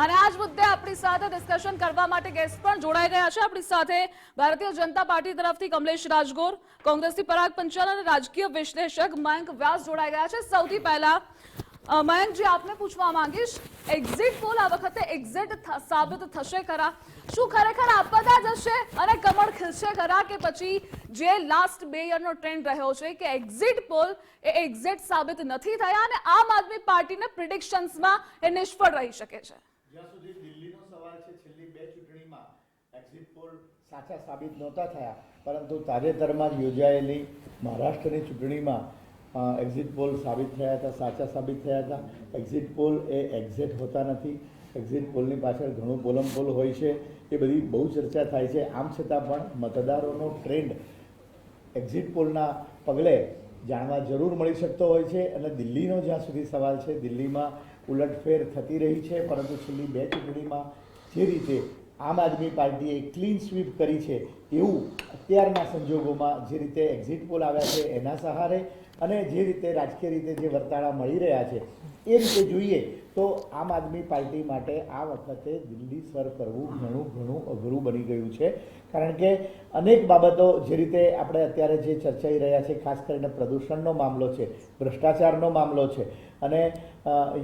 અને આ જ મુદ્દે આપણી સાથે ડિસ્કશન કરવા માટે ગેસ્ટ પણ જોડાઈ ગયા છે। આપણી સાથે ભારતીય જનતા પાર્ટી તરફથી કમલેશ રાજગોર, કોંગ્રેસથી પરાગ પંચાલ અને રાજકીય વિશ્લેષક મયંક વ્યાસ જોડાઈ ગયા છે। સૌથી પહેલા મયંકજી, આપને પૂછવા માંગીશ, એક્ઝિટ પોલ આ વખતે એક્ઝિટ સાબિત થશે ખરા? શું ખરેખર આપતા જશે અને કમળ ખીલશે ખરા, કે પછી જે લાસ્ટ 2 યરનો ટ્રેન્ડ રહ્યો છે કે એક્ઝિટ પોલ એ એક્ઝિટ સાબિત નથી થયા અને આમ આદમી પાર્ટીના પ્રિડિક્શન્સમાં એ નિષ્ફળ રહી શકે છે? જ્યાં સુધી દિલ્હીનો સવાલ છે, છેલ્લી 2 ચૂંટણીમાં એક્ઝિટ પોલ સાચા સાબિત નહોતા થયા, પરંતુ તાજેતરમાં યોજાયેલી મહારાષ્ટ્રની ચૂંટણીમાં એક્ઝિટ પોલ સાબિત થયા હતા, સાચા સાબિત થયા હતા। એક્ઝિટ પોલ એ એક્ઝેક્ટ હોતા નથી, એક્ઝિટ પોલની પાછળ ઘણું પોલમપોલ હોય છે, એ બધી બહુ ચર્ચા થાય છે। આમ છતાં પણ મતદારોનો ટ્રેન્ડ એક્ઝિટ પોલના પગલે જાણવા જરૂર મળી શકતો હોય છે। અને દિલ્હીનો જ્યાં સુધી સવાલ છે, દિલ્હીમાં ઉલટફેર થતી રહી છે, પરંતુ છેલ્લી 2 ચૂંટણીમાં જે રીતે આમ આદમી પાર્ટીએ ક્લીન સ્વીપ કરી છે, એવું અત્યારના સંજોગોમાં જે રીતે એક્ઝિટ પોલ આવ્યા છે એના સહારે અને જે રીતે રાજકીય રીતે જે વર્તાળા મળી રહ્યા છે એ રીતે જોઈએ તો આમ આદમી પાર્ટી માટે આ વખતે દિલ્હી સર કરવું ઘણું અઘરું બની ગયું છે। કારણ કે અનેક બાબતો જે રીતે આપણે અત્યારે જે ચર્ચાઈ રહ્યા છે, ખાસ કરીને પ્રદૂષણનો મામલો છે, ભ્રષ્ટાચારનો મામલો છે અને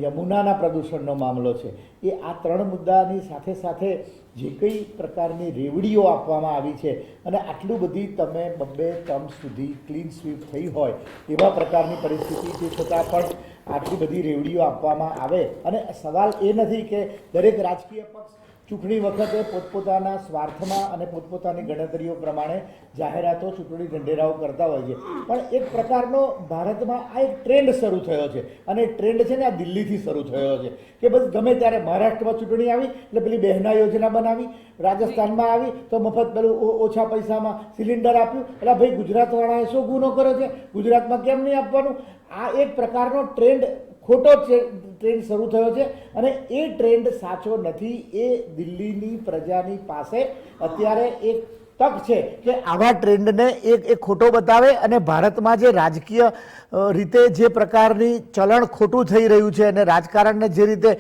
યમુનાના પ્રદૂષણનો મામલો છે, એ આ 3 મુદ્દાની સાથે સાથે જે કંઈ પ્રકારની રેવડીઓ આપવામાં આવી છે અને આટલું બધી તમે 2 ટર્મ સુધી ક્લીન સ્વીપ થઈ હોય એવા પ્રકારની પરિસ્થિતિ છે, છતાં પણ આટલી બધી રેવડીઓ આપવામાં આવે અને સવાલ એ નથી કે દરેક રાજકીય પક્ષ ચૂંટણી વખતે પોતપોતાના સ્વાર્થમાં અને પોતપોતાની ગણતરીઓ પ્રમાણે જાહેરાતો, ચૂંટણી ઢંઢેરાઓ કરતા હોય છે, પણ એક પ્રકારનો ભારતમાં આ એક ટ્રેન્ડ શરૂ થયો છે અને ટ્રેન્ડ છે ને આ દિલ્હીથી શરૂ થયો છે કે બસ ગમે ત્યારે મહારાષ્ટ્રમાં ચૂંટણી આવી એટલે પેલી બહેના યોજના બનાવી, રાજસ્થાનમાં આવી તો મફત પેલું ઓછા પૈસામાં સિલિન્ડર આપ્યું, એટલે ભાઈ ગુજરાતવાળાએ શું ગુનો કર્યો છે, ગુજરાતમાં કેમ નહીં આપવાનું? આ એક પ્રકારનો ટ્રેન્ડ, ખોટો ટ્રેન્ડ શરૂ થયો છે અને એ ટ્રેન્ડ સાચો નથી। એ દિલ્હીની પ્રજાની પાસે અત્યારે એક તક છે કે આવા ટ્રેન્ડને એક ખોટો બતાવે અને ભારતમાં જે રાજકીય રીતે જે પ્રકારની ચલણ ખોટું થઈ રહ્યું છે અને રાજકારણને જે રીતે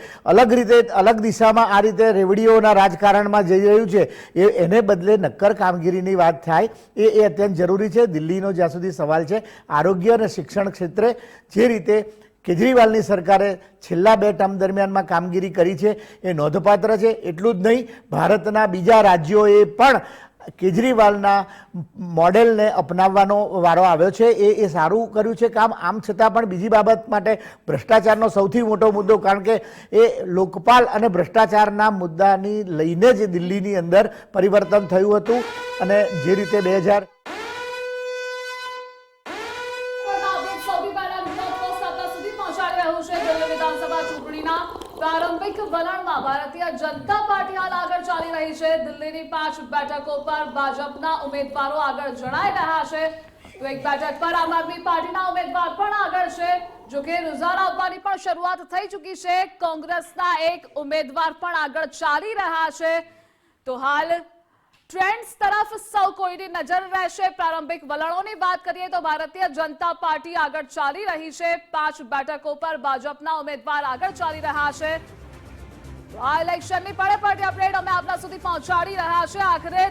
અલગ દિશામાં આ રીતે રેવડીઓના રાજકારણમાં જઈ રહ્યું છે એને બદલે નક્કર કામગીરીની વાત થાય એ અત્યંત જરૂરી છે। દિલ્હીનો જ્યાં સુધી સવાલ છે, આરોગ્ય અને શિક્ષણ ક્ષેત્રે જે રીતે કેજરીવાલની સરકારે છેલ્લા 2 ટર્મ દરમિયાનમાં કામગીરી કરી છે એ નોંધપાત્ર છે। એટલું જ નહીં, ભારતના બીજા રાજ્યોએ પણ કેજરીવાલના મોડેલને અપનાવવાનો વારો આવ્યો છે, એ સારું કર્યું છે કામ। આમ છતાં પણ બીજી બાબત માટે ભ્રષ્ટાચારનો સૌથી મોટો મુદ્દો, કારણ કે એ લોકપાલ અને ભ્રષ્ટાચારના મુદ્દાની લઈને જ દિલ્હીની અંદર પરિવર્તન થયું હતું અને જે રીતે 2000 પ્રારંભિક વલણમાં ભારતીય જનતા પાર્ટી હાલ આગળ ચાલી રહી છે। દિલ્હીની 5 બેઠકો પર ભાજપના ઉમેદવારો આગળ જણાઈ રહ્યા છે, તો એક બેઠક પર આમ આદમી પાર્ટીના ઉમેદવાર પણ આગળ છે, જો કે રુઝાન આવવાની પણ શરૂઆત થઈ ચૂકી છે। કોંગ્રેસના એક ઉમેદવાર પણ આગળ ચાલી રહ્યા છે, તો હાલ ટ્રેન્ડ્સ તરફ સૌ કોઈની નજર રહેશે। પ્રારંભિક વલણોની વાત કરીએ તો ભારતીય જનતા પાર્ટી આગળ ચાલી રહી છે, 5 બેઠકો પર ભાજપના ઉમેદવાર આગળ ચાલી રહ્યા છે। આ ઇલેક્શનની પડે અપડેટ અમે આપના સુધી પહોંચાડી રહ્યા છે। આખરે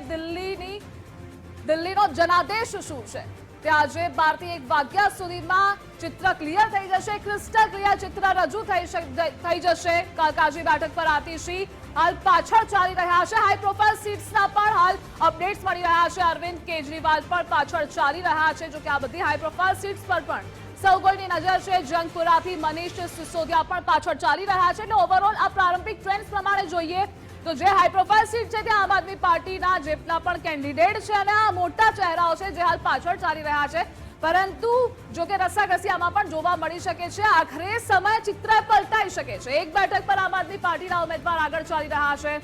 દિલ્હીનો જનાદેશ શું છે તે આજે 12 થી 1 વાગ્યા સુધીમાં ચિત્ર ક્લિયર થઈ જશે, ક્રિસ્ટલ ક્લિયર ચિત્ર રજૂ થઈ જશે। કાલકાજી બેઠક પર આતિશી હાલ પાછળ ચાલી રહ્યા છે, હાઈ પ્રોફાઇલ સીટ્સના પણ હાલ અપડેટ્સ મળી રહ્યા છે। અરવિંદ કેજરીવાલ પણ પાછળ ચાલી રહ્યા છે, જો કે આ બધી હાઈ પ્રોફાઇલ સીટ્સ પર પણ સૌ કોઈની નજર છે। જંગપુરાથી મનીષ સિસોદિયા પણ પાછળ ચાલી રહ્યા છે। એટલે ઓવરઓલ આ પ્રારંભિક ટ્રેન્ડ્સ પ્રમાણે જોઈએ તો જે હાઈ પ્રોફાઇલ સીટ છે ત્યાં આમ આદમી પાર્ટીના જેટલા પણ કેન્ડિડેટ છે અને આ મોટા ચહેરાઓ છે જે હાલ પાછળ ચાલી રહ્યા છે, પરંતુ જો કે રસાકસી આમાં પણ જોવા મળી શકે છે। આખરે સમય ચિત્ર પલટાઈ શકે છે। એક બેઠક પર આમ આદમી પાર્ટીના ઉમેદવાર આગળ ચાલી રહ્યા છે,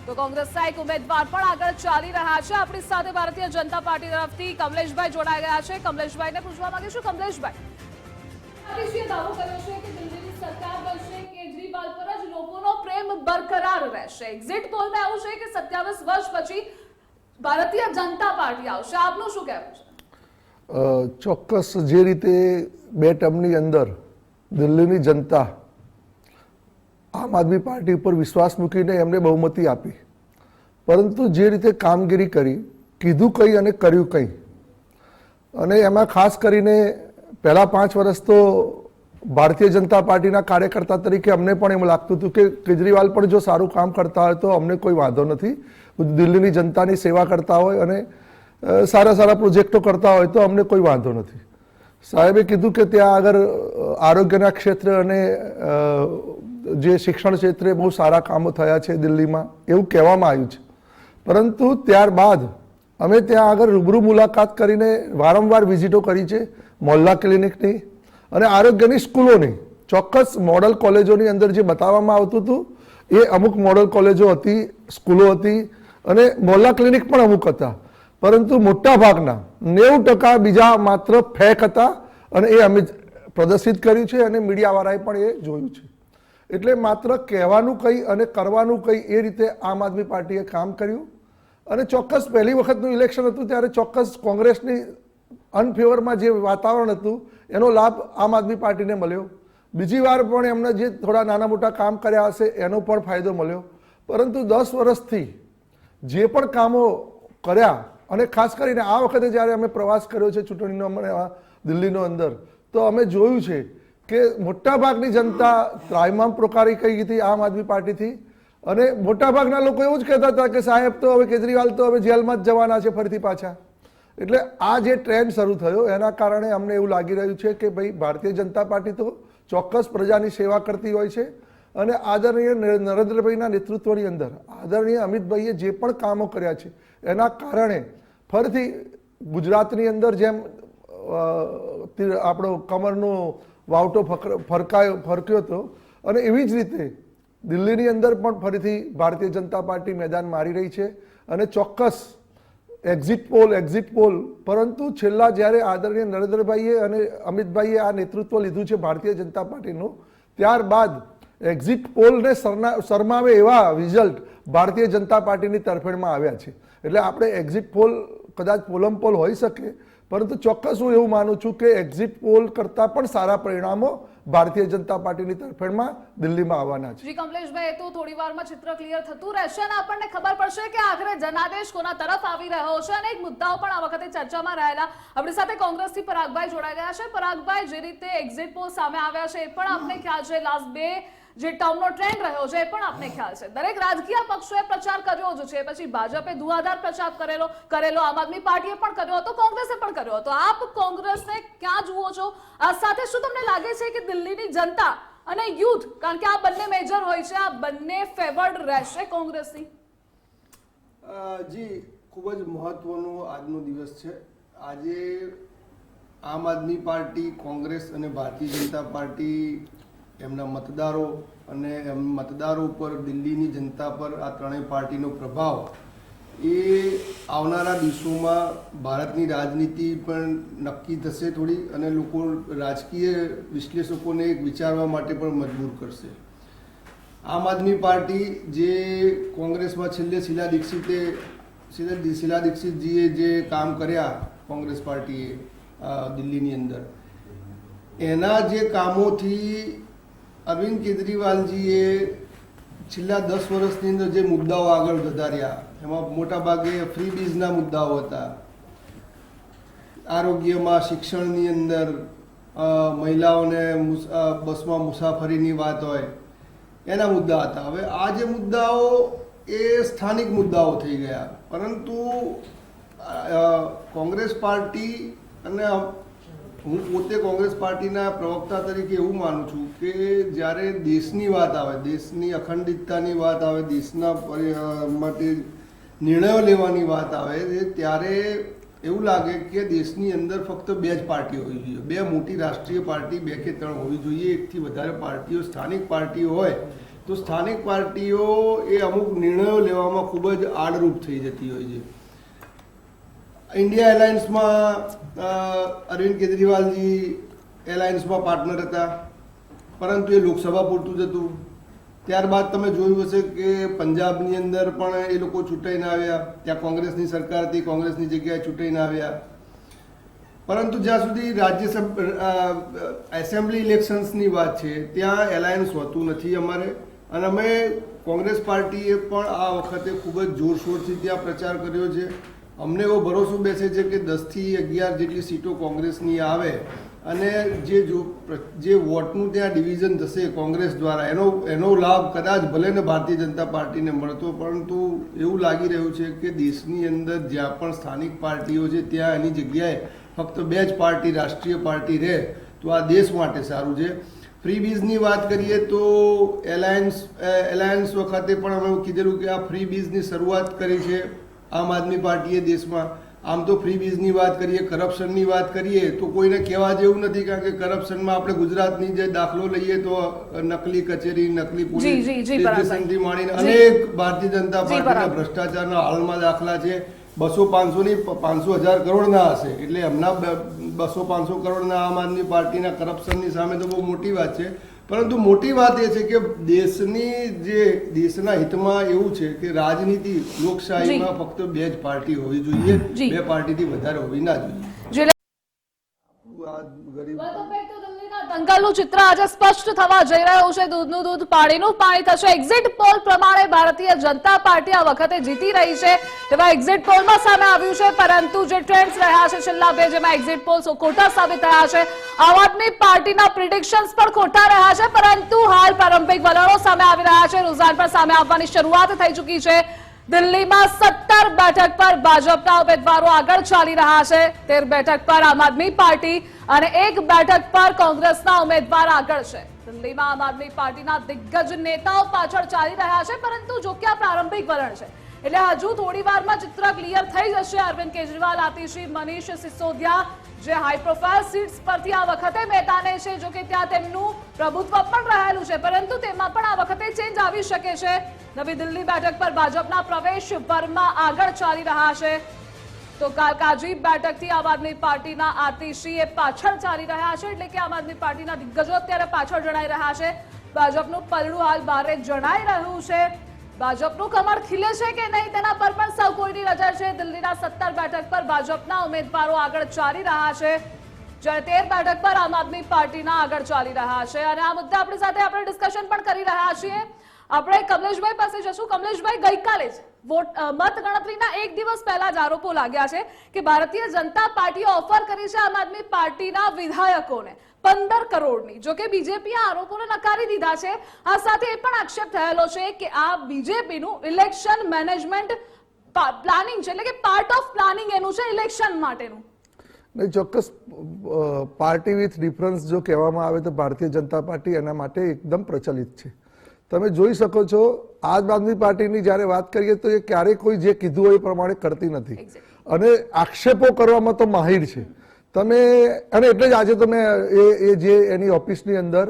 તો કોંગ્રેસના એક ઉમેદવાર પણ આગળ ચાલી રહ્યા છે। આપણી સાથે ભારતીય જનતા પાર્ટી તરફથી કમલેશભાઈ જોડાઈ ગયા છે। કમલેશભાઈને પૂછવા માંગીશું, કમલેશભાઈ, દાવો કર્યો છે કે દિલ્હીની સરકાર બનશે, કેજરીવાલ પર જ લોકોનો પ્રેમ બરકરાર રહેશે। એક્ઝિટ પોલમાં એવું છે કે 27 વર્ષ પછી ભારતીય જનતા પાર્ટી આવશે, આપનું શું કહેવું છે? ચોક્કસ જે રીતે 2 ટર્મની અંદર દિલ્હીની જનતા આમ આદમી પાર્ટી ઉપર વિશ્વાસ મૂકીને એમને બહુમતી આપી, પરંતુ જે રીતે કામગીરી કરી, કીધું કંઈ અને કર્યું કંઈ, અને એમાં ખાસ કરીને પહેલાં 5 વર્ષ તો ભારતીય જનતા પાર્ટીના કાર્યકર્તા તરીકે અમને પણ એમ લાગતું હતું કે કેજરીવાલ પણ જો સારું કામ કરતા હોય તો અમને કોઈ વાંધો નથી, દિલ્હીની જનતાની સેવા કરતા હોય અને સારા સારા પ્રોજેક્ટો કરતા હોય તો અમને કોઈ વાંધો નથી. સાહેબે કીધું કે ત્યાં આગળ આરોગ્યના ક્ષેત્રે અને જે શિક્ષણ ક્ષેત્રે બહુ સારા કામો થયા છે દિલ્હીમાં, એવું કહેવામાં આવ્યું છે. પરંતુ ત્યારબાદ અમે ત્યાં આગળ રૂબરૂ મુલાકાત કરીને વારંવાર વિઝિટો કરી છે, મોહલ્લા ક્લિનિકની અને આરોગ્યની સ્કૂલોની. ચોક્કસ મોડલ કોલેજોની અંદર જે બતાવવામાં આવતું હતું એ અમુક મોડલ કોલેજો હતી, સ્કૂલો હતી અને મોહલ્લા ક્લિનિક પણ અમુક હતા, પરંતુ મોટા ભાગના 90% બીજા માત્ર ફેક હતા અને એ અમે પ્રદર્શિત કર્યું છે અને મીડિયાવાળાએ પણ એ જોયું છે. એટલે માત્ર કહેવાનું કંઈ અને કરવાનું કંઈ એ રીતે આમ આદમી પાર્ટીએ કામ કર્યું. અને ચોક્કસ પહેલી વખતનું ઇલેક્શન હતું ત્યારે ચોક્કસ કોંગ્રેસની અનફેવરમાં જે વાતાવરણ હતું એનો લાભ આમ આદમી પાર્ટીને મળ્યો. બીજી વાર પણ એમને જે થોડા નાના મોટા કામ કર્યા હશે એનો પણ ફાયદો મળ્યો. પરંતુ 10 વર્ષથી જે પણ કામો કર્યા, અને ખાસ કરીને આ વખતે જ્યારે અમે પ્રવાસ કર્યો છે ચૂંટણીનો દિલ્હીનો અંદર, તો અમે જોયું છે કે મોટાભાગની જનતા ત્રાહિમામ પ્રકારે કહી હતી આમ આદમી પાર્ટીથી. અને મોટાભાગના લોકો એવું જ કહેતા હતા કે સાહેબ તો હવે કેજરીવાલ તો હવે જેલમાં જ જવાના છે ફરીથી પાછા. એટલે આ જે ટ્રેન્ડ શરૂ થયો એના કારણે અમને એવું લાગી રહ્યું છે કે ભાઈ ભારતીય જનતા પાર્ટી તો ચોક્કસ પ્રજાની સેવા કરતી હોય છે અને આદરણીય નરેન્દ્રભાઈના નેતૃત્વની અંદર આદરણીય અમિતભાઈએ જે પણ કામો કર્યા છે એના કારણે ફરીથી ગુજરાતની અંદર જેમ આપણો કમરનો વાવટો ફરક્યો હતો અને એવી જ રીતે દિલ્હીની અંદર પણ ફરીથી ભારતીય જનતા પાર્ટી મેદાન મારી રહી છે. અને ચોક્કસ એક્ઝિટ પોલ, પરંતુ છેલ્લા જ્યારે આદરણીય નરેન્દ્રભાઈએ અને અમિતભાઈએ આ નેતૃત્વ લીધું છે ભારતીય જનતા પાર્ટીનું, ત્યારબાદ એક્ઝિટ પોલને શરમાવે એવા રિઝલ્ટ ભારતીય જનતા પાર્ટીની તરફેણમાં આવ્યા છે. એટલે આપણે એક્ઝિટ પોલ કદાચ પોલમ પોલ હોઈ શકે, પરંતુ ચોક્કસ હું એવું માનું છું કે એક્ઝિટ પોલ કરતાં પણ સારા પરિણામો ભારતીય જનતા પાર્ટીની તરફેણમાં દિલ્હીમાં આવવાના છે. જી કમલેશભાઈ, તો થોડી વારમાં ચિત્ર ક્લિયર થતું રહેશે અને આપણને ખબર પડશે કે આખરે જનાદેશ કોના તરફ આવી રહ્યો છે. અને એક મુદ્દાઓ પણ આ વખતે ચર્ચામાં રહેલા. આપણી સાથે કોંગ્રેસથી પરાગભાઈ જોડાઈ ગયા છે. પરાગભાઈ, જે રીતે એક્ઝિટ પોલ સામે આવ્યા છે એ પણ આપને ખ્યાલ છે, લાસ્ટ 2 જે ટર્મનો ટ્રેન્ડ રહ્યો છે એ પણ આપને ખ્યાલ છે. દરેક રાજકીય પક્ષોએ પ્રચાર કર્યો જ છે, પછી ભાજપે ધુઆધાર પ્રચાર કરેલો, આમ આદમી પાર્ટીએ પણ કર્યો હતો, કોંગ્રેસે પણ કર્યો હતો. આપ કોંગ્રેસને ક્યાં જુઓ છો? આ સાથે શું તમને લાગે છે કે દિલ્હીની જનતા અને યુથ, કારણ કે આ બંને મેજર હોય છે, આ બંને ફેવર્ડ રહેશે કોંગ્રેસની? જી, ખૂબ જ મહત્વનો આજનો દિવસ છે. આજે આમ આદમી પાર્ટી, કોંગ્રેસ અને ભારતીય જનતા પાર્ટી એમના મતદારો અને મતદારો ઉપર, દિલ્હીની જનતા પર આ ત્રણેય પાર્ટીનો પ્રભાવ એ આવનારા દિવસોમાં ભારતની રાજનીતિ પણ નક્કી થશે થોડી, અને લોકો રાજકીય વિશ્લેષકોને વિચારવા માટે પણ મજબૂર કરશે. આમ આદમી પાર્ટી જે કોંગ્રેસમાં છેલ્લે શીલા દીક્ષિતજીએ જે કામ કર્યા કોંગ્રેસ પાર્ટીએ દિલ્હીની અંદર, એના જે કામોથી અરવિંદ કેજરીવાલજીએ છેલ્લા 10 વર્ષની અંદર જે મુદ્દાઓ આગળ વધાર્યા એમાં મોટાભાગે ફ્રીબીઝના મુદ્દાઓ હતા. આરોગ્યમાં, શિક્ષણની અંદર, મહિલાઓને બસમાં મુસાફરીની વાત હોય એના મુદ્દા હતા. હવે આ જે મુદ્દાઓ એ સ્થાનિક મુદ્દાઓ થઈ ગયા. પરંતુ કોંગ્રેસ પાર્ટી, અને હું પોતે કોંગ્રેસ પાર્ટીના પ્રવક્તા તરીકે એવું માનું છું કે જ્યારે દેશની વાત આવે, દેશની અખંડિતતાની વાત આવે, દેશના માટે નિર્ણયો લેવાની વાત આવે, ત્યારે એવું લાગે કે દેશની અંદર ફક્ત 2 જ પાર્ટીઓ હોવી જોઈએ, 2 મોટી રાષ્ટ્રીય પાર્ટી, 2 કે 3 હોવી જોઈએ. એકથી વધારે પાર્ટીઓ, સ્થાનિક પાર્ટીઓ હોય તો સ્થાનિક પાર્ટીઓ એ અમુક નિર્ણયો લેવામાં ખૂબ જ આડરૂપ થઈ જતી હોય છે. ઇન્ડિયા એલાયન્સમાં અરવિંદ કેજરીવાલજી એલાયન્સમાં પાર્ટનર હતા, પરંતુ એ લોકસભા પૂરતું જ હતું. ત્યારબાદ તમે જોયું હશે કે પંજાબની અંદર પણ એ લોકો ચૂંટાઈને આવ્યા, ત્યાં કોંગ્રેસની સરકાર હતી, કોંગ્રેસની જગ્યાએ ચૂંટાઈને આવ્યા. પરંતુ જ્યાં સુધી રાજ્યસભા એસેમ્બલી ઇલેક્શન્સની વાત છે ત્યાં એલાયન્સ હોતું નથી અમારે. અને અમે કોંગ્રેસ પાર્ટીએ પણ આ વખતે ખૂબ જ જોરશોરથી ત્યાં પ્રચાર કર્યો છે. અમને એવો ભરોસો બેસે છે કે 10 થી 11 જેટલી સીટો કોંગ્રેસની આવે અને જે વોટનું ત્યાં ડિવિઝન થશે કોંગ્રેસ દ્વારા એનો લાભ કદાચ ભલે ને ભારતીય જનતા પાર્ટીને મળતો, પરંતુ એવું લાગી રહ્યું છે કે દેશની અંદર જ્યાં પણ સ્થાનિક પાર્ટીઓ છે ત્યાં એની જગ્યાએ ફક્ત 2 જ પાર્ટી રાષ્ટ્રીય પાર્ટી રહે તો આ દેશ માટે સારું છે. ફ્રી બીઝની વાત કરીએ તો એલાયન્સ વખતે પણ અમે કીધેલું કે આ ફ્રી બીઝની શરૂઆત કરી છે આમ આદમી પાર્ટીએ દેશમાં. આમ તો ફ્રી બીઝની વાત કરીએ, કરપ્શનની વાત કરીએ તો કોઈને કહેવા જેવું નથી, કારણ કે કરપ્શનમાં આપણે ગુજરાતની જે દાખલો લઈએ તો નકલી કચેરી, નકલી પોલીસ સ્ટેશનથી માંડીને અનેક ભારતીય જનતા પાર્ટીના ભ્રષ્ટાચારના હાલમાં દાખલા છે. 200-500 ની 500,000 કરોડના હશે, એટલે એમના 200-500 કરોડના આમ આદમી પાર્ટીના કરપ્શનની સામે તો બહુ મોટી વાત છે. પરંતુ મોટી વાત એ છે કે દેશના હિતમાં એવું છે કે રાજનીતિ લોકશાહીમાં ફક્ત 2 જ પાર્ટી હોવી જોઈએ, 2 પાર્ટીથી વધારે હોવી ના જોઈએ. દંગલનું ચિત્ર આજે સ્પષ્ટ થવા જઈ રહ્યું છે. દૂધનું દૂધ પાણીનું પાણી થશે. એક્ઝિટ પોલ પ્રમાણે ભારતીય જનતા પાર્ટી આ વખતે જીતી રહી છે તેવા એક્ઝિટ પોલમાં સામે આવ્યું છે, પરંતુ જે ટ્રેન્ડ્સ રહ્યા છે છેલ્લા 2 જેમાં એક્ઝિટ પોલ્સ ખોટા સાબિત થયા છે. આમ આદમી પાર્ટીના પ્રિડિક્શન્સ પણ ખોટા રહ્યા છે, પરંતુ હાલ પ્રારંભિક વલણો સામે આવી રહ્યા છે. રૂઝાન પણ સામે આવવાની શરૂઆત થઈ ચૂકી છે. દિલ્હીમાં 17 બેઠક પર ભાજપના ઉમેદવારો આગળ ચાલી રહ્યા છે. 13 બેઠક પર આમ આદમી પાર્ટી અને 1 બેઠક પર કોંગ્રેસના ઉમેદવાર આગળ છે. દિલ્હીમાં આમ આદમી પાર્ટીના દિગ્ગજ નેતાઓ પાછળ ચાલી રહ્યા છે, પરંતુ જો કે આ પ્રારંભિક વલણ છે એટલે હજુ થોડી વારમાં ચિત્ર ક્લિયર થઈ જશે. અરવિંદ કેજરીવાલ, આતિશી, મનીષ સિસોદિયા જે હાઈ પ્રોફાઇલ સીટ્સ પરથી આ વખતે મેદાને છે, જો કે ત્યાં તેમનું પ્રભુત્વ પણ રહેલું છે, પરંતુ તેમાં પણ આ વખતે ચેન્જ આવી શકે છે. નવી દિલ્હી બેઠક પર ભાજપના પ્રવેશ વર્મા આગળ ચાલી રહ્યા છે, તો કાલકાજી બેઠકથી આમ આદમી પાર્ટીના આતિશી એ પાછળ ચાલી રહ્યા છે, એટલે કે આમ આદમી પાર્ટીના દિગ્ગજો અત્યારે પાછળ જણાઈ રહ્યા છે. ભાજપનું પલડું હાલ ભારે જણાઈ રહ્યું છે. ભાજપનું કમર ખીલે છે કે નહીં તેના પર પણ સૌ કોઈની નજર છે. દિલ્હીના 17 બેઠક પર ભાજપના ઉમેદવારો આગળ ચાલી રહ્યા છે, જ્યારે 13 બેઠક પર આમ આદમી પાર્ટીના આગળ ચાલી રહ્યા છે. અને આ મુદ્દે આપણી સાથે આપણે ડિસ્કશન પણ કરી રહ્યા છીએ. આપણે કમલેશભાઈ પાસે જશું. કમલેશભાઈ, ગઈકાલે જ મતગણતરીના 1 દિવસ પહેલા જ આરોપો લાગ્યા છે કે ભારતીય જનતા પાર્ટીએ ઓફર કરી છે આમ આદમી પાર્ટીના વિધાયકોને 15 કરોડની. જો કે બીજેપી આ આરોપોને નકારી દીધા છે. આ સાથે એ પણ આક્ષેપ થયેલો છે કે આ બીજેપીનું ઇલેક્શન મેનેજમેન્ટ પ્લાનિંગ છે, એટલે કે પાર્ટ ઓફ પ્લાનિંગ એનું છે ઇલેક્શન માટેનું. નહીં, ચોક્કસ પાર્ટી વિથ ડિફરન્સ જો કહેવામાં આવે તો ભારતીય જનતા પાર્ટી એના માટે એકદમ પ્રચલિત છે. તમે જોઈ શકો છો આમ આદમી પાર્ટીની જ્યારે વાત કરીએ તો એ ક્યારેય કોઈ જે કીધું હોય એ પ્રમાણે કરતી નથી અને આક્ષેપો કરવામાં તો માહિર છે. તમે અને એટલે જ આજે તમે એ જે એની ઓફિસની અંદર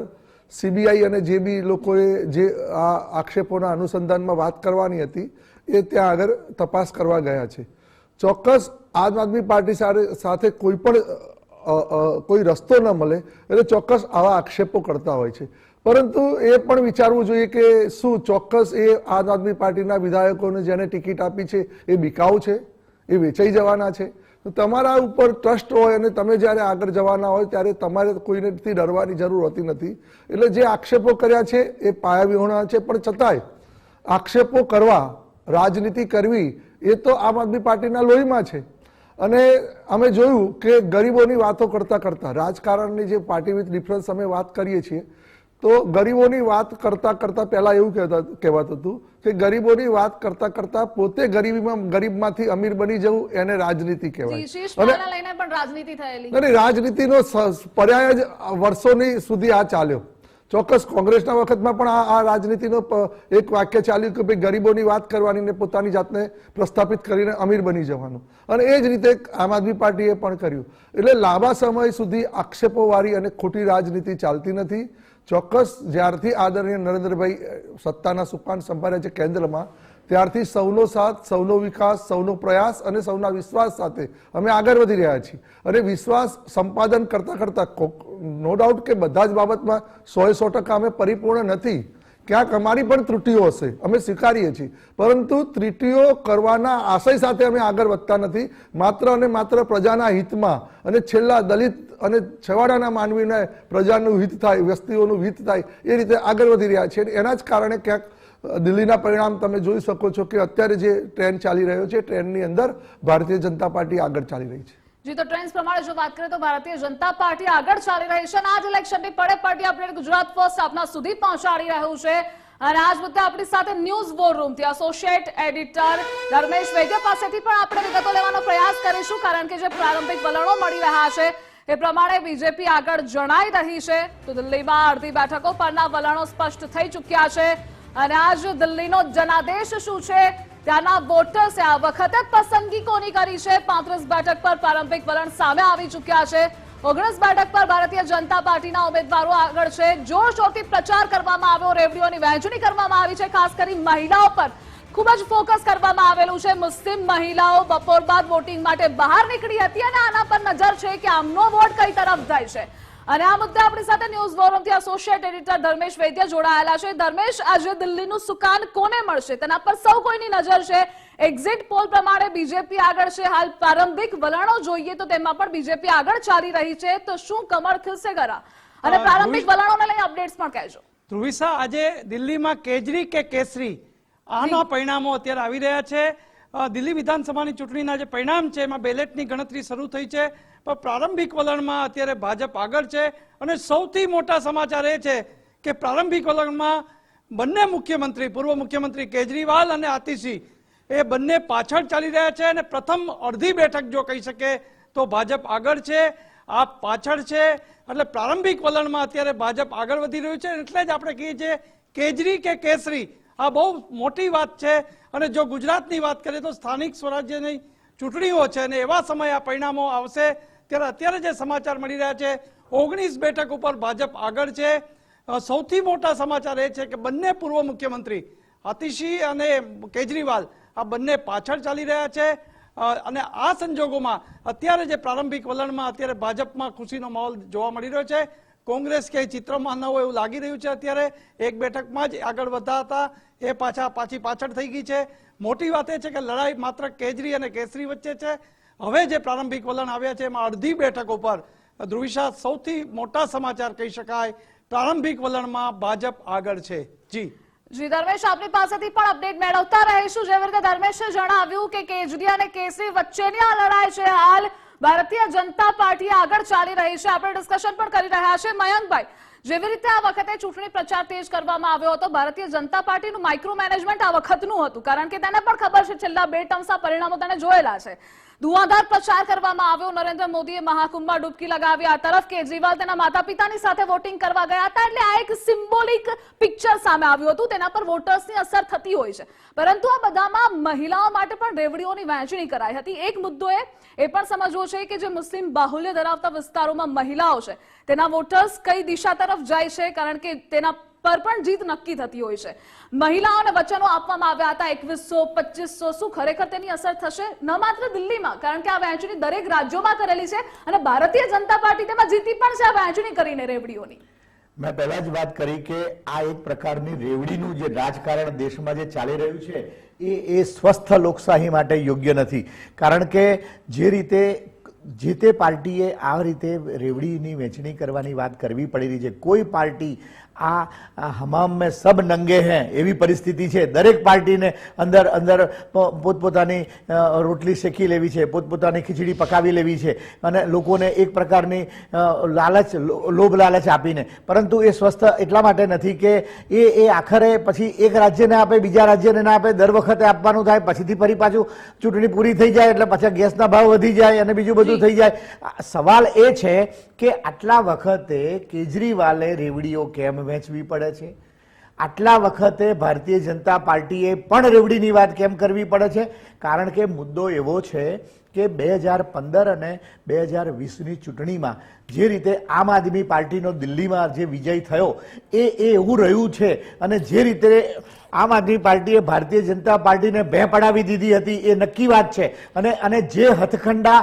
સીબીઆઈ અને જે બી લોકોએ જે આ આક્ષેપોના અનુસંધાનમાં વાત કરવાની હતી એ ત્યાં આગળ તપાસ કરવા ગયા છે. ચોક્કસ આમ આદમી પાર્ટી સાથે કોઈ પણ કોઈ રસ્તો ન મળે એટલે ચોક્કસ આવા આક્ષેપો કરતા હોય છે, પરંતુ એ પણ વિચારવું જોઈએ કે શું ચોક્કસ એ આમ આદમી પાર્ટીના વિધાયકોને જેને ટિકિટ આપી છે એ બિકાઉ છે, એ વેચાઈ જવાના છે. તો તમારા ઉપર ટ્રસ્ટ હોય અને તમે જ્યારે આગળ જવાના હોય ત્યારે તમારે કોઈનેથી ડરવાની જરૂર હોતી નથી. એટલે જે આક્ષેપો કર્યા છે એ પાયાવિહોણા છે, પણ છતાંય આક્ષેપો કરવા, રાજનીતિ કરવી એ તો આમ આદમી પાર્ટીના લોહીમાં છે. અને અમે જોયું કે ગરીબોની વાતો કરતા કરતા રાજકારણની જે પાર્ટી વિથ ડિફરન્સ અમે વાત કરીએ છીએ તો ગરીબોની વાત કરતા કરતા પહેલા એવું કહેવાતું હતું કે ગરીબોની વાત કરતા કરતા પોતે ગરીબમાંથી અમીર બની જવું એને રાજનીતિ કહેવાય. અને રાજનીતિનો પર્યાય જ વર્ષોની સુધી આ ચાલ્યો. ચોક્કસ કોંગ્રેસના વખતમાં પણ આ રાજનીતિનો એક વાક્ય ચાલ્યું કે ભાઈ ગરીબોની વાત કરવાની ને પોતાની જાતને પ્રસ્થાપિત કરીને અમીર બની જવાનું, અને એ જ રીતે આમ આદમી પાર્ટીએ પણ કર્યું. એટલે લાંબા સમય સુધી આક્ષેપોવાળી અને ખોટી રાજનીતિ ચાલતી નથી. ચોક્કસ જ્યારથી આદરણીય નરેન્દ્રભાઈ સત્તાના સુકાન સંભાળ્યા છે કેન્દ્રમાં, ત્યારથી સૌનો સાથ, સૌનો વિકાસ, સૌનો પ્રયાસ અને સૌના વિશ્વાસ સાથે અમે આગળ વધી રહ્યા છીએ. અને વિશ્વાસ સંપાદન કરતા કરતા નો ડાઉટ કે બધા જ બાબતમાં 100% અમે પરિપૂર્ણ નથી, ક્યાંક અમારી પણ ત્રુટીઓ હશે, અમે સ્વીકારીએ છીએ, પરંતુ ત્રુટીઓ કરવાના આશય સાથે અમે આગળ વધતા નથી. માત્ર અને માત્ર પ્રજાના હિતમાં અને છેલ્લા દલિત અને છેવાડાના માનવીને પ્રજાનું હિત થાય, વસ્તીઓનું હિત થાય એ રીતે આગળ વધી રહ્યા છે. એના જ કારણે ક્યાંક દિલ્હીના પરિણામ તમે જોઈ શકો છો કે અત્યારે જે ટ્રેન્ડ ચાલી રહ્યો છે, ટ્રેન્ડની અંદર ભારતીય જનતા પાર્ટી આગળ ચાલી રહી છે. જી, તો ટ્રેન્ડ પ્રમાણે જો વાત કરીએ તો ભારતીય જનતા પાર્ટી આગળ ચાલી રહી છે અને આ જ ઇલેક્શનની પડે અપડેટ ગુજરાત ફર્સ્ટ આપના સુધી પહોંચાડી રહ્યું છે. અને આજ મુદ્દે આપણી સાથે ન્યૂઝ વોર રૂમથી એસોસિએટ એડિટર ધર્મેશ વૈદ્ય પાસેથી પણ આપણે વિગતો લેવાનો પ્રયાસ કરીશું, કારણ કે જે પ્રારંભિક વલણો મળી રહ્યા છે એ પ્રમાણે બીજેપી આગળ જણાઈ રહી છે. તો દિલ્હીમાં અડધી બેઠકો પરના વલણો સ્પષ્ટ થઈ ચૂક્યા છે અને આજ દિલ્હીનો જનાદેશ શું છે, ત્યાંના વોટર્સે આ વખતે પસંદગી કોની કરી છે. 35 બેઠક પર પ્રારંભિક વલણ સામે આવી ચૂક્યા છે. 19 બેઠક પર ભારતીય જનતા પાર્ટીના ઉમેદવારો આગળ છે. જોરશોરથી પ્રચાર કરવામાં આવ્યો, રેવડીઓની વહેંચણી કરવામાં આવી છે. ખાસ કરી મહિલાઓ પર ખૂબ જ ફોકસ કરવામાં આવેલું છે. મુસ્લિમ મહિલાઓ બપોર બાદ વોટિંગ માટે બહાર નીકળી હતી અને આના પર નજર છે કે આમનો વોટ કઈ તરફ જાય છે. અને આ મુદ્દે આપણી સાથે ન્યૂઝ વોરમથી એસોસિએટ એડિટર ધર્મેશ વૈદ્ય જોડાયેલા છે. ધર્મેશ, આજે દિલ્હીનું સુકાન કોને મળશે તેના પર સૌ કોઈની નજર છે. એક્ઝિટ પોલ પ્રમાણે બીજેપી આગળ છે. હાલ પ્રારંભિક વલણો જોઈએ તો તેમાં પણ બીજેપી આગળ ચાલી રહી છે. તો શું કમળ ખીલશે ખરા? અને પ્રારંભિક વલણોને લઈ અપડેટ્સ પણ કહેજો. ધ્રુવિસા, આજે દિલ્હીમાં કેજરી કે કેસરી આના પરિણામો અત્યારે આવી રહ્યા છે. દિલ્હી વિધાનસભાની ચૂંટણીના જે પરિણામ છે એમાં બેલેટની ગણતરી શરૂ થઈ છે, પણ પ્રારંભિક વલણમાં અત્યારે ભાજપ આગળ છે. અને સૌથી મોટા સમાચાર એ છે કે પ્રારંભિક વલણમાં બંને મુખ્યમંત્રી, પૂર્વ મુખ્યમંત્રી કેજરીવાલ અને આતિશી એ બંને પાછળ ચાલી રહ્યા છે. અને પ્રથમ અડધી બેઠક જો કહી શકે તો ભાજપ આગળ છે, આપ પાછળ છે. એટલે પ્રારંભિક વલણમાં અત્યારે ભાજપ આગળ વધી રહ્યું છે. એટલે જ આપણે કહીએ છીએ કેજરી કે કેસરી, આ બહુ મોટી વાત છે. અને જો ગુજરાતની વાત કરીએ તો સ્થાનિક સ્વરાજ્યની ચૂંટણીઓ છે અને એવા સમયે આ પરિણામો આવશે. ત્યારે અત્યારે જે સમાચાર મળી રહ્યા છે, 19 બેઠક ઉપર ભાજપ આગળ છે. સૌથી મોટા સમાચાર એ છે કે બંને પૂર્વ મુખ્યમંત્રી આતિશી અને કેજરીવાલ આ બંને પાછળ ચાલી રહ્યા છે. અને આ સંજોગોમાં અત્યારે જે પ્રારંભિક વલણમાં અત્યારે ભાજપમાં ખુશીનો માહોલ જોવા મળી રહ્યો છે. કોંગ્રેસ ક્યાંય ચિત્રમાં ન હોય એવું લાગી રહ્યું છે. અત્યારે એક બેઠકમાં જ આગળ વધતા હતા, એ પાછી પાછળ થઈ ગઈ છે. મોટી વાત એ છે કે લડાઈ માત્ર કેજરી અને કેસરી વચ્ચે છે. હવે જે પ્રારંભિક વલણ આવ્યા છે એમાં અડધી બેઠકો પર ધ્રુવિશા સૌથી મોટા સમાચાર કહી શકાય, પ્રારંભિક વલણમાં ભાજપ આગળ છે. જી ધર્મેશ, આપની પાસેથી પણ અપડેટ મેળવતા રહીશું. જે રીતે ધર્મેશે જણાવ્યું કે કેજરી અને કેસરી વચ્ચેની આ લડાઈ છે. હાલ ભારતીય જનતા પાર્ટી આગળ ચાલી રહી છે. આપણે ડિસ્કશન પણ કરી રહ્યા છે. મયંકભાઈ, જેવી રીતે આ વખતે ચૂંટણી પ્રચાર તેજ કરવામાં આવ્યો હતો, ભારતીય જનતા પાર્ટીનું માઇક્રો મેનેજમેન્ટ આ વખતનું હતું, કારણ કે તેને પણ ખબર છે છેલ્લા 2 ટર્મના પરિણામો તેને જોયેલા છે. ધુઆધાર પ્રચાર કરવામાં આવ્યો. નરેન્દ્ર મોદીએ મહાકુંભમાં ડૂબકી લગાવી. આ તરફ કેજરીવાલ તેના માતા પિતાની સાથે વોટિંગ કરવા ગયા હતા. એટલે આ એક સિમ્બોલિક પિક્ચર સામે આવ્યું હતું. તેના પર વોટર્સની અસર થતી હોય છે. પરંતુ આ બધામાં મહિલાઓ માટે પણ રેવડીઓની વહેંચણી કરાઈ હતી. એક મુદ્દો એ પણ સમજવો છે કે જે મુસ્લિમ બાહુલ્ય ધરાવતા વિસ્તારોમાં મહિલાઓ છે તેના વોટર્સ કઈ દિશા તરફ જાય છે, કારણ કે તેના પર પણ જીત નક્કી થતી હોય છે. મહિલાઓને વચનો આપવામાં આવ્યા હતા 2100, 2500. શું ખરેખર તેની અસર થશે? ન માત્ર દિલ્હીમાં, કારણ કે આ વહેંચણી દરેક રાજ્યોમાં કરેલી છે અને ભારતીય જનતા પાર્ટી તેમાં જીતી પણ છે આ વહેંચણી કરીને રેવડીઓની. મેં પહેલા જ વાત કરી કે આ એક પ્રકારની રેવડીનું જે રાજકારણ દેશમાં જે ચાલી રહ્યું છે એ સ્વસ્થ લોકશાહી માટે યોગ્ય નથી. કારણ કે જે રીતે જે તે પાર્ટીએ આ રીતે રેવડીની વહેંચણી કરવાની વાત કરવી પડી રહી છે. કોઈ પાર્ટી આ હમામ મેં સબ નંગે હૈ એવી પરિસ્થિતિ છે. દરેક પાર્ટીને અંદર પોતપોતાની રોટલી શેકી લેવી છે, પોતપોતાની ખીચડી પકાવી લેવી છે અને લોકોને એક પ્રકારની લોભ લાલચ આપીને. પરંતુ એ સ્વસ્થ એટલા માટે નથી કે એ આખરે પછી એક રાજ્યને આપે, બીજા રાજ્યને ના આપે, દર વખતે આપવાનું થાય, પછીથી ફરી પાછું ચૂંટણી પૂરી થઈ જાય એટલે પાછા ગેસના ભાવ વધી જાય અને બીજું બધું થઈ જાય. સવાલ એ છે કે આટલા વખતે કેજરીવાલે રેવડીઓ કેમ વહેંચવી પડે છે? આટલા વખતે ભારતીય જનતા પાર્ટીએ પણ રેવડીની વાત કેમ કરવી પડે છે? કારણ કે મુદ્દો એવો છે કે 2015 અને 2020ની ચૂંટણીમાં જે રીતે આમ આદમી પાર્ટીનો દિલ્હીમાં જે વિજય થયો એ એવું રહ્યું છે. અને જે રીતે આમ આદમી પાર્ટીએ ભારતીય જનતા પાર્ટીને ભે પડાવી દીધી હતી એ નક્કી વાત છે. અને જે હથખંડા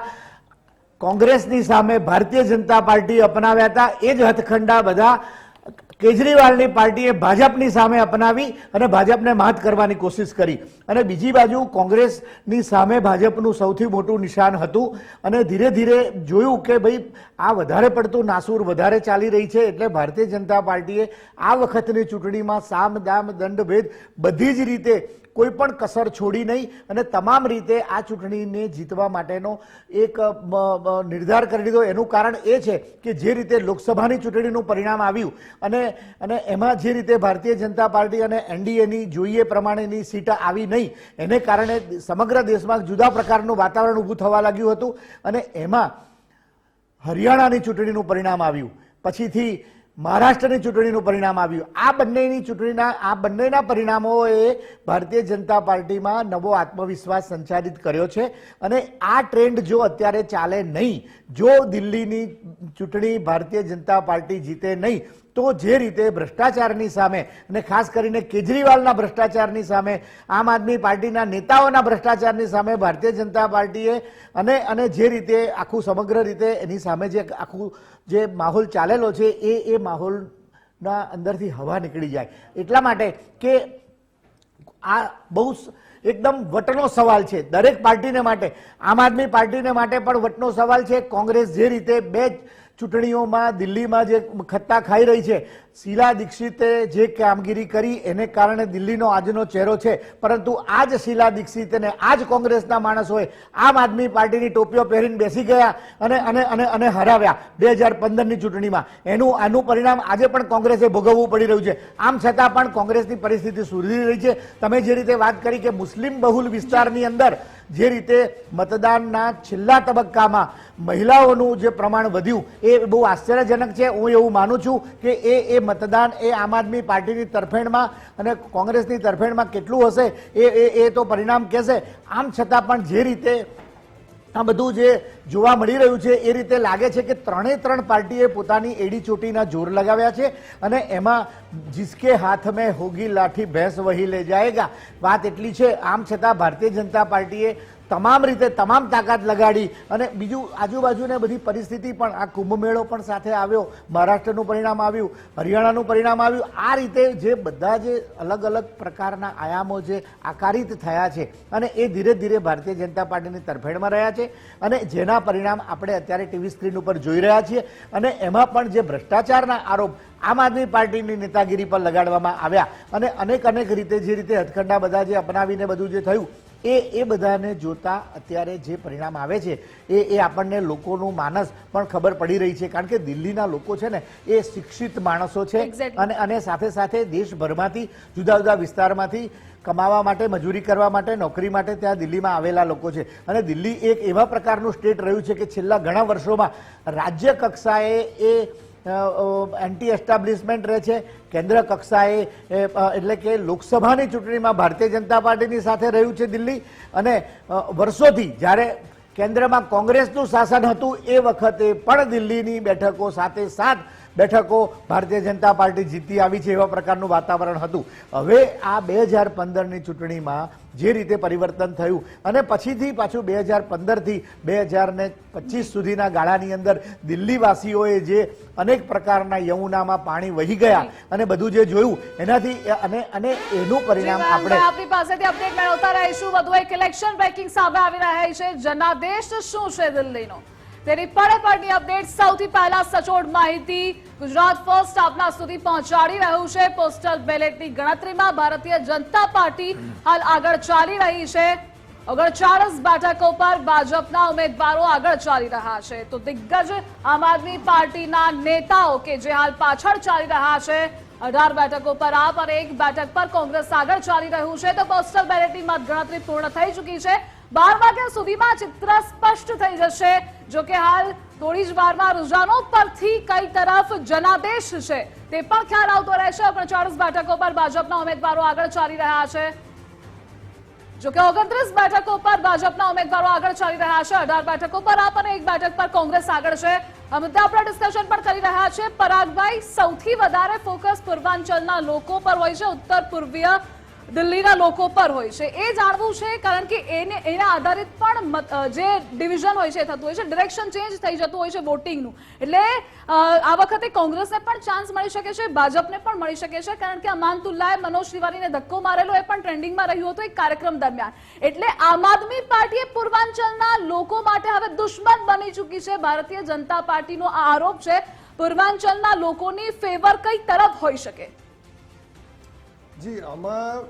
કોંગ્રેસની સામે ભારતીય જનતા પાર્ટી અપનાવ્યા હતા એ જ હથખંડા બધા કેજરીવાલની પાર્ટીએ ભાજપની સામે અપનાવી અને ભાજપને માત કરવાની કોશિશ કરી, અને બીજી બાજુ કોંગ્રેસની સામે ભાજપનું સૌથી મોટું નિશાન હતું. અને ધીરે ધીરે જોયું કે ભાઈ આ વધારે પડતું નાસુર વધારે ચાલી રહી છે, એટલે ભારતીય જનતા પાર્ટીએ આ વખતની ચૂંટણીમાં સામ દામ દંડ ભેદ બધી જ રીતે કોઈ પણ કસર છોડી નહીં અને તમામ રીતે આ ચૂંટણીને જીતવા માટેનો એક નિર્ધાર કરી લીધો. એનું કારણ એ છે કે જે રીતે લોકસભાની ચૂંટણીનું પરિણામ આવ્યું અને એમાં જે રીતે ભારતીય જનતા પાર્ટી અને એનડીએની જોઈએ પ્રમાણેની સીટ આવી નહીં, એને કારણે સમગ્ર દેશમાં જુદા પ્રકારનું વાતાવરણ ઊભું થવા લાગ્યું હતું. અને એમાં હરિયાણાની ચૂંટણીનું પરિણામ આવ્યું, પછીથી મહારાષ્ટ્રની ચૂંટણીનું પરિણામ આવ્યું. આ બંનેના પરિણામોએ ભારતીય જનતા પાર્ટીમાં નવો આત્મવિશ્વાસ સંચારિત કર્યો છે. અને આ ટ્રેન્ડ જો અત્યારે ચાલે નહીં, જો દિલ્હીની ચૂંટણી ભારતીય જનતા પાર્ટી જીતે નહીં, તો જે રીતે ભ્રષ્ટાચારની સામે અને ખાસ કરીને કેજરીવાલના ભ્રષ્ટાચારની સામે, આમ આદમી પાર્ટીના નેતાઓના ભ્રષ્ટાચારની સામે ભારતીય જનતા પાર્ટીએ અને જે રીતે આખું સમગ્ર રીતે એની સામે જે આખું જે માહોલ ચાલેલો છે એ માહોલના અંદરથી હવા નીકળી જાય. એટલા માટે કે આ બહુ એકદમ વટનો સવાલ છે દરેક પાર્ટીને માટે. આમ આદમી પાર્ટીને માટે પણ વટનો સવાલ છે. કોંગ્રેસ જે રીતે બે ચૂંટણીઓમાં દિલ્હીમાં જે ખત્તા ખાઈ રહી છે, શીલા દીક્ષિતે જે કામગીરી કરી એને કારણે દિલ્હીનો આજનો ચહેરો છે, પરંતુ આ જ શીલા દીક્ષિત અને આ જ કોંગ્રેસના માણસોએ આમ આદમી પાર્ટીની ટોપીઓ પહેરીને બેસી ગયા અને હરાવ્યા 2015ની ચૂંટણીમાં. આનું પરિણામ આજે પણ કોંગ્રેસે ભોગવવું પડી રહ્યું છે. આમ છતાં પણ કોંગ્રેસની પરિસ્થિતિ સુધરી રહી છે. તમે જે રીતે વાત કરી કે મુસ્લિમ બહુલ વિસ્તારની અંદર જે રીતે મતદાનના છેલ્લા તબક્કામાં મહિલાઓનું જે પ્રમાણ વધ્યું એ બહુ આશ્ચર્યજનક છે. હું એવું માનું છું કે એ મતદાન એ આમ આદમી પાર્ટીની તરફેણમાં અને કોંગ્રેસની તરફેણમાં કેટલું હશે એ તો પરિણામ કહેશે. આમ છતાં પણ જે રીતે આ બધું જે જોવા મળી રહ્યું છે એ રીતે લાગે છે કે ત્રણ પાર્ટીએ પોતાની એડી ચોટીના જોર લગાવ્યા છે. અને એમાં જિસકે હાથ મેં હોગી લાઠી ભેંસ વહી લે જાયેગા વાત એટલી છે. આમ છતાં ભારતીય જનતા પાર્ટીએ તમામ રીતે તમામ તાકાત લગાડી. અને બીજું આજુબાજુને બધી પરિસ્થિતિ પણ, આ કુંભમેળો પણ સાથે આવ્યો, મહારાષ્ટ્રનું પરિણામ આવ્યું, હરિયાણાનું પરિણામ આવ્યું. આ રીતે જે બધા જે અલગ અલગ પ્રકારના આયામો જે આકારિત થયા છે અને એ ધીરે ધીરે ભારતીય જનતા પાર્ટીની તરફેણમાં રહ્યા છે અને જેના પરિણામ આપણે અત્યારે ટીવી સ્ક્રીન ઉપર જોઈ રહ્યા છીએ. અને એમાં પણ જે ભ્રષ્ટાચારના આરોપ આમ આદમી પાર્ટીની નેતાગીરી પર લગાડવામાં આવ્યા અને અનેક રીતે જે રીતે હથકંડા બધા જે અપનાવીને બધું જે થયું એ બધાને જોતા અત્યારે જે પરિણામ આવે છે એ આપણને લોકોનું માનસ પણ ખબર પડી રહી છે. કારણ કે દિલ્હીના લોકો છે ને એ શિક્ષિત માણસો છે અને સાથે સાથે દેશભરમાંથી જુદા જુદા વિસ્તારમાંથી કમાવા માટે, મજૂરી કરવા માટે, નોકરી માટે ત્યાં દિલ્હીમાં આવેલા લોકો છે. અને દિલ્હી એક એવા પ્રકારનું સ્ટેટ રહ્યું છે કે છેલ્લા ઘણા વર્ષોમાં રાજ્ય કક્ષાએ એ એન્ટી એસ્ટાબ્લિશમેન્ટ રહે છે, કેન્દ્ર કક્ષાએ એટલે કે લોકસભાની ચૂંટણીમાં ભારતીય જનતા પાર્ટીની સાથે રહ્યું છે દિલ્હી. અને વર્ષોથી જ્યારે કેન્દ્રમાં કોંગ્રેસનું શાસન હતું એ વખતે પણ દિલ્હીની બેઠકો સાથે 7 બેઠકો ભારતીય જનતા પાર્ટી જીતી આવી છે એવા પ્રકારનું વાતાવરણ હતું. હવે આ 2015ની ચૂંટણીમાં જે રીતે પરિવર્તન થયું અને પછીથી પાછું 2015થી 2025 સુધીના ગાળાની અંદર દિલ્હીવાસીઓએ જે અનેક પ્રકારના યમુનામાં પાણી વહી ગયા અને બધું જે જોયું એનાથી અને એનું પરિણામ આપણે આપણી પાસેથી અપડેટ મેળવતા રહીશું. વધુ એક ઇલેક્શન બ્રેકિંગ સામે આવી રહ્યા છે. જનાદેશ શું છે દિલ્હીનો તેની પડની અપડેટ સૌથી પહેલા સચોટ માહિતી ગુજરાત ફર્સ્ટ આપના સુધી પહોંચાડી રહ્યું છે. પોસ્ટલ બેલેટની ગણતરીમાં ભારતીય જનતા પાર્ટી હાલ આગળ ચાલી રહી છે. 39 બેઠકો પર ભાજપના ઉમેદવારો આગળ ચાલી રહ્યા છે. તો દિગ્ગજ આમ આદમી પાર્ટીના નેતાઓ કે જે હાલ પાછળ ચાલી રહ્યા છે, 18 બેઠકો પર આપ અને 1 બેઠક પર કોંગ્રેસ આગળ ચાલી રહ્યું છે. તો પોસ્ટલ બેલેટની મતગણતરી પૂર્ણ થઈ ચૂકી છે. 12 વાગ્યા સુધીમાં ચિત્ર સ્પષ્ટ થઈ જશે. જો કે હાલ થોડી જ વારમાં રૂઝાનો પરથી કઈ તરફ જનાદેશ છે તે પણ ખ્યાલ આવતો રહેશે. 39 બેઠકો પર ભાજપના ઉમેદવારો આગળ ચાલી રહ્યા છે. જો કે 29 બેઠકો પર ભાજપના ઉમેદવારો આગળ ચાલી રહ્યા છે. 18 બેઠકો પર આપ અને 1 બેઠક પર કોંગ્રેસ આગળ છે. આ મુદ્દે આપણે ડિસ્કશન પણ કરી રહ્યા છે. પરાગભાઈ, સૌથી વધારે ફોકસ પૂર્વાંચલના લોકો પર હોય છે, ઉત્તર પૂર્વીય દિલ્હીના લોકો પર હોય છે એ જાણવું છે, કારણ કે એના આધારિત પણ જે ડિવિઝન હોય છે થતું હોય છે, ડિરેક્શન ચેન્જ થઈ જતું હોય છે વોટિંગનું. એટલે આ વખતે કોંગ્રેસને પણ ચાન્સ મળી શકે છે, ભાજપને પણ મળી શકે છે, કારણ કે અમાનતુલ્લાએ મનોજ તિવારીને ધક્કો મારેલો એ પણ ટ્રેન્ડિંગમાં રહ્યું હતું એક કાર્યક્રમ દરમિયાન. એટલે આમ આદમી પાર્ટીએ પૂર્વાંચલના લોકો માટે હવે દુશ્મન બની ચૂકી છે. ભારતીય જનતા પાર્ટીનો આ આરોપ છે. પૂર્વાંચલના લોકોની ફેવર કઈ તરફ હોઈ શકે? જી, આમાં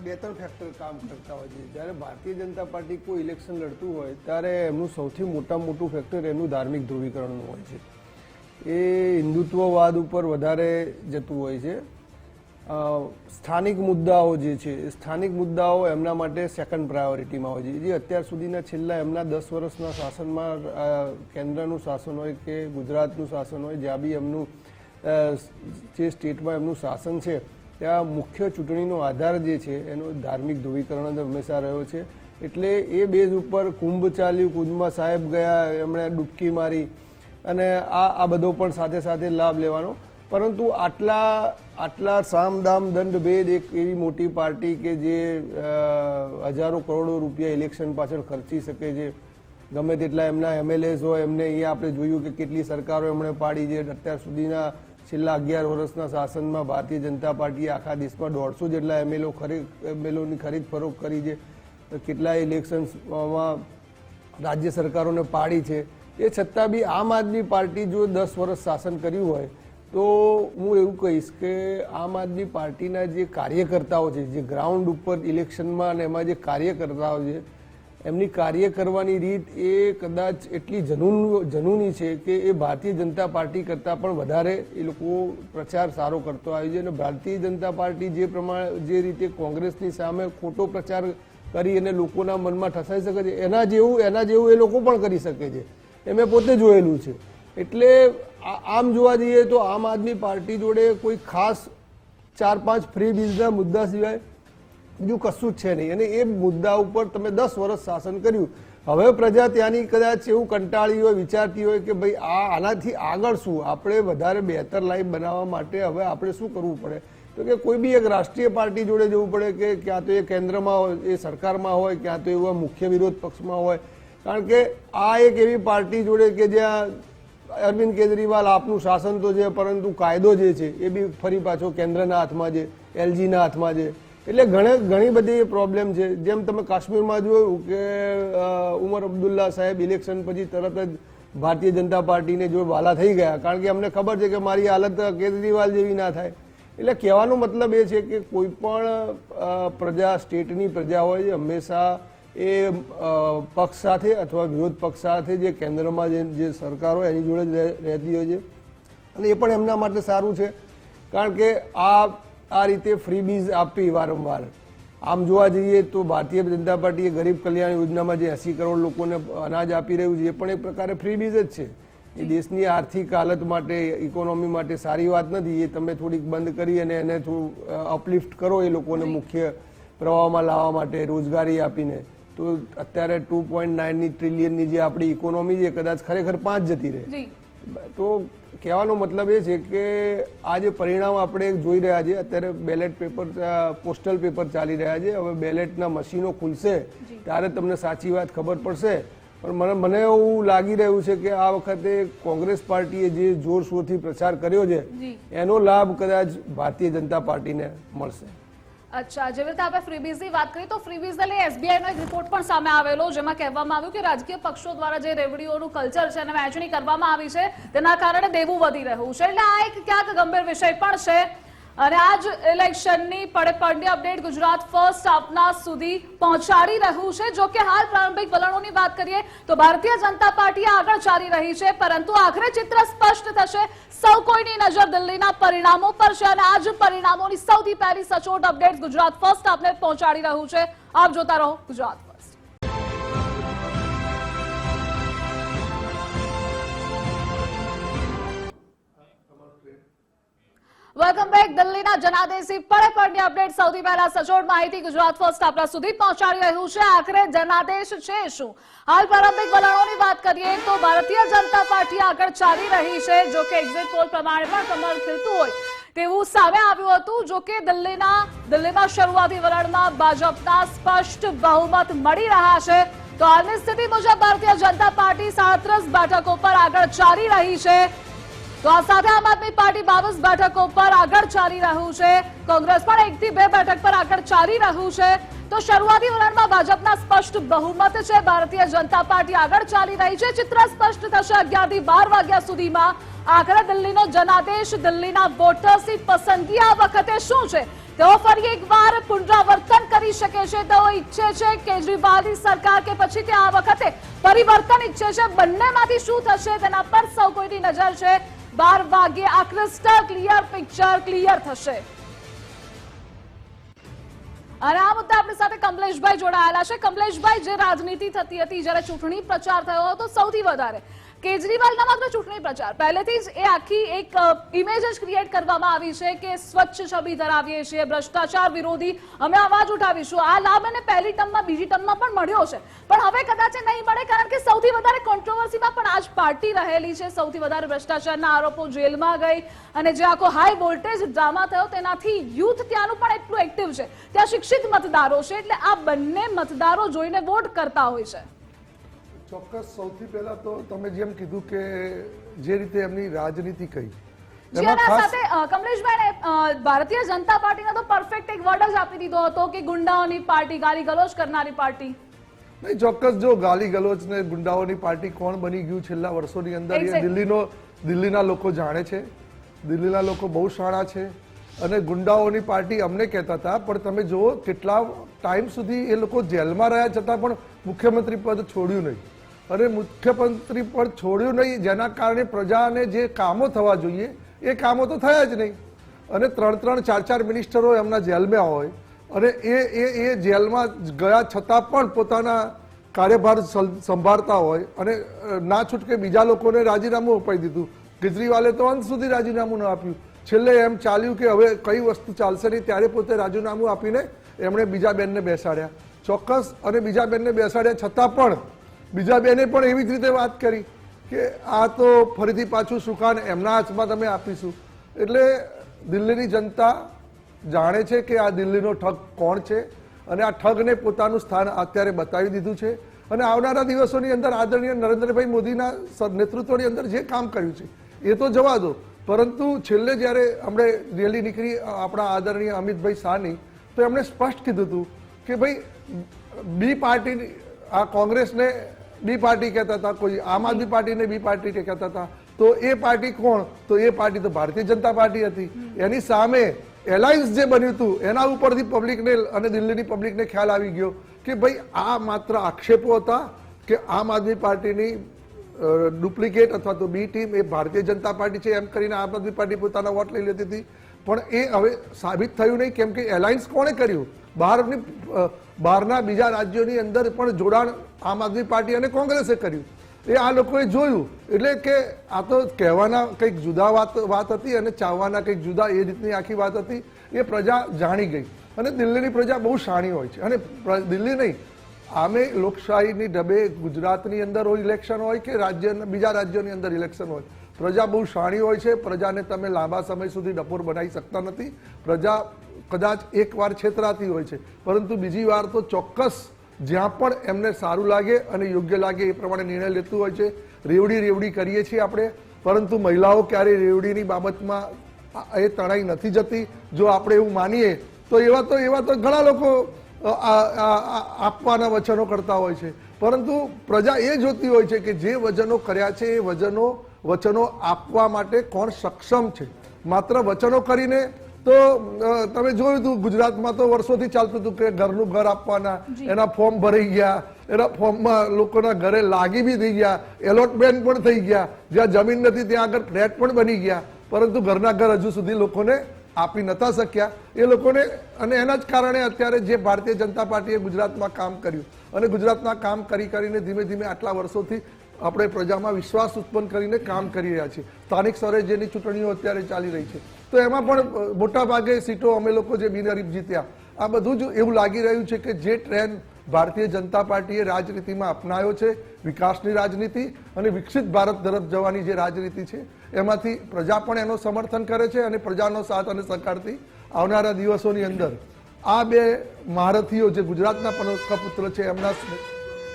બે ત્રણ ફેક્ટર કામ કરતા હોય છે. જ્યારે ભારતીય જનતા પાર્ટી કોઈ ઇલેક્શન લડતું હોય ત્યારે એમનું સૌથી મોટું ફેક્ટર એનું ધાર્મિક ધ્રુવીકરણનું હોય છે. એ હિન્દુત્વવાદ ઉપર વધારે જતું હોય છે. સ્થાનિક મુદ્દાઓ જે છે એ સ્થાનિક મુદ્દાઓ એમના માટે સેકન્ડ પ્રાયોરિટીમાં હોય છે. જે અત્યાર સુધીના છેલ્લા એમના 10 વર્ષના શાસનમાં કેન્દ્રનું શાસન હોય કે ગુજરાતનું શાસન હોય, જ્યાં બી એમનું જે સ્ટેટમાં એમનું શાસન છે ત્યાં મુખ્ય ચૂંટણીનો આધાર જે છે એનો ધાર્મિક ધ્રુવીકરણ હંમેશા રહ્યો છે. એટલે એ બેઝ ઉપર કુંભ ચાલ્યું, કુંભમાં સાહેબ ગયા, એમણે ડૂબકી મારી અને આ બધો પણ સાથે સાથે લાભ લેવાનો. પરંતુ આટલા સામ દામ દંડ ભેદ એક એવી મોટી પાર્ટી કે જે હજારો કરોડો રૂપિયા ઇલેક્શન પાછળ ખર્ચી શકે છે, ગમે તેટલા એમના MLAs હોય, એમને અહીંયા આપણે જોયું કે કેટલી સરકારો એમણે પાડી છે. અત્યાર સુધીના છેલ્લા 11 વર્ષના શાસનમાં ભારતીય જનતા પાર્ટીએ આખા દેશમાં 150 જેટલા MLOની ખરીદ ફરોખ કરી છે. કેટલાય ઇલેક્શન્સમાં રાજ્ય સરકારોને પાડી છે. એ છતાં બી આમ આદમી પાર્ટી જો 10 વર્ષ શાસન કર્યું હોય તો હું એવું કહીશ કે આમ આદમી પાર્ટીના જે કાર્યકર્તાઓ છે, જે ગ્રાઉન્ડ ઉપર ઇલેક્શનમાં અને એમાં જે કાર્યકર્તાઓ છે, એમની કાર્ય કરવાની રીત એ કદાચ એટલી જનૂની છે કે એ ભારતીય જનતા પાર્ટી કરતાં પણ વધારે એ લોકો પ્રચાર સારો કરતો આવ્યો છે. અને ભારતીય જનતા પાર્ટી જે રીતે કોંગ્રેસની સામે ખોટો પ્રચાર કરી અને લોકોના મનમાં ઠસાઈ શકે છે, એના જેવું એ લોકો પણ કરી શકે છે. એ મેં પોતે જોયેલું છે. એટલે આમ જોવા જઈએ તો આમ આદમી પાર્ટી જોડે કોઈ ખાસ 4-5 ફ્રી બીજના મુદ્દા સિવાય બીજું કશું જ છે નહીં. અને એ મુદ્દા ઉપર તમે 10 વર્ષ શાસન કર્યું. હવે પ્રજા ત્યાંની કદાચ એવું કંટાળી હોય, વિચારતી હોય કે ભાઈ આનાથી આગળ શું, આપણે વધારે બહેતર લાઈફ બનાવવા માટે હવે આપણે શું કરવું પડે, તો કે કોઈ બી એક રાષ્ટ્રીય પાર્ટી જોડે જવું પડે કે ક્યાં તો એ કેન્દ્રમાં હોય, એ સરકારમાં હોય, ક્યાં તો એવા મુખ્ય વિરોધ પક્ષમાં હોય. કારણ કે આ એક એવી પાર્ટી જોડે કે જ્યાં અરવિંદ કેજરીવાલ આપનું શાસન તો છે પરંતુ કાયદો જે છે એ બી ફરી પાછો કેન્દ્રના હાથમાં છે, LGના હાથમાં છે. એટલે ઘણી બધી પ્રોબ્લેમ છે. જેમ તમે કાશ્મીરમાં જોયું કે ઉમર અબ્દુલ્લા સાહેબ ઇલેક્શન પછી તરત જ ભારતીય જનતા પાર્ટીને જો વાલા થઈ ગયા, કારણ કે અમને ખબર છે કે મારી હાલત કેજરીવાલ જેવી ના થાય. એટલે કહેવાનો મતલબ એ છે કે કોઈ પણ પ્રજા, સ્ટેટની પ્રજા હોય, હંમેશા એ પક્ષ સાથે અથવા વિરોધ પક્ષ સાથે જે કેન્દ્રમાં જે સરકાર હોય એની જોડે રહેતી હોય છે. અને એ પણ એમના માટે સારું છે, કારણ કે આ રીતે ફ્રીબીઝ આપવી વારંવાર. આમ જોવા જઈએ તો ભારતીય જનતા પાર્ટીએ ગરીબ કલ્યાણ યોજનામાં જે 80 કરોડ લોકોને અનાજ આપી રહ્યું છે એ પણ એક પ્રકારે ફ્રીબીઝ જ છે. એ દેશની આર્થિક હાલત માટે, ઇકોનોમી માટે સારી વાત નથી. એ તમે થોડીક બંધ કરી અને એને થોડું અપલિફ્ટ કરો એ લોકોને મુખ્ય પ્રવાહમાં લાવવા માટે રોજગારી આપીને. તો અત્યારે 2.9 ટ્રિલિયનની જે આપણી ઇકોનોમી છે કદાચ ખરેખર 5 જતી રહે. તો કહેવાનો મતલબ એ છે કે આ જે પરિણામ આપણે જોઈ રહ્યા છીએ, અત્યારે બેલેટ પેપર, પોસ્ટલ પેપર ચાલી રહ્યા છે. હવે બેલેટના મશીનો ખુલશે ત્યારે તમને સાચી વાત ખબર પડશે. પણ મને એવું લાગી રહ્યું છે કે આ વખતે કોંગ્રેસ પાર્ટીએ જે જોરશોરથી પ્રચાર કર્યો છે એનો લાભ કદાચ ભારતીય જનતા પાર્ટીને મળશે. અચ્છા, જેવી રીતે આપણે ફ્રીબીઝની વાત કરી તો ફ્રીબીઝને લઈ SBI નો એક રિપોર્ટ પણ સામે આવેલો, જેમાં કહેવામાં આવ્યું કે રાજકીય પક્ષો દ્વારા જે રેવડીઓનું કલ્ચર છે અને વહેંચણી કરવામાં આવી છે તેના કારણે દેવું વધી રહ્યું છે. એટલે આ એક ક્યાંક ગંભીર વિષય પણ છે. અને આજ ઇલેક્શનની પડેપડની અપડેટ ગુજરાત ફર્સ્ટ આપના સુધી પહોંચાડી રહ્યું છે. જો કે હાલ પ્રારંભિક વલણોની વાત કરીએ તો ભારતીય જનતા પાર્ટી આગળ ચાલી રહી છે, પરંતુ આખરે ચિત્ર સ્પષ્ટ થશે. સૌ કોઈની નજર દિલ્હીના પરિણામો પર છે અને આજ પરિણામોની સૌથી પહેલી સચોટ અપડેટ ગુજરાત ફર્સ્ટ આપને પહોંચાડી રહ્યું છે. આપ જોતા રહો ગુજરાત ફર્સ્ટ. Welcome back. દિલ્હીના જનાદેશી પડેપડની અપડેટ, સૌથી પહેલા સચોટ માહિતી ગુજરાત ફર્સ્ટ આપણા સુધી પહોંચાડી રહ્યું છે. આખરે જનાદેશ છે શું? હાલ પ્રારંભિક વલણોની વાત કરીએ તો ભારતીય જનતા પાર્ટી આગળ ચાલી રહી છે. જો કે એક્ઝિટ પોલ પ્રમાણે પણ કમળ ખીલતું હોય તેવું સામે આવ્યું હતું. જો કે દિલ્હીમાં શરૂઆતી વલણમાં ભાજપના સ્પષ્ટ બહુમત મળી રહ્યા છે. તો હાલની સ્થિતિ મુજબ ભારતીય જનતા પાર્ટી 37 બેઠકો પર આગળ ચાલી રહી છે. તો આ સાથે આમ આદમી પાર્ટી 22 બેઠકો પર આગળ ચાલી રહ્યું છે. કોંગ્રેસ પણ 1 થી 2 બેઠક પર આગળ ચાલી રહ્યું છે. તો શરૂઆતી વલણમાં ભાજપના સ્પષ્ટ બહુમત છે. ભારતીય જનતા પાર્ટી આગળ ચાલી રહી છે. ચિત્ર સ્પષ્ટ થશે 11 થી 12 વાગ્યા સુધીમાં. આખરે દિલ્હીનો જનાદેશ, દિલ્હીના વોટર્સની પસંદગી આ વખતે શું છે તેઓ ફરી એકવાર પુનરાવર્તન કરી શકે છે. તેઓ ઈચ્છે છે કેજરીવાલની સરકાર કે પછી તે આ વખતે પરિવર્તન ઈચ્છે છે. બંનેમાંથી શું થશે તેના પર સૌ કોઈની નજર છે. 12 વાગ્યે આ ક્રિસ્ટલ ક્લિયર પિક્ચર ક્લિયર થશે. અને આ મુદ્દે આપણી સાથે કમલેશભાઈ જોડાયેલા છે. કમલેશભાઈ, જે રાજનીતિ થતી હતી જ્યારે ચૂંટણી પ્રચાર થયો હતો, સૌથી વધારે કેજરીવાલના માત્ર ચૂંટણી પ્રચાર પહેલેથી જ એ આખી એક ઇમેજ જ ક્રિએટ કરવામાં આવી છે કે સ્વચ્છ છબી ધરાવીએ છીએ, ભ્રષ્ટાચાર વિરોધી અમે અવાજ ઉઠાવીશું. આ લાભ એને પહેલી ટર્મમાં, બીજી ટર્મમાં પણ મળ્યો છે. પણ હવે કદાચ નહીં મળે, કારણ કે સૌથી વધારે કોન્ટ્રોવર્સીમાં પણ આ જ પાર્ટી રહેલી છે. સૌથી વધારે ભ્રષ્ટાચારના આરોપો, જેલમાં ગઈ, અને જે આખો હાઈ વોલ્ટેજ ડ્રામા થયો તેનાથી યુથ ત્યાંનું પણ એટલું એક્ટિવ છે. ત્યાં શિક્ષિત મતદારો છે, એટલે આ બંને મતદારો જોઈને વોટ કરતા હોય છે. ચોક્કસ. સૌથી પહેલા તો તમે જેમ કીધું કે જે રીતે એમની રાજનીતિ કહી, સાથે કમલેશભાઈ, ભારતીય જનતા પાર્ટીને તો પરફેક્ટ એક વર્ડ જ આપી દીધો હતો કે ગુંડાઓની પાર્ટી, ગાલી ગલોચ કરનારી પાર્ટી. નહીં, ચોક્કસ. જો ગાલી ગલોચ ને ગુંડાઓની પાર્ટી કોણ બની ગયું છેલ્લા વર્ષોની અંદર, એ દિલ્હીના લોકો જાણે છે. દિલ્હીના લોકો બહુ શાણા છે. અને ગુંડાઓની પાર્ટી અમને કહેતા હતા, પણ તમે જુઓ કેટલા ટાઈમ સુધી એ લોકો જેલમાં રહ્યા છતાં પણ મુખ્યમંત્રી પદ છોડ્યું નહીં. અને મુખ્યમંત્રી પદ છોડ્યું નહીં, જેના કારણે પ્રજાને જે કામો થવા જોઈએ એ કામો તો થયા જ નહીં. અને 3-3, 4-4 મિનિસ્ટરો એમના જેલમાં હોય, અને એ જેલમાં ગયા છતાં પણ પોતાના કાર્યભાર સંભાળતા હોય, અને ના છૂટકે બીજા લોકોને રાજીનામું અપાઈ દીધું. કેજરીવાલે તો અંત સુધી રાજીનામું ન આપ્યું. છેલ્લે એમ ચાલ્યું કે હવે કઈ વસ્તુ ચાલશે નહીં, ત્યારે પોતે રાજીનામું આપીને એમણે બીજા બેનને બેસાડ્યા. ચોક્કસ. અને બીજા બેનને બેસાડ્યા છતાં પણ બીજા બેને પણ એવી જ રીતે વાત કરી કે આ તો ફરીથી પાછું સુકાન એમના હાથમાં તમે આપીશું. એટલે દિલ્હીની જનતા જાણે છે કે આ દિલ્હીનો ઠગ કોણ છે, અને આ ઠગને પોતાનું સ્થાન અત્યારે બતાવી દીધું છે. અને આવનારા દિવસોની અંદર આદરણીય નરેન્દ્રભાઈ મોદીના નેતૃત્વની અંદર જે કામ કર્યું છે એ તો જવા દો, પરંતુ છેલ્લે જ્યારે આપણે રેલી નીકળી આપણા આદરણીય અમિતભાઈ શાહની, તો એમણે સ્પષ્ટ કીધું હતું કે ભાઈ બી પાર્ટી, આ કોંગ્રેસને બી પાર્ટી કહેતા હતા, કોઈ આમ આદમી પાર્ટીને બી પાર્ટી કહેતા હતા. તો એ પાર્ટી કોણ? તો એ પાર્ટી તો ભારતીય જનતા પાર્ટી હતી. એની સામે એલાયન્સ જે બન્યું હતું એના ઉપરથી પબ્લિકને અને દિલ્હીની પબ્લિકને ખ્યાલ આવી ગયો કે ભાઈ આ માત્ર આક્ષેપો હતા કે આમ આદમી પાર્ટીની ડુપ્લિકેટ અથવા તો બી ટીમ એ ભારતીય જનતા પાર્ટી છે એમ કરીને આમ આદમી પાર્ટી પોતાના વોટ લઈ લેતી હતી. પણ એ હવે સાબિત થયું નહીં, કેમ કે એલાયન્સ કોણે કર્યું? બહારના બીજા રાજ્યોની અંદર પણ જોડાણ આમ આદમી પાર્ટી અને કોંગ્રેસે કર્યું. એ આ લોકોએ જોયું. એટલે કે આ તો કહેવાના કંઈક જુદા વાત હતી અને ચાવવાના કંઈક જુદા, એ રીતની આખી વાત હતી. એ પ્રજા જાણી ગઈ. અને દિલ્હીની પ્રજા બહુ શાણી હોય છે. અને દિલ્હી નહીં, આમે લોકશાહીની ઢબે ગુજરાતની અંદર ઇલેક્શન હોય કે બીજા રાજ્યોની અંદર ઇલેક્શન હોય, પ્રજા બહુ શાણી હોય છે. પ્રજાને તમે લાંબા સમય સુધી ડફોર બનાવી શકતા નથી. પ્રજા કદાચ એકવાર છેતરાતી હોય છે, પરંતુ બીજી વાર તો ચોક્કસ જ્યાં પણ એમને સારું લાગે અને યોગ્ય લાગે એ પ્રમાણે નિર્ણય લેતું હોય છે. રેવડી કરીએ છીએ આપણે, પરંતુ મહિલાઓ ક્યારેય રેવડીની બાબતમાં એ તણાઈ નથી જતી. જો આપણે એવું માનીએ તો એવા તો ઘણા લોકો આપવાના વચનો કરતા હોય છે, પરંતુ પ્રજા એ જોતી હોય છે કે જે વચનો કર્યા છે એ વચનો આપવા માટે કોણ સક્ષમ છે. માત્ર વચનો કરીને તો તમે જોયું હતું ગુજરાતમાં તો વર્ષોથી ચાલતું હતું કે ઘરનું ઘર આપવાના, એના ફોર્મ ભરાઈ ગયા, એના ફોર્મમાં લોકોના ઘરે લાગી બી થઈ ગયા, એલોટમેન્ટ પણ થઈ ગયા, જ્યાં જમીન નથી ત્યાં આગળ ફ્લેટ પણ બની ગયા, પરંતુ ઘરના ઘર હજુ સુધી લોકોને આપી નતા શક્યા એ લોકોને. અને એના જ કારણે અત્યારે જે ભારતીય જનતા પાર્ટીએ ગુજરાતમાં કામ કર્યું, અને ગુજરાતના કામ કરીને ધીમે ધીમે આટલા વર્ષોથી આપણે પ્રજામાં વિશ્વાસ ઉત્પન્ન કરીને કામ કરી રહ્યા છીએ. સ્થાનિક સ્વરાજ્યની ચૂંટણીઓ અત્યારે ચાલી રહી છે, તો એમાં પણ મોટા ભાગે સીટો અમે લોકો જે બિનહરીફ જીત્યા. આ બધું જ એવું લાગી રહ્યું છે કે જે ટ્રેન્ડ ભારતીય જનતા પાર્ટીએ રાજનીતિમાં અપનાવ્યો છે, વિકાસની રાજનીતિ અને વિકસિત ભારત તરફ જવાની જે રાજનીતિ છે, એમાંથી પ્રજા પણ એનો સમર્થન કરે છે અને પ્રજાનો સાથ અને સહકારથી આવનારા દિવસોની અંદર આ બે મહારથીઓ જે ગુજરાતના પુત્ર છે એમના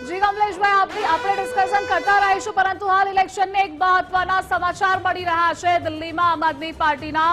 જી કમલેશભાઈ, આપણે ડિસ્કશન કરતા રહીશું, પરંતુ હાલ ઇલેક્શનને એક મહત્વના સમાચાર મળી રહ્યા છે. દિલ્હીમાં આમ આદમી પાર્ટીના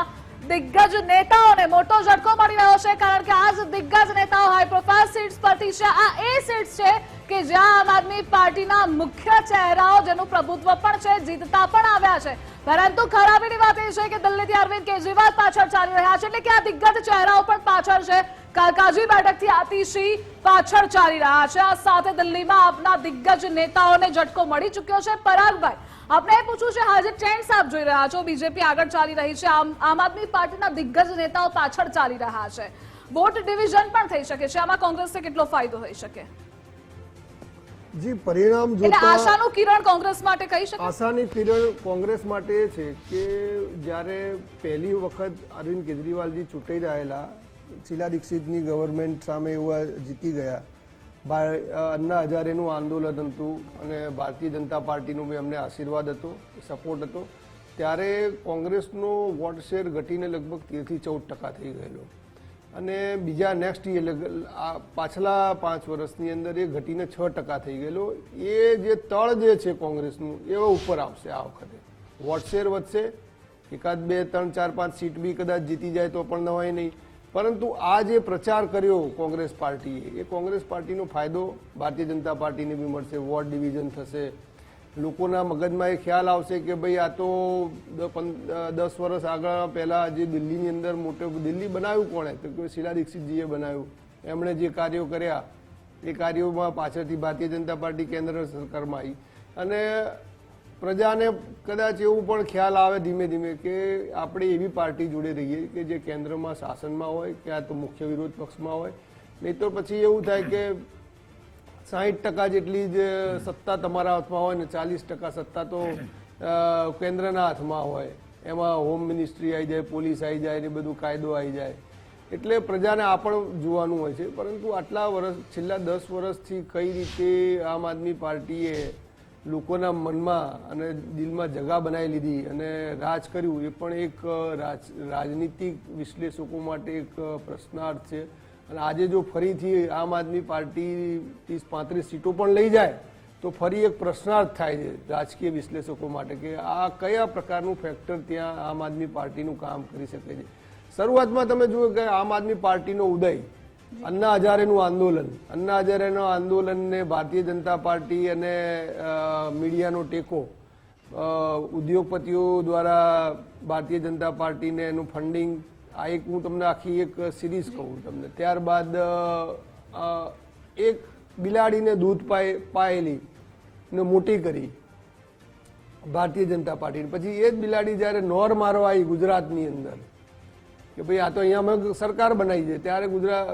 દિગ્ગજ નેતાઓને મોટો ઝટકો મળી રહ્યો છે, કારણ કે આજ દિગ્ગજ નેતાઓ હાઈ પ્રોફાઇલ સીટ્સ પરથી છે. આ એ સીટ્સ છે કે જ્યાં આમ આદમી પાર્ટીના મુખ્ય ચહેરાઓ જેનું પ્રભુત્વ પણ છે, જીતતા પણ આવ્યા છે. પરંતુ ખરાબીની વાત એ છે કે દિલ્હીથી અરવિંદ કેજરીવાલ પાછળ ચાલી રહ્યા છે, એટલે કે આ દિગ્ગજ ચહેરાઓ પણ પાછળ છે. કાલકાજી બેઠકથી આતિશી પાછળ ચાલી રહ્યા છે. આ સાથે દિલ્હીમાં આપના દિગ્ગજ નેતાઓને ઝટકો મળી ચુક્યો છે. પરાગભાઈ, આપણે એ પૂછવું છે, હાજર ટ્રેન્ડ્સ આપ જોઈ રહ્યા છો, બીજેપી આગળ ચાલી રહી છે, આમ આદમી પાર્ટીના દિગ્ગજ નેતાઓ પાછળ ચાલી રહ્યા છે. વોટ ડિવિઝન પણ થઈ શકે છે. આમાં કોંગ્રેસને કેટલો ફાયદો થઈ શકે? જી, પરિણામ એટલે આશાનું કિરણ કોંગ્રેસ માટે કહી શકાય. આશાની કિરણ કોંગ્રેસ માટે એ છે કે જ્યારે પહેલી વખત અરવિંદ કેજરીવાલજી ચૂંટાઈ રહેલા, શીલા દીક્ષિતની ગવર્મેન્ટ સામે એવા જીતી ગયા, અન્ના હજારેનું આંદોલન હતું અને ભારતીય જનતા પાર્ટીનો બી અમને આશીર્વાદ હતો, સપોર્ટ હતો, ત્યારે કોંગ્રેસનો વોટ શેર ઘટીને લગભગ 13 થી 14% થઈ ગયેલો અને બીજા નેક્સ્ટ યર પાછલા 5 વર્ષની અંદર એ ઘટીને 6% થઈ ગયેલો. એ જે તળ જે છે કોંગ્રેસનું એ ઉપર આવશે. આ વખતે વોટ શેર વધશે, એકાદ 2, 3, 4, 5 સીટ બી કદાચ જીતી જાય તો પણ નવાય નહીં. પરંતુ આ જે પ્રચાર કર્યો કોંગ્રેસ પાર્ટીએ, એ કોંગ્રેસ પાર્ટીનો ફાયદો ભારતીય જનતા પાર્ટીને બી મળશે. વોટ ડિવિઝન થશે, લોકોના મગજમાં એ ખ્યાલ આવશે કે ભાઈ આ તો 10 વર્ષ આગળ પહેલાં જે દિલ્હીની અંદર દિલ્હી બનાવ્યું કોણે? તો કે શીલા દીક્ષિતજીએ બનાવ્યું. એમણે જે કાર્યો કર્યા એ કાર્યોમાં પાછળથી ભારતીય જનતા પાર્ટી કેન્દ્ર સરકારમાં આવી અને પ્રજાને કદાચ એવું પણ ખ્યાલ આવે ધીમે ધીમે કે આપણે એવી પાર્ટી જોડે રહીએ કે જે કેન્દ્રમાં શાસનમાં હોય, ક્યાં તો મુખ્ય વિરોધ પક્ષમાં હોય. નહીં તો પછી એવું થાય કે 60% જેટલી જ સત્તા તમારા હાથમાં હોય ને 40% સત્તા તો કેન્દ્રના હાથમાં હોય. એમાં હોમ મિનિસ્ટ્રી આવી જાય, પોલીસ આવી જાય ને બધું કાયદો આવી જાય. એટલે પ્રજાને આ પણ જોવાનું હોય છે. પરંતુ આટલા વર્ષ, છેલ્લા 10 વર્ષથી કઈ રીતે આમ આદમી પાર્ટીએ લોકોના મનમાં અને દિલમાં જગા બનાવી લીધી અને રાજ કર્યું, એ પણ એક રાજનીતિક વિશ્લેષકો માટે એક પ્રશ્નાર્થ છે. અને આજે જો ફરીથી આમ આદમી પાર્ટી 30-35 સીટો પણ લઈ જાય તો ફરી એક પ્રશ્નાર્થ થાય છે રાજકીય વિશ્લેષકો માટે કે આ કયા પ્રકારનું ફેક્ટર ત્યાં આમ આદમી પાર્ટીનું કામ કરી શકે છે. શરૂઆતમાં તમે જુઓ કે આમ આદમી પાર્ટીનો ઉદય, અન્ના હજારેનું આંદોલનને ભારતીય જનતા પાર્ટી અને મીડિયાનો ટેકો, ઉદ્યોગપતિઓ દ્વારા ભારતીય જનતા પાર્ટીને એનું ફંડિંગ, આ એક હું તમને આખી એક સિરીઝ કહું તમને. ત્યારબાદ એક બિલાડીને દૂધ પાયેલી ને મોટી કરી ભારતીય જનતા પાર્ટી. પછી એ જ બિલાડી જ્યારે નોર મારવા આવી ગુજરાતની અંદર કે ભાઈ આ તો અહીંયા અમે સરકાર બનાવી છે, ત્યારે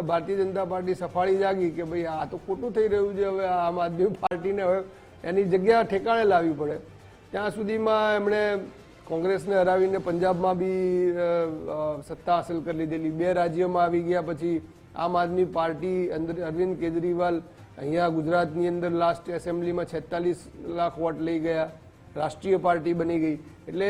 ભારતીય જનતા પાર્ટી સફાળી જાગી કે ભાઈ આ તો ખોટું થઈ રહ્યું છે, હવે આમ આદમી પાર્ટીને હવે એની જગ્યા ઠેકાણે લાવવી પડે. ત્યાં સુધીમાં એમણે કોંગ્રેસને હરાવીને પંજાબમાં બી સત્તા હાંસલ કરી લીધેલી. 2 રાજ્યોમાં આવી ગયા. પછી આમ આદમી પાર્ટી અંદર અરવિંદ કેજરીવાલ અહીંયા ગુજરાતની અંદર લાસ્ટ એસેમ્બલીમાં 46 લાખ વોટ લઈ ગયા, રાષ્ટ્રીય પાર્ટી બની ગઈ. એટલે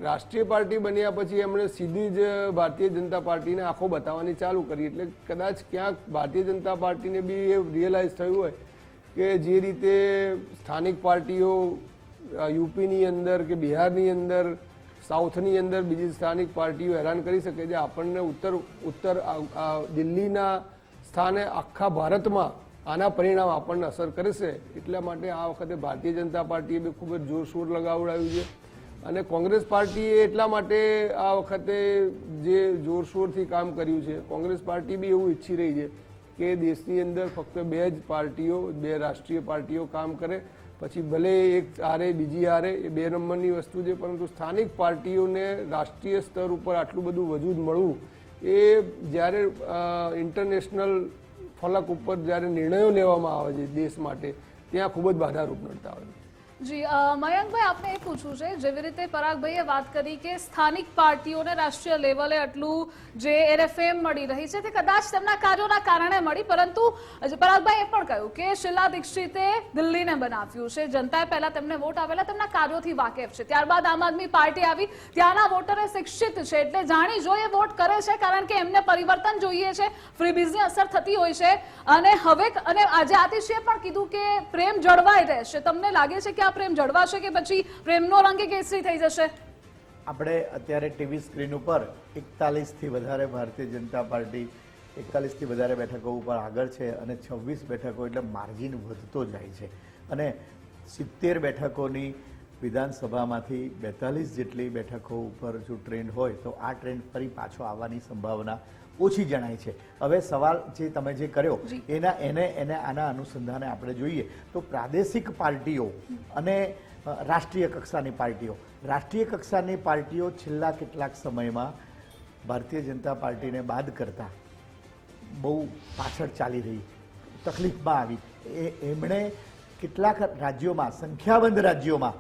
રાષ્ટ્રીય પાર્ટી બન્યા પછી એમણે સીધી જ ભારતીય જનતા પાર્ટીને આંખો બતાવવાની ચાલુ કરી. એટલે કદાચ ક્યાંક ભારતીય જનતા પાર્ટીને બી એ રિયલાઇઝ થયું હોય કે જે રીતે સ્થાનિક પાર્ટીઓ યુપીની અંદર કે બિહારની અંદર, સાઉથની અંદર બીજી સ્થાનિક પાર્ટીઓ હેરાન કરી શકે છે, આપણને ઉત્તર દિલ્હીના સ્થાને આખા ભારતમાં આના પરિણામ આપણને અસર કરશે. એટલા માટે આ વખતે ભારતીય જનતા પાર્ટીએ બી ખૂબ જ જોરશોર લગાવડાવ્યું છે અને કોંગ્રેસ પાર્ટીએ એટલા માટે આ વખતે જે જોરશોરથી કામ કર્યું છે. કોંગ્રેસ પાર્ટી બી એવું ઈચ્છી રહી છે કે દેશની અંદર ફક્ત 2 જ પાર્ટીઓ, 2 રાષ્ટ્રીય પાર્ટીઓ કામ કરે. પછી ભલે એક હારે બીજી હારે, એ 2 નંબરની વસ્તુ છે, પરંતુ સ્થાનિક પાર્ટીઓને રાષ્ટ્રીય સ્તર ઉપર આટલું બધું વજૂદ મળવું એ જ્યારે ઇન્ટરનેશનલ ફલક ઉપર જ્યારે નિર્ણયો લેવામાં આવે છે દેશ માટે, ત્યાં ખૂબ જ બાધારૂપ નડતા હોય. જી મયંકભાઈ, આપને એ પૂછવું છે, જેવી રીતે પરાગભાઈએ વાત કરી કે સ્થાનિક પાર્ટીઓને રાષ્ટ્રીય લેવલે આટલું જે એને ફેમ મળી રહી છે તે કદાચ તેમના કાર્યોના કારણે મળી, પરંતુ પરાગભાઈ એ પણ કહ્યું કે શીલા દીક્ષિતે દિલ્હીને બનાવ્યું છે, જનતાએ પહેલા તેમને વોટ આપેલા, તેમના કાર્યોથી વાકેફ છે, ત્યારબાદ આમ આદમી પાર્ટી આવી, ત્યાંના વોટરે શિક્ષિત છે એટલે જાણી જોઈએ વોટ કરે છે, કારણ કે એમને પરિવર્તન જોઈએ છે, ફ્રીબીઝની અસર થતી હોય છે, અને હવે આજે આતિશીએ પણ કીધું કે પ્રેમ જળવાઈ રહેશે. તમને લાગે છે કે આ પ્રેમ જળવાશે કે પછી પ્રેમનો રંગ કેસરી થઈ જશે? આપણે અત્યારે ટીવી સ્ક્રીન ઉપર 41થી વધારે ભારતીય જનતા પાર્ટી 41થી વધારે બેઠકો ઉપર આગળ છે અને 26 બેઠકો એટલે માર્જિન વધતો જાય છે અને 70 બેઠકોની વિધાનસભામાંથી 42 જેટલી બેઠકો ઉપર જો ટ્રેન્ડ હોય તો આ ટ્રેન્ડ ફરી પાછો આવવાની સંભાવના ઓછી જણાય છે. હવે સવાલ જે તમે જે કર્યો એને આના અનુસંધાને આપણે જોઈએ તો પ્રાદેશિક પાર્ટીઓ અને રાષ્ટ્રીય કક્ષાની પાર્ટીઓ છેલ્લા કેટલાક સમયમાં ભારતીય જનતા પાર્ટીને બાદ કરતા બહુ પાછળ ચાલી રહી, તકલીફમાં આવી. એમણે કેટલાક રાજ્યોમાં, સંખ્યાબંધ રાજ્યોમાં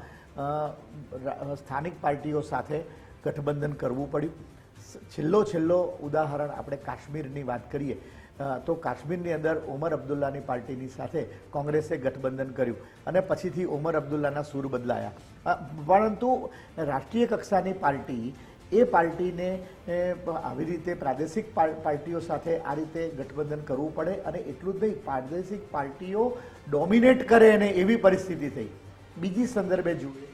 સ્થાનિક પાર્ટીઓ સાથે ગઠબંધન કરવું પડ્યું. છેલ્લો ઉદાહરણ આપણે કાશ્મીરની વાત કરીએ તો કાશ્મીરની અંદર ઓમર અબ્દુલ્લાની પાર્ટીની સાથે કોંગ્રેસે ગઠબંધન કર્યું અને પછીથી ઓમર અબ્દુલ્લાના સૂર બદલાયા, પરંતુ રાષ્ટ્રીય કક્ષાની પાર્ટી એ પાર્ટીને આવી રીતે પ્રાદેશિક પાર્ટીઓ સાથે આ રીતે ગઠબંધન કરવું પડે અને એટલું જ નહીં, પ્રાદેશિક પાર્ટીઓ ડોમિનેટ કરે અને એવી પરિસ્થિતિ થઈ. બીજી સંદર્ભે જોઈએ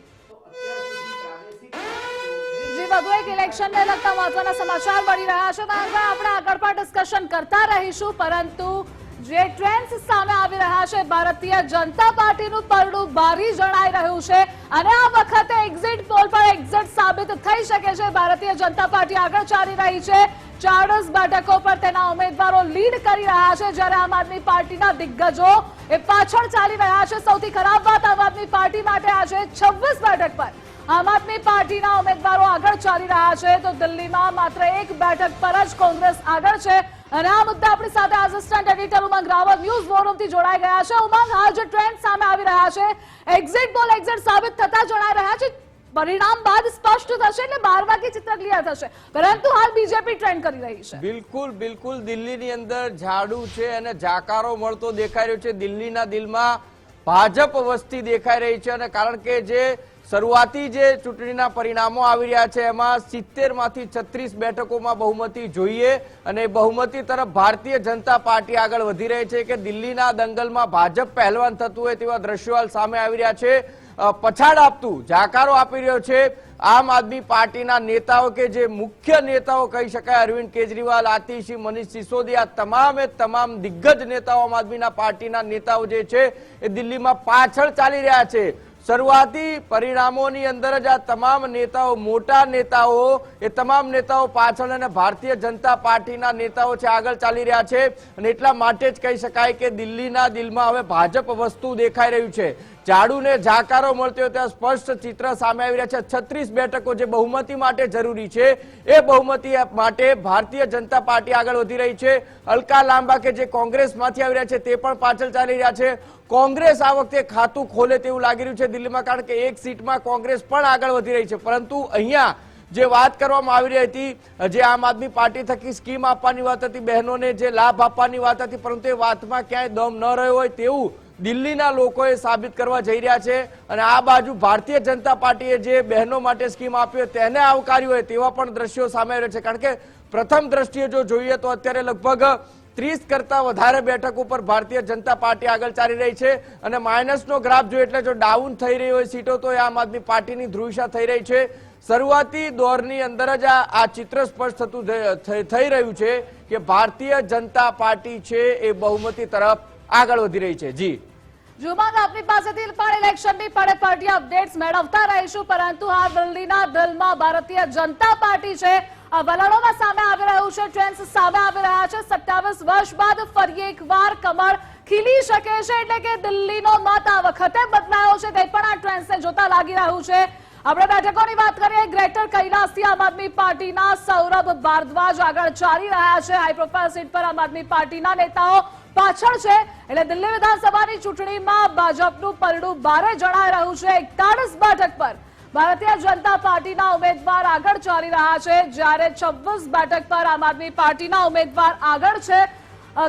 વધુ એક ઇલેક્શનને લગતા મહત્વના સમાચાર મળી રહ્યા છે, આપણે આગળ પણ ડિસ્કશન કરતા રહીશું, પરંતુ જે ટ્રેન્ડ્સ સામે આવી રહ્યા છે, ભારતીય જનતા પાર્ટીનું પરડું ભારી જણાઈ રહ્યું છે અને આ વખતે એક્ઝિટ પોલ પર એક્ઝિટ સાબિત થઈ શકે છે. ભારતીય જનતા પાર્ટી આગળ ચાલી રહી છે, 40 બેઠકો પર તેના ઉમેદવારો લીડ કરી રહ્યા છે, જ્યારે આમ આદમી પાર્ટીના દિગ્ગજો એ પાછળ ચાલી રહ્યા છે. સૌથી ખરાબ વાત આમ આદમી પાર્ટી માટે આજે 26 બેઠક પર આમ આદમી પાર્ટીના ઉમેદવારો આગળ ચાલી રહ્યા છે, તો દિલ્હીમાં માત્ર 1 બેઠક પર જ કોંગ્રેસ આગળ છે. અને આ મુદ્દે આપણી સાથે આસિસ્ટન્ટ એડિટર ઉમંગ રાવત ન્યૂઝ વોરરૂમથી જોડાઈ ગયા છે. ઉમંગ, આ જે ટ્રેન્ડ સામે આવી રહ્યા છે, એક્ઝિટ પોલ એક્ઝિટ સાબિત થતા જણાઈ રહ્યા છે, પરિણામ બાદ સ્પષ્ટ થશે એટલે 12 વાગે ચિત્ર ક્લિયર થશે, પરંતુ હાલ બીજેપી ટ્રેન્ડ કરી રહી છે. બિલકુલ દિલ્હીની અંદર ઝાડુ છે અને જાકારો મળતો દેખાઈ રહ્યો છે. દિલ્હીના દિલમાં ભાજપ વસ્તી દેખાઈ રહી છે અને કારણ કે જે શરૂઆતી જે ચૂંટણીના પરિણામો આવી રહ્યા છે એમાં 70 માંથી 36 બેઠકોમાં બહુમતી જોઈએ અને બહુમતી તરફ ભારતીય જનતા પાર્ટી આગળ વધી રહી છે કે દિલ્હીના દંગલમાં ભાજપ પહેલવાન થતું હોય તેવા દ્રશ્યો હાલ સામે આવી રહ્યા છે. પછાડ આપતું જાકારો આપી રહ્યો છે આમ આદમી પાર્ટીના નેતાઓ કે જે મુખ્ય નેતાઓ કહી શકાય, અરવિંદ કેજરીવાલ, આતિશી, મનીષ સિસોદિયા, તમામ દિગ્ગજ નેતાઓ આમ આદમીના પાર્ટીના નેતાઓ જે છે એ દિલ્હીમાં પાછળ ચાલી રહ્યા છે. શરૂઆતી પરિણામોની અંદર જ આ તમામ નેતાઓ, મોટા નેતાઓ, એ તમામ નેતાઓ પાછળ અને ભારતીય જનતા પાર્ટીના નેતાઓ છે આગળ ચાલી રહ્યા છે અને એટલા માટે જ કહી શકાય કે દિલ્હીના દિલમાં હવે ભાજપ વસ્તુ દેખાઈ રહ્યું છે. ઝાડુને જાકારો મળતો હોય ત્યાં સ્પષ્ટ ચિત્ર સામે આવી રહ્યા છે. 36 બેઠકો જે બહુમતી માટે જરૂરી છે એ બહુમતી માટે ભારતીય જનતા પાર્ટી આગળ વધી રહી છે. હલકા લાંબા કે જે કોંગ્રેસમાંથી આવી રહ્યા છે તે પણ પાછળ ચાલી રહ્યા છે. કોંગ્રેસ આ વખતે ખાતું ખોલે તેવું લાગી રહ્યું છે દિલ્હીમાં, કારણ કે એક સીટમાં કોંગ્રેસ પણ આગળ વધી રહી છે. પરંતુ અહીંયા જે વાત કરવામાં આવી રહી હતી, જે આમ આદમી પાર્ટી થકી સ્કીમ આપવાની વાત હતી, બહેનોને જે લાભ આપવાની વાત હતી, પરંતુ એ વાતમાં ક્યાંય દમ ન રહ્યો હોય તેવું દિલ્હીના લોકોએ સાબિત કરવા જઈ રહ્યા છે. અને આ બાજુ ભારતીય જનતા પાર્ટીએ જે બહેનો માટે સ્કીમ આપી હોય તેને આવકાર્યું હોય તેવા પણ દ્રશ્યો સામે આવ્યા છે. કારણ કે પ્રથમ દ્રષ્ટિએ જો જોઈએ તો અત્યારે લગભગ 30 કરતા વધારે બેઠકો પર ભારતીય જનતા પાર્ટી આગળ ચાલી રહી છે અને માઇનસનો ગ્રાફ જોઈએ એટલે જો ડાઉન થઈ રહી હોય સીટો તો આમ આદમી પાર્ટીની ધ્રુવિશા થઈ રહી છે. શરૂઆતી દોરની અંદર જ આ ચિત્ર સ્પષ્ટ થતું થઈ રહ્યું છે કે ભારતીય જનતા પાર્ટી છે એ બહુમતી તરફ આગળ વધી રહી છે. જી જુમાન, આપની પાસેથી પણ ઇલેક્શનની પડે અપડેટ્સ મેળવતા રહીશું, પરંતુ આ દિલ્હીના દિલમાં ભારતીય જનતા પાર્ટી છે આ વલણોમાં સામે આવી રહ્યું છે, ટ્રેન્ડ્સ સામે આવી રહ્યા છે. 27 વર્ષ બાદ ફરી એકવાર કમળ ખીલી શકે છે, એટલે કે દિલ્હીનો મત આ વખતે બદલાયો છે તે પણ આ ટ્રેન્ડ્સને જોતા લાગી રહ્યું છે. આપણે બેઠકોની વાત કરીએ, ગ્રેટર કૈલાસથી આમ આદમી પાર્ટીના સૌરભ ભારદ્વાજ આગળ ચાલી રહ્યા છે. હાઈ પ્રોફાઇલ સીટ પર આમ આદમી પાર્ટીના નેતાઓ પાછળ છે. એટલે દિલ્હી વિધાનસભાની ચૂંટણીમાં ભાજપનું પલડું ભારે જણાઈ રહ્યું છે. 41 બેઠક પર ભારતીય જનતા પાર્ટીના ઉમેદવાર આગળ ચાલી રહ્યા છે, જ્યારે 26 બેઠક પર આમ આદમી પાર્ટીના ઉમેદવાર આગળ છે.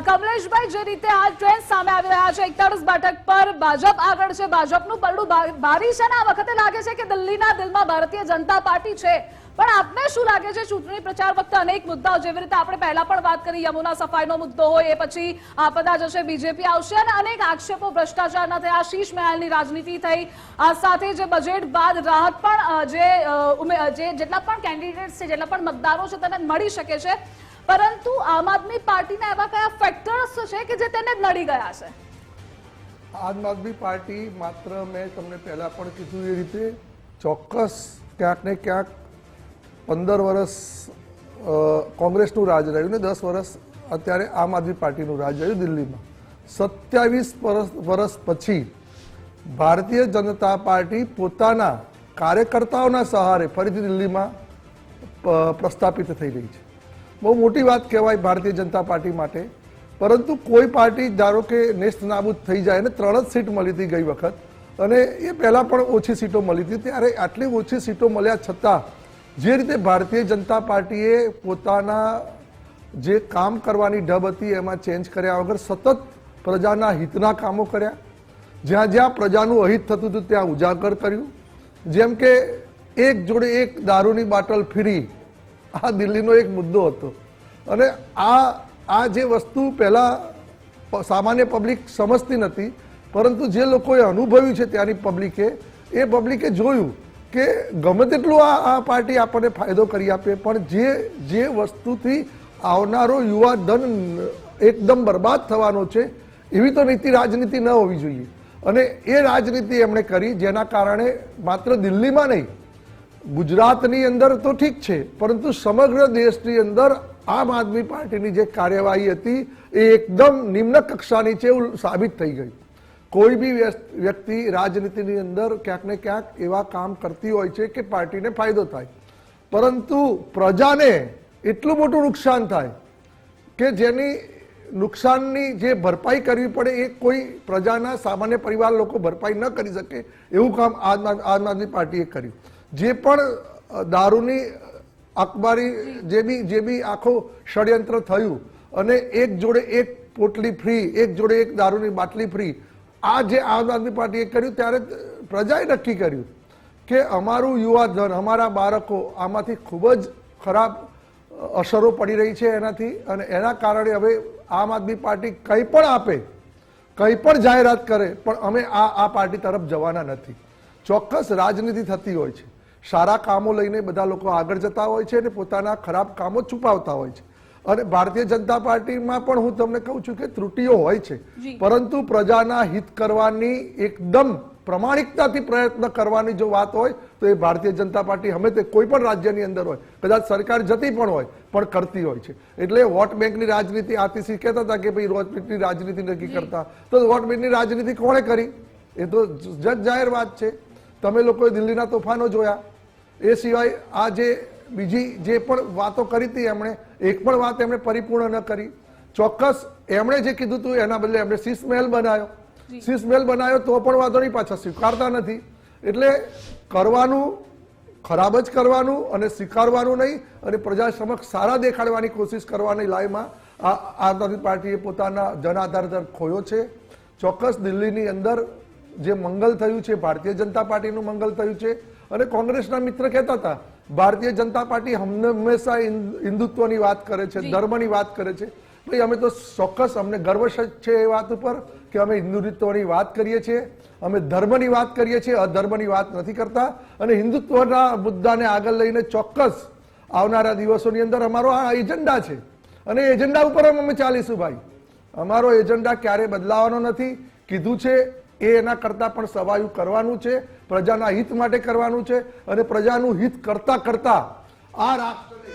કમલેશભાઈ, જે રીતે આ ટ્રેન્ડ સામે આવી રહ્યા છે, 41 બેઠક પર ભાજપ આગળ છે, ભાજપનું પલડું ભારી છે ને આ વખતે લાગે છે કે દિલ્હીના દિલમાં ભારતીય જનતા પાર્ટી છે. પણ આપને શું લાગે છે, ચૂંટણી પ્રચાર વખતે અનેક મુદ્દાઓ, જેવી રીતે આપણે પહેલા પણ વાત કરી, યમુના સફાઈનો મુદ્દો હોય, એ પછી આપદા જશે, બીજેપી આવશે, અને અનેક આક્ષેપો ભ્રષ્ટાચારના થયા, શીશ મહેલની રાજનીતિ થઈ, આ સાથે જે બજેટ બાદ રાહત પણ જેટલા પણ કેન્ડિડેટ્સ છે, જેટલા પણ મતદારો છે તેને મળી શકે છે. પરંતુ આમ આદમી પાર્ટીના એવા કયા ફેક્ટર્સ છે કે જે તેને નડી ગયા છે? આમ આદમી પાર્ટી માત્ર, મેં તમને પહેલા પણ કીધું એ રીતે, ચોક્કસ ક્યાંક ને ક્યાંક 15 વર્ષ કોંગ્રેસનું રાજ રહ્યું ને 10 વર્ષ અત્યારે આમ આદમી પાર્ટીનું રાજ રહ્યું દિલ્હીમાં. 27 વર્ષ પછી ભારતીય જનતા પાર્ટી પોતાના કાર્યકર્તાઓના સહારે ફરીથી દિલ્હીમાં પ્રસ્થાપિત થઈ રહી છે. બહુ મોટી વાત કહેવાય ભારતીય જનતા પાર્ટી માટે. પરંતુ કોઈ પાર્ટી ધારો કે નેસ્ત નાબૂદ થઈ જાય, અને 3 જ સીટ મળી હતી ગઈ વખત, અને એ પહેલાં પણ ઓછી સીટો મળી હતી, ત્યારે આટલી ઓછી સીટો મળ્યા છતાં જે રીતે ભારતીય જનતા પાર્ટીએ પોતાના જે કામ કરવાની ઢબ હતી એમાં ચેન્જ કર્યા વગર સતત પ્રજાના હિતના કામો કર્યા. જ્યાં જ્યાં પ્રજાનું અહિત થતું હતું ત્યાં ઉજાગર કર્યું. જેમ કે એક જોડે એક દારૂની બાટલ ફ્રી, આ દિલ્હીનો એક મુદ્દો હતો. અને આ જે વસ્તુ પહેલાં સામાન્ય પબ્લિક સમજતી નથી, પરંતુ જે લોકોએ અનુભવ્યું છે ત્યાંની પબ્લિકે જોયું કે ગમે તેટલું આ પાર્ટી આપણને ફાયદો કરી આપે, પણ જે વસ્તુથી આવનારો યુવા ધન એકદમ બરબાદ થવાનો છે, એવી તો નીતિ રાજનીતિ ન હોવી જોઈએ. અને એ રાજનીતિ એમણે કરી, જેના કારણે માત્ર દિલ્હીમાં નહીં, ગુજરાતની અંદર તો ઠીક છે, પરંતુ સમગ્ર દેશની અંદર આમ આદમી પાર્ટીની જે કાર્યવાહી હતી એ એકદમ નિમ્ન કક્ષાની છે એવું સાબિત થઈ ગયું. કોઈ બી વ્યક્તિ રાજનીતિની અંદર ક્યાંક ને ક્યાંક એવા કામ કરતી હોય છે કે પાર્ટીને ફાયદો થાય, પરંતુ પ્રજાને એટલું મોટું નુકસાન થાય કે જેની નુકસાનની જે ભરપાઈ કરવી પડે એ કોઈ પ્રજાના સામાન્ય પરિવાર લોકો ભરપાઈ ન કરી શકે, એવું કામ આમ આદમી પાર્ટીએ કર્યું. જે પણ દારૂની અખબારી જે બી આખો ષડયંત્ર થયું, અને એક જોડે એક પોટલી ફ્રી, એક જોડે એક દારૂની બાટલી ફ્રી, આ જે આમ આદમી પાર્ટીએ કર્યું, ત્યારે પ્રજાએ નક્કી કર્યું કે અમારું યુવા ધન, અમારા બાળકો આમાંથી ખૂબ જ ખરાબ અસરો પડી રહી છે એનાથી, અને એના કારણે હવે આમ આદમી પાર્ટી કંઈ પણ આપે, કંઈ પણ જાહેરાત કરે, પણ અમે આ પાર્ટી તરફ જવાના નથી. ચોક્કસ રાજનીતિ થતી હોય છે, સારા કામો લઈને બધા લોકો આગળ જતા હોય છે અને પોતાના ખરાબ કામો છુપાવતા હોય છે. અને ભારતીય જનતા પાર્ટીમાં પણ હું તમને કહું છું કે ત્રુટીઓ હોય છે, પરંતુ પ્રજાના હિત કરવાની એકદમ પ્રમાણિકતાથી પ્રયત્ન કરવાની જો વાત હોય તો એ ભારતીય જનતા પાર્ટી હમે તે કોઈ પણ રાજ્યની અંદર હોય, કદાચ સરકાર જતી પણ હોય, પણ કરતી હોય છે. એટલે વોટ બેંકની રાજનીતિ આતિશી કહેતા હતા કે ભાઈ વોટ બેંકની રાજનીતિ નથી કરતા, તો વોટ બેંકની રાજનીતિ કોણે કરી? એ તો જગ જાહેર વાત છે. તમે લોકોએ દિલ્હીના તોફાનો જોયા, એ સિવાય આ જે બીજી જે પણ વાતો કરી હતી એમણે એક પણ વાત એમણે પરિપૂર્ણ ન કરી. ચોક્કસ એમણે જે કીધું હતું એના બદલે એમણે શીશ મહેલ બનાવ્યો, શીશ મહેલ બનાવ્યો તો પણ વાંધો નહીં, પાછા સ્વીકારતા નથી. એટલે કરવાનું ખરાબ જ કરવાનું અને સ્વીકારવાનું નહીં, અને પ્રજા સમક્ષ સારા દેખાડવાની કોશિશ કરવાની લાઈમાં આમ આદમી પાર્ટીએ પોતાના જનાધાર ખોયો છે. ચોક્કસ દિલ્હીની અંદર જે મંગલ થયું છે, ભારતીય જનતા પાર્ટીનું મંગલ થયું છે. અને કોંગ્રેસના મિત્ર કહેતા હતા ભારતીય જનતા પાર્ટી હંમેશા હિન્દુત્વની વાત કરે છે, ધર્મની વાત કરે છે. ભાઈ અમે તો ચોક્કસ અમને ગર્વ છે એ વાત ઉપર કે અમે હિન્દુત્વની વાત કરીએ છીએ, અમે ધર્મની વાત કરીએ છીએ, અધર્મની વાત નથી કરતા. અને હિન્દુત્વના મુદ્દાને આગળ લઈને ચોક્કસ આવનારા દિવસોની અંદર અમારો આ એજન્ડા છે, અને એજન્ડા ઉપર અમે ચાલીશું. ભાઈ અમારો એજન્ડા ક્યારે બદલાવાનો નથી. કીધું છે એના કરતા પણ સવાયું કરવાનું છે, પ્રજાના હિત માટે કરવાનું છે, અને પ્રજાનું હિત કરતા કરતા આ રાષ્ટ્રને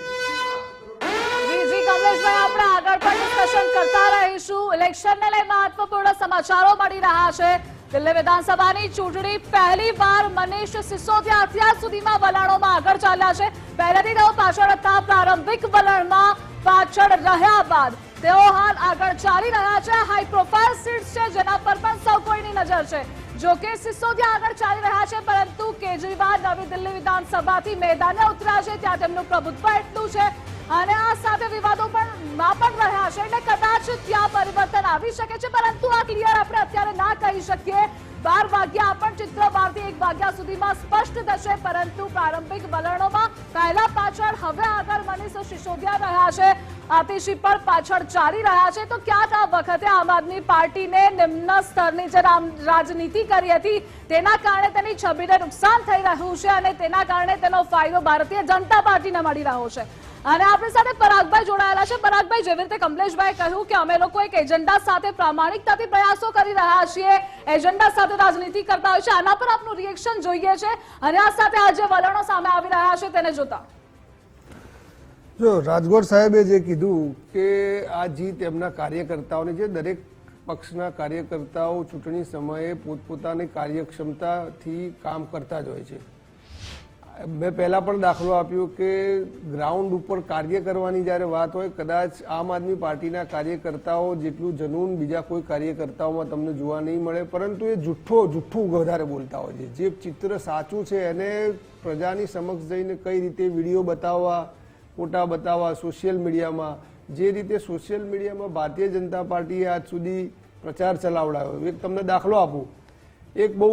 આપણે આગળ પણ ડિસ્કશન કરતા રહીશું. ઇલેક્શનને લઈ મહત્વપૂર્ણ સમાચારો મળી રહ્યા છે. દિલ્હી વિધાનસભાની ચૂંટણી પહેલી વાર મનીષ સિસોદિયા અત્યાર સુધીમાં વલણોમાં આગળ ચાલ્યા છે. પહેલેથી તેઓ પાછળ હતા, પ્રારંભિક વલણમાં પાછળ રહ્યા બાદ તેઓ હાલ આગળ ચાલી રહ્યા છે. હાઈ પ્રોફાઇલ સીટ્સ છે જેના પર પણ સૌ કોઈની નજર છે. જો કે સિસોદિયા આગળ ચાલી રહ્યા છે, પરંતુ કેજરીવાલ નવી દિલ્હી વિધાનસભાથી મેદાને ઉતર્યા છે. ત્યાં તેમનું પ્રભુત્વ એટલું છે અને આ સાથે વિવાદો પણ રહ્યા છે એટલે કદાચ ત્યાં પરિવર્તન આવી શકે છે, પરંતુ આ ક્લિયર આપણે અત્યારે ના કહી શકીએ. 12 વાગ્યા પણ ચિત્ર 12 થી 1 વાગ્યા સુધીમાં સ્પષ્ટ થશે, પરંતુ પ્રારંભિક વલણોમાં પહેલા પાછળ હવે આગળ મનીષ સિસોદિયા રહ્યા છે. આતિશી પણ પાછળ ચાલી રહ્યા છે. તો ક્યાંક આ વખતે આમ આદમી પાર્ટીને નિમ્ન સ્તરની જે રાજનીતિ કરી હતી તેના કારણે તેની છબીને નુકસાન થઈ રહ્યું છે અને તેના કારણે તેનો ફાયદો ભારતીય જનતા પાર્ટીને મળી રહ્યો છે. અને આપણી સાથે પરાગભાઈ જોડાયેલા છે. પરાગભાઈ, જેવી રીતે કમલેશભાઈ કહ્યું કે અમે લોકો એક એજન્ડા સાથે પ્રામાણિકતાથી પ્રયાસો કરી રહ્યા છીએ, એજન્ડા સાથે રાજનીતિ કરતા હોય છે, આના પર આપનું રિએક્શન જોઈએ છે અને આ સાથે આ જે વલણો સામે આવી રહ્યા છે તેને જોતા. જો રાજગોર સાહેબે જે કીધું કે આ જીત એમના કાર્યકર્તાઓની છે, દરેક પક્ષના કાર્યકર્તાઓ ચૂંટણી સમયે પોતપોતાની કાર્યક્ષમતાથી કામ કરતા જ હોય છે. મેં પહેલાં પણ દાખલો આપ્યો કે ગ્રાઉન્ડ ઉપર કાર્ય કરવાની જ્યારે વાત હોય, કદાચ આમ આદમી પાર્ટીના કાર્યકર્તાઓ જેટલું જનૂન બીજા કોઈ કાર્યકર્તાઓમાં તમને જોવા નહીં મળે, પરંતુ એ જુઠ્ઠું વધારે બોલતા હોય છે. જે ચિત્ર સાચું છે એને પ્રજાની સમક્ષ જઈને કઈ રીતે વિડીયો બતાવવા, ફોટા બતાવવા સોશિયલ મીડિયામાં, જે રીતે સોશિયલ મીડિયામાં ભારતીય જનતા પાર્ટીએ આજ સુધી પ્રચાર ચલાવડાયો. એક તમને દાખલો આપું, એક બહુ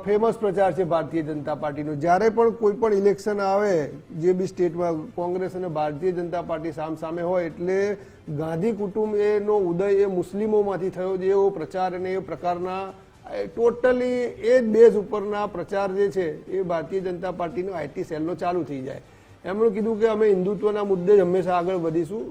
ફેમસ પ્રચાર છે ભારતીય જનતા પાર્ટીનો. જ્યારે પણ કોઈ પણ ઇલેક્શન આવે જે બી સ્ટેટમાં કોંગ્રેસ અને ભારતીય જનતા પાર્ટી સામસામે હોય, એટલે ગાંધી કુટુંબ એનો ઉદય એ મુસ્લિમોમાંથી થયો છે એવો પ્રચાર અને એ પ્રકારના ટોટલી એ જ બેઝ ઉપરના પ્રચાર જે છે એ ભારતીય જનતા પાર્ટીનો આઈટી સેલનો ચાલુ થઈ જાય. એમણે કીધું કે અમે હિન્દુત્વના મુદ્દે જ હંમેશા આગળ વધીશું.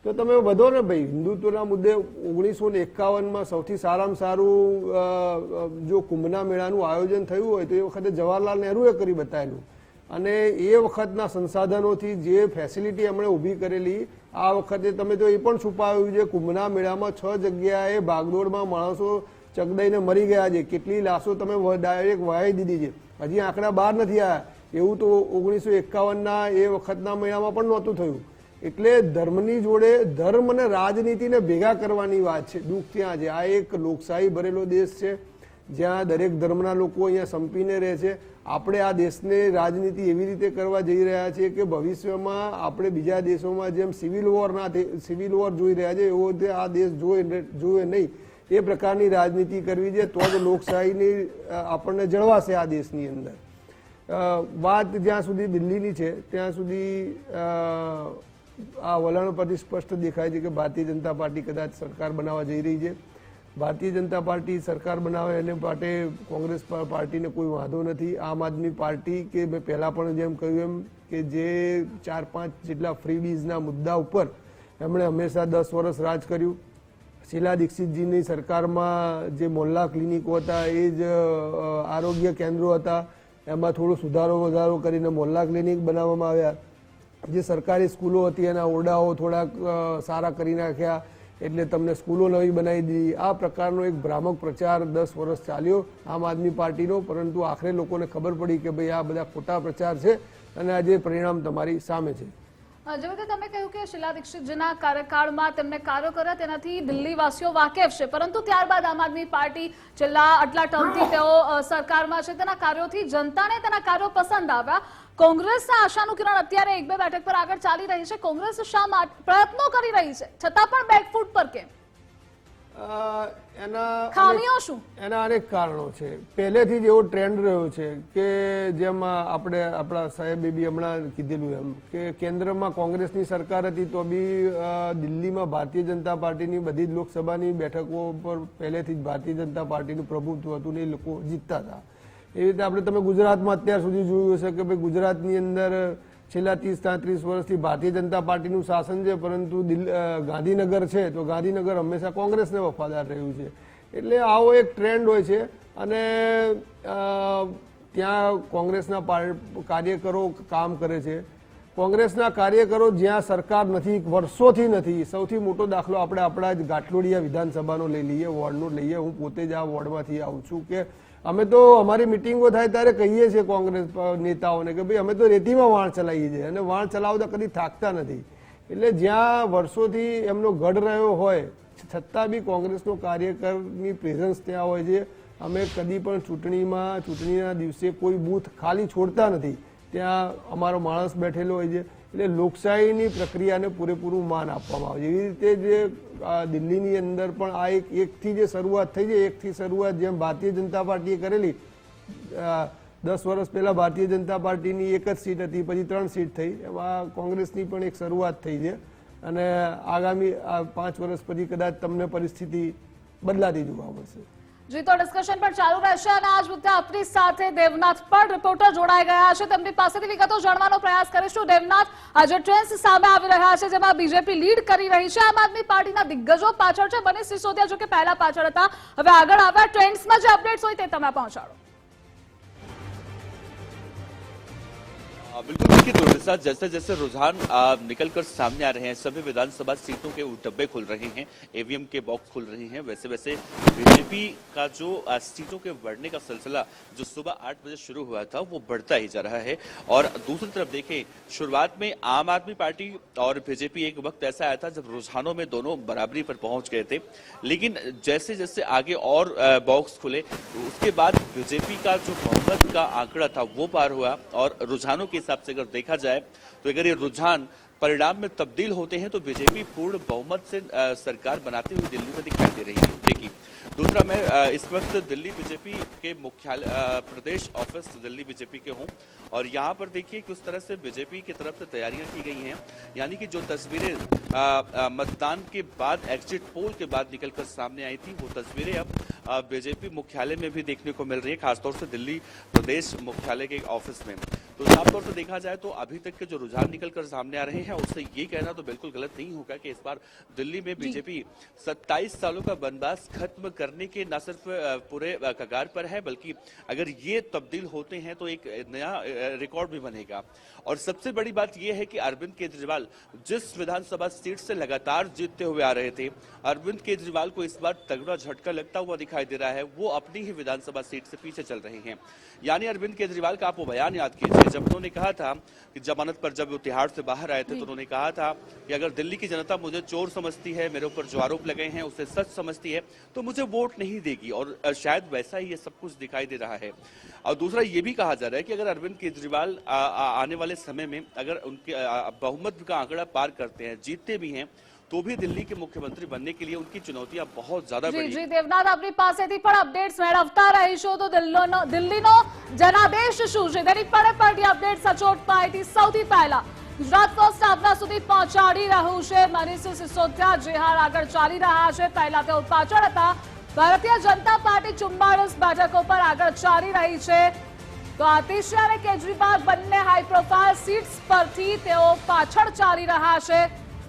તો તમે વધો ને ભાઈ, હિન્દુત્વના મુદ્દે 1951માં સૌથી સારામાં સારું જો કુંભના મેળાનું આયોજન થયું હોય તો એ વખતે જવાહરલાલ નહેરુએ કરી બતાવેલું. અને એ વખતના સંસાધનોથી જે ફેસિલિટી એમણે ઊભી કરેલી, આ વખતે તમે તો એ પણ છુપાવ્યું છે કુંભના મેળામાં 6 જગ્યાએ ભાગદોડમાં માણસો ચગદાઈને મરી ગયા છે. કેટલી લાશો તમે ડાયરેક્ટ વહાવી દીધી છે, હજી આંકડા બહાર નથી આવ્યા. એવું તો 1951ના એ વખતના મેળામાં પણ નહોતું થયું. એટલે ધર્મની જોડે ધર્મ અને રાજનીતિને ભેગા કરવાની વાત છે. દુઃખ ત્યાં છે. આ એક લોકશાહી ભરેલો દેશ છે જ્યાં દરેક ધર્મના લોકો અહીંયા સંપીને રહે છે. આપણે આ દેશને રાજનીતિ એવી રીતે કરવા જઈ રહ્યા છીએ કે ભવિષ્યમાં આપણે બીજા દેશોમાં જેમ સિવિલ વોર જોઈ રહ્યા છે એવો આ દેશ જોવે નહીં. એ પ્રકારની રાજનીતિ કરવી છે તો જ લોકશાહીની આપણને જળવાશે આ દેશની અંદર. વાત જ્યાં સુધી દિલ્હીની છે ત્યાં સુધી આ વલણ પરથી સ્પષ્ટ દેખાય છે કે ભારતીય જનતા પાર્ટી કદાચ સરકાર બનાવવા જઈ રહી છે. ભારતીય જનતા પાર્ટી સરકાર બનાવે એને માટે કોંગ્રેસ પાર્ટીને કોઈ વાંધો નથી. આમ આદમી પાર્ટી કે મેં પહેલાં પણ જેમ કહ્યું એમ કે જે 4-5 જેટલા ફ્રીબીઝના મુદ્દા ઉપર એમણે હંમેશા 10 વર્ષ રાજ કર્યું. શીલા દીક્ષિતજીની સરકારમાં જે મોહલ્લા ક્લિનિકો હતા એ જ આરોગ્ય કેન્દ્રો હતા, એમાં થોડો વધારો કરીને મોહલ્લા ક્લિનિક બનાવવામાં આવ્યા. જે સરકારી સ્કૂલો હતી એના ઓરડાઓ થોડાક સારા કરી નાખ્યા, એટલે તમને સ્કૂલો નવી બનાવી દીધી. આ પ્રકારનો એક ભ્રામક પ્રચાર 10 વર્ષ ચાલ્યો આમ આદમી પાર્ટીનો, પરંતુ આખરે લોકોને ખબર પડી કે ભાઈ આ બધા ખોટા પ્રચાર છે અને આજે પરિણામ તમારી સામે છે. જેવી રીતે તમે કહ્યું કે શીલા દીક્ષિતજીના કાર્યકાળમાં તેમને કાર્યો કર્યા તેનાથી દિલ્હીવાસીઓ વાકેફ છે, પરંતુ ત્યારબાદ આમ આદમી પાર્ટી છેલ્લા આટલા ટર્મથી તેઓ સરકારમાં છે, તેના કાર્યોથી જનતાને તેના કાર્યો પસંદ આવ્યા. કોંગ્રેસના આશાનું કિરણ અત્યારે 1-2 બેઠક પર આગળ ચાલી રહી છે. કોંગ્રેસ શા માટે પ્રયત્નો કરી રહી છે છતાં પણ બેકફૂટ પર કેમ? ખામીઓ શું? એના અનેક કારણો છે. પહેલેથી જ એવો ટ્રેન્ડ રહ્યો છે કે જેમ આપણા સાહેબે બી હમણાં કીધેલું એમ કે કેન્દ્રમાં કોંગ્રેસની સરકાર હતી તો બી દિલ્હીમાં ભારતીય જનતા પાર્ટીની બધી જ લોકસભાની બેઠકો પર પહેલેથી જ ભારતીય જનતા પાર્ટીનું પ્રભુત્વ હતું ને એ લોકો જીતતા હતા. એવી રીતે આપણે તમે ગુજરાતમાં અત્યાર સુધી જોયું હશે કે ભાઈ ગુજરાતની અંદર છેલ્લા 30-33 વર્ષથી ભારતીય જનતા પાર્ટીનું શાસન છે, પરંતુ ગાંધીનગર છે તો ગાંધીનગર હંમેશા કોંગ્રેસને વફાદાર રહ્યું છે. એટલે આવો એક ટ્રેન્ડ હોય છે અને ત્યાં કોંગ્રેસના કાર્યકરો કામ કરે છે. કોંગ્રેસના કાર્યકરો જ્યાં સરકાર નથી, વર્ષોથી નથી. સૌથી મોટો દાખલો આપણે આપણા જ ગાંઠલોડિયા વિધાનસભાનો લઈ લઈએ, વોર્ડનો લઈએ. હું પોતે જ આ વોર્ડમાંથી આવું છું કે અમે તો અમારી મિટિંગો થાય ત્યારે કહીએ છીએ કોંગ્રેસ નેતાઓને કે ભાઈ અમે તો રેતીમાં વાણ ચલાવીએ છીએ અને વાણ ચલાવતા કદી થાકતા નથી. એટલે જ્યાં વર્ષોથી એમનો ગઢ રહ્યો હોય છતાં બી કોંગ્રેસનો કાર્યકરની પ્રેઝન્સ ત્યાં હોય છે. અમે કદી પણ ચૂંટણીના દિવસે કોઈ બૂથ ખાલી છોડતા નથી, ત્યાં અમારો માણસ બેઠેલો હોય છે. એટલે લોકશાહીની પ્રક્રિયાને પૂરેપૂરું માન આપવામાં આવે છે. એવી રીતે જે દિલ્હીની અંદર પણ આ એકથી જે શરૂઆત થઈ છે, એકથી શરૂઆત જેમ ભારતીય જનતા પાર્ટીએ કરેલી, 10 વર્ષ પહેલા ભારતીય જનતા પાર્ટીની એક જ સીટ હતી, પછી 3 સીટ થઈ, એમાં કોંગ્રેસની પણ એક શરૂઆત થઈ છે. અને આગામી 5 વર્ષ પછી કદાચ તમને પરિસ્થિતિ બદલાતી જોવા મળશે. જી, તો ડિસ્કશન પણ ચાલુ રહેશે અને આજ મુદ્દે આપણી સાથે દેવનાથ પણ રિપોર્ટર જોડાઈ ગયા છે. તેમની પાસેથી વિગતો જાણવાનો પ્રયાસ કરીશું. દેવનાથ, આજે ટ્રેન્ડ્સ સામે આવી રહ્યા છે જેમાં બીજેપી લીડ કરી રહી છે. આમ આદમી પાર્ટીના દિગ્ગજો પાછળ છે. મનીષ સિસોદિયા જો કે પહેલા પાછળ હતા, હવે આગળ આવ્યા. ટ્રેન્ડ્સમાં જે અપડેટ્સ હોય તે તમે પહોંચાડો. बिल्कुल देखिए, तो साथ जैसे जैसे रुझान निकलकर सामने आ रहे हैं, सभी विधानसभा सीटों के डब्बे खुल रहे हैं, ईवीएम के बॉक्स खुल रहे हैं, वैसे वैसे बीजेपी का जो सीटों के बढ़ने का सिलसिला जो सुबह 8 बजे शुरू हुआ था वो बढ़ता ही जा रहा है. और दूसरी तरफ देखें, शुरुआत में आम आदमी पार्टी और बीजेपी एक वक्त ऐसा आया था जब रुझानों में दोनों बराबरी पर पहुंच गए थे, लेकिन जैसे जैसे आगे और बॉक्स खुले उसके बाद बीजेपी का जो बहुमत का आंकड़ा था वो पार हुआ. और रुझानों के हिसाब से अगर देखा जाए तो अगर ये रुझान परिणाम में तब्दील होते हैं तो बीजेपी पूर्ण बहुमत से सरकार बनाती हुई दिल्ली में दिखाई दे रही है. देखिए, दूसरा, मैं इस वक्त दिल्ली बीजेपी के मुख्यालय प्रदेश ऑफिस दिल्ली बीजेपी के हूं और यहां पर देखिए किस तरह से बीजेपी की तरफ से तैयारियां की गई हैं. यानी कि जो तस्वीरें मतदान के बाद एग्जिट पोल के बाद निकलकर सामने आई थी वो तस्वीरें अब बीजेपी मुख्यालय में भी देखने को मिल रही है, खासतौर से दिल्ली प्रदेश मुख्यालय के ऑफिस में. तो साफ तौर पर देखा जाए तो अभी तक के जो रुझान निकलकर सामने आ रहे हैं उससे ये कहना तो बिल्कुल गलत नहीं होगा कि इस बार दिल्ली में बीजेपी 27 सालों का वनवास खत्म करने के न सिर्फ पूरे कगार पर है, बल्कि अगर ये तब्दील होते हैं तो एक नया रिकॉर्ड भी बनेगा. और सबसे बड़ी बात यह है कि अरविंद केजरीवाल जिस विधानसभा सीट से लगातार जीतते हुए आ रहे थे, अरविंद केजरीवाल को इस बार तगड़ा झटका लगता हुआ दिखाई दे रहा है. वो अपनी ही विधानसभा सीट से पीछे चल रहे हैं. यानी अरविंद केजरीवाल का आप वो बयान याद कीजिए जब उन्होंने कहा था कि जमानत पर जब वो तिहाड़ से बाहर आए थे तो उन्होंने कहा था कि अगर दिल्ली की जनता मुझे चोर समझती है, मेरे ऊपर जो आरोप लगे हैं उसे सच समझती है तो मुझे वोट नहीं देगी. और शायद वैसा ही ये सब कुछ दिखाई दे रहा है. और दूसरा ये भी कहा जा रहा है कि अगर अरविंद केजरीवाल आने वाले समय में अगर उनके बहुमत का आंकड़ा पार करते हैं, जीतते भी हैं, तो भी दिल्ली के मुख्यमंत्री बनने के लिए उनकी चुनौतियां बहुत ज्यादा बड़ी. જી દેવનાથ, આપની પાસેથી પણ અપડેટ્સ મેળવતા રહીશું. તો દિલ્હીનો જનાદેશ શું છે તેની પણ અપડેટ સચોટ માહિતી સૌથી પહેલા ગુજરાત ફર્સ્ટ આપના સુધી પહોંચાડી રહ્યું છે મનીષ સિસોદિયા, જે હાલ આગળ ચાલી રહ્યા છે. પહેલા તેઓ પાછળ હતા. ભારતીય જનતા પાર્ટી 44 બેઠકો પર આગળ ચાલી રહી છે. તો આતિશી અને કેજરીવાલ બંને હાઈ પ્રોફાઇલ સીટ્સ પરથી તેઓ પાછળ ચાલી રહ્યા છે.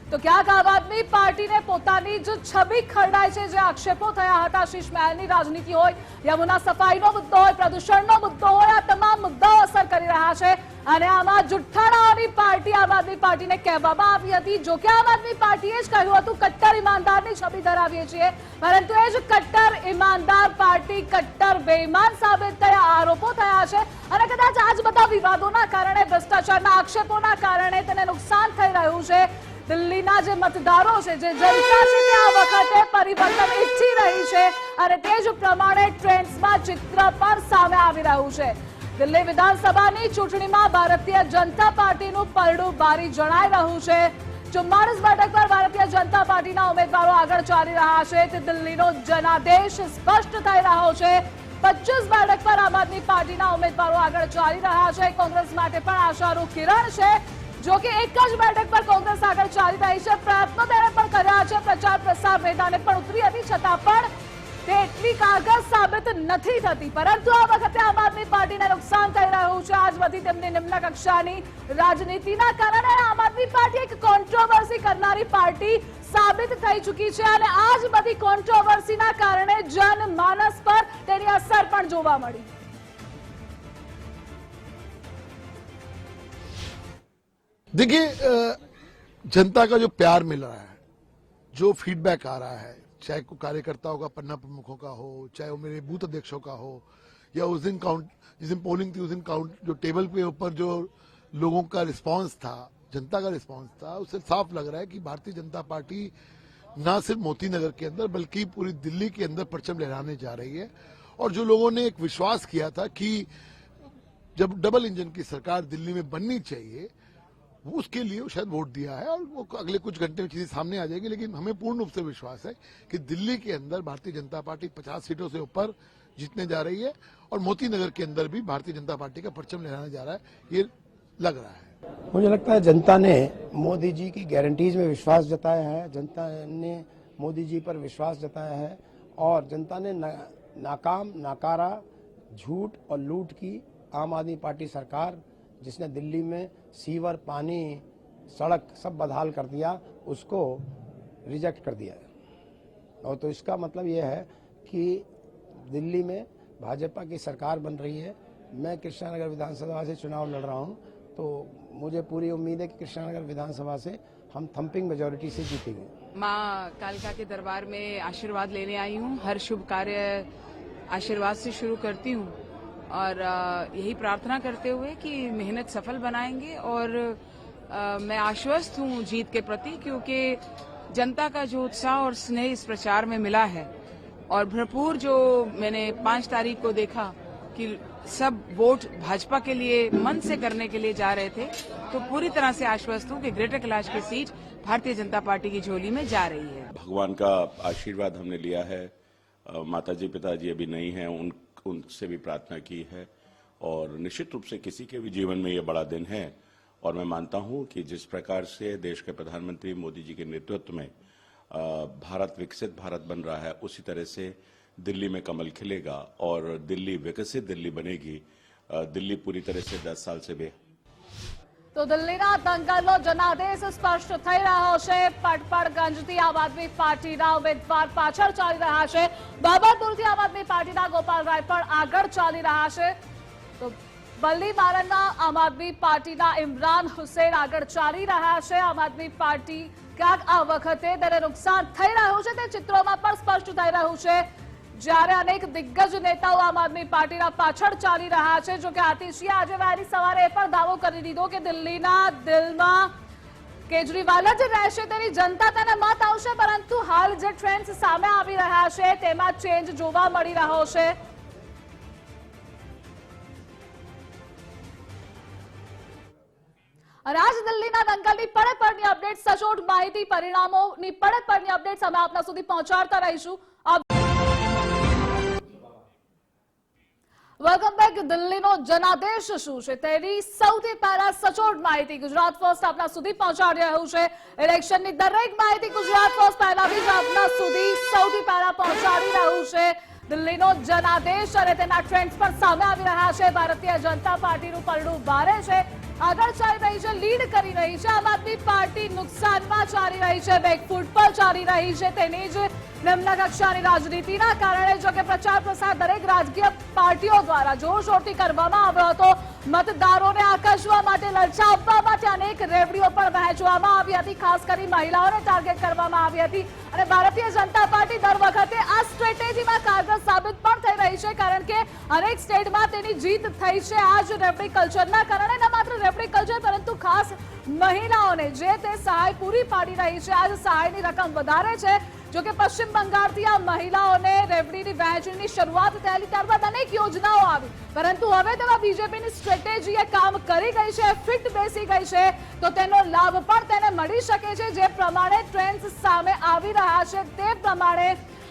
તો ક્યાંક આમ આદમી પાર્ટીને પોતાની જ છબી ખરડાય છે. જે આક્ષેપો થયા હતા, શીશ મહેલની રાજનીતિ હોય, યમુના સફાઈનો મુદ્દો હોય, પ્રદૂષણનો મુદ્દો હોય, આ તમામ મુદ્દાઓ અસર કરી રહ્યા છે. અને આમાં જુઠ્ઠાણાઓની પાર્ટી આમ આદમી પાર્ટીને કહેવામાં આવી હતી. જો કે આમ આદમી પાર્ટીએ જ કહ્યું હતું કટ્ટર ઈમાનદારની છબી ધરાવીએ છીએ, પરંતુ એ જ કટ્ટર ઈમાનદાર પાર્ટી કટ્ટર બેઈમાન સાબિત થયા, આરોપો થયા છે. અને કદાચ આ જ બધા વિવાદોના કારણે, ભ્રષ્ટાચારના આક્ષેપોના કારણે તેને નુકસાન થઈ રહ્યું છે. દિલ્હીના જે મતદારો છે, જે જનતા છે, તે આ વખતે પરિવર્તન ઈચ્છી રહી છે અને તે જ પ્રમાણે ટ્રેન્ડ્સમાં ચિત્ર પણ સામે આવી રહ્યું છે. દિલ્હી વિધાનસભાની ચૂંટણીમાં ભારતીય જનતા પાર્ટીનું પરડું ભારી જણાઈ રહ્યું છે. 44 બેઠક પર ભારતીય જનતા પાર્ટીના ઉમેદવારો આગળ ચાલી રહ્યા છે. તે દિલ્હીનો જનાદેશ સ્પષ્ટ થઈ રહ્યો છે. 25 બેઠક પર આમ આદમી પાર્ટીના ઉમેદવારો આગળ ચાલી રહ્યા છે. કોંગ્રેસ માટે પણ આશાનું કિરણ છે. જો કે એક જ બેઠક પર કોંગ્રેસ આગળ ચાલી રહી છે. પ્રયત્નો તેણે પણ કર્યા છે, પ્રચાર પ્રસાર મેદાને પણ ઉતરી હતી, છતાં પણ તે એટલી કારગર સાબિત નથી થતી. પરંતુ આ વખતે આમ આદમી પાર્ટીને નુકસાન થઈ રહ્યું છે. આજ બધી તેમની નિમ્ન કક્ષાની રાજનીતિના કારણે આમ આદમી પાર્ટી એક કોન્ટ્રોવર્સી કરનારી પાર્ટી સાબિત થઈ ચૂકી છે અને આ જ બધી કોન્ટ્રોવર્સીના કારણે જનમાનસ પર તેની અસર પણ જોવા મળી. देखिए, जनता का जो प्यार मिल रहा है, जो फीडबैक आ रहा है, चाहे को कार्यकर्ताओं का, पन्ना प्रमुखों का हो, चाहे वो मेरे बूथ अध्यक्षों का हो, या उस दिन काउंट, जिस दिन पोलिंग थी उस दिन काउंट जो टेबल पे ऊपर जो लोगों का रिस्पांस था, जनता का रिस्पांस था उससे साफ लग रहा है कि भारतीय जनता पार्टी ना सिर्फ मोती नगर के अंदर बल्कि पूरी दिल्ली के अंदर परचम लहराने जा रही है। और जो लोगों ने एक विश्वास किया था कि जब डबल इंजन की सरकार दिल्ली में बननी चाहिए, उसके लिए वो शायद वोट दिया है और वो अगले कुछ घंटे में चीजें सामने आ जाएगी। लेकिन हमें पूर्ण रूप से विश्वास है कि दिल्ली के अंदर भारतीय जनता पार्टी 50 सीटों से ऊपर जीतने जा रही है और मोती नगर के अंदर भी भारतीय जनता पार्टी का परचम लहराने जा रहा है, ये लग रहा है। मुझे लगता है जनता ने मोदी जी की गारंटीज में विश्वास जताया है, जनता ने मोदी जी पर विश्वास जताया है और जनता ने नाकाम, नाकारा, झूठ और लूट की आम आदमी पार्टी सरकार जिसने दिल्ली में सीवर, पानी, सड़क सब बदहाल कर दिया, उसको रिजेक्ट कर दिया है। और तो इसका मतलब ये है कि दिल्ली में भाजपा की सरकार बन रही है। मैं कृष्णानगर विधानसभा से चुनाव लड़ रहा हूँ, तो मुझे पूरी उम्मीद है कि कृष्णानगर विधानसभा से हम थम्पिंग मेजोरिटी से जीतेंगे। माँ कालिका के दरबार में आशीर्वाद लेने आई हूँ। हर शुभ कार्य आशीर्वाद से शुरू करती हूँ और यही प्रार्थना करते हुए कि मेहनत सफल बनाएंगे। और मैं आश्वस्त हूँ जीत के प्रति, क्योंकि जनता का जो उत्साह और स्नेह इस प्रचार में मिला है और भरपूर जो मैंने 5 तारीख को देखा कि सब वोट भाजपा के लिए मन से करने के लिए जा रहे थे, तो पूरी तरह से आश्वस्त हूँ कि ग्रेटर कैलाश की सीट भारतीय जनता पार्टी की झोली में जा रही है। भगवान का आशीर्वाद हमने लिया है, माताजी पिताजी अभी नहीं हैं, उनसे भी प्रार्थना की है और निश्चित रूप से किसी के भी जीवन में ये बड़ा दिन है। और मैं मानता हूँ कि जिस प्रकार से देश के प्रधानमंत्री मोदी जी के नेतृत्व में भारत विकसित भारत बन रहा है, उसी तरह से दिल्ली में कमल खिलेगा और दिल्ली विकसित दिल्ली बनेगी। दिल्ली पूरी तरह से 10 साल से તો દિલ્હીના દંગલનો જનાદેશ સ્પષ્ટ થઈ રહ્યો છે। પટપડગંજથી આમ આદમી પાર્ટીના ઉમેદવાર પાછળ ચાલી રહ્યા છે, બાબરપુરથી આમ આદમી પાર્ટીના ગોપાલ રાય પણ આગળ ચાલી રહ્યા છે। તો બલ્લી મારણના આમ આદમી પાર્ટીના ઇમરાન હુસૈન આગળ ચાલી રહ્યા છે। આમ આદમી પાર્ટી ક્યાંક આ વખતે તેને નુકસાન થઈ રહ્યું છે તે ચિત્રોમાં પણ સ્પષ્ટ થઈ રહ્યું છે, જ્યારે અનેક દિગ્ગજ નેતાઓ આમ આદમી પાર્ટીના પાછળ ચાલી રહ્યા છે। જો કે આતિશીએ આજે વહેલી સવારે એ પણ દાવો કરી દીધો કે દિલ્હીના દિલમાં કેજરીવાલ જ રહેશે, તેની जनता તેને મત આવશે, પરંતુ હાલ જે ટ્રેન્ડ્સ સામે આવી રહ્યા છે તેમાં ચેન્જ જોવા મળી રહ્યો છે। અને આજ દિલ્હીના દંગલની પડે અપડેટ, સચોટ માહિતી, પરિણામોની પડે અપડેટ્સ અમે આપના સુધી પહોંચાડતા રહીશું। Welcome back. દિલ્હીનો જનાદેશ શું છે તેની સૌથી પહેલા સચોટ માહિતી ગુજરાત ફર્સ્ટ આપના સુધી પહોંચાડી રહ્યું છે। ઇલેક્શનની દરેક માહિતી ગુજરાત ફર્સ્ટ પહેલાથી જ આપના સુધી સૌથી પહેલા પહોંચાડી રહ્યું છે। દિલ્હીનો જનાદેશ અને તેના ટ્રેન્ડ્સ પણ સામે આવી રહ્યા છે। ભારતીય જનતા પાર્ટીનું પરડું ભારે છે, આગળ ચાલી રહી છે, લીડ કરી રહી છે। આમ આદમી પાર્ટી નુકસાનમાં ચાલી રહી છે, બેકફૂટ પર ચાલી રહી છે। તેની જ નિમ્ન કક્ષાની રાજનીતિના કારણે જો કે પ્રચાર પ્રસાર દરેક રાજકીય પાર્ટીઓ દ્વારા જોરશોરથી કરવામાં આવ્યો હતો। મતદારોને આકર્ષવા માટે, લલચાવવા માટે અનેક રેવડીઓ પણ વહેંચવામાં આવી હતી, ખાસ કરી મહિલાઓને ટાર્ગેટ કરવામાં આવી હતી। અને ભારતીય જનતા પાર્ટી દર વખતે આ સ્ટ્રેટેજીમાં કારગર સાબિત પણ થઈ રહી છે, કારણ કે અનેક સ્ટેટમાં તેની જીત થઈ છે આ જ રેવડી કલ્ચરના કારણે। ન માત્ર રેવડી કલ્ચર પરંતુ ખાસ મહિલાઓને જે તે સહાય પૂરી પાડી રહી છે। આજ સહાયની રકમ વધારે છે। જો કે પશ્ચિમ બંગાળથી આ મહિલાઓને રેવડીની વહેંચણીની શરૂઆત થયેલી, ત્યારબાદ અનેક યોજનાઓ આવી, પરંતુ હવે તેમાં બીજેપીની સ્ટ્રેટેજીએ કામ કરી ગઈ છે, ફિટ બેસી ગઈ છે, તો તેનો લાભ પણ તેને મળી શકે છે। જે પ્રમાણે ટ્રેન્ડ્સ સામે આવી રહ્યા છે તે પ્રમાણે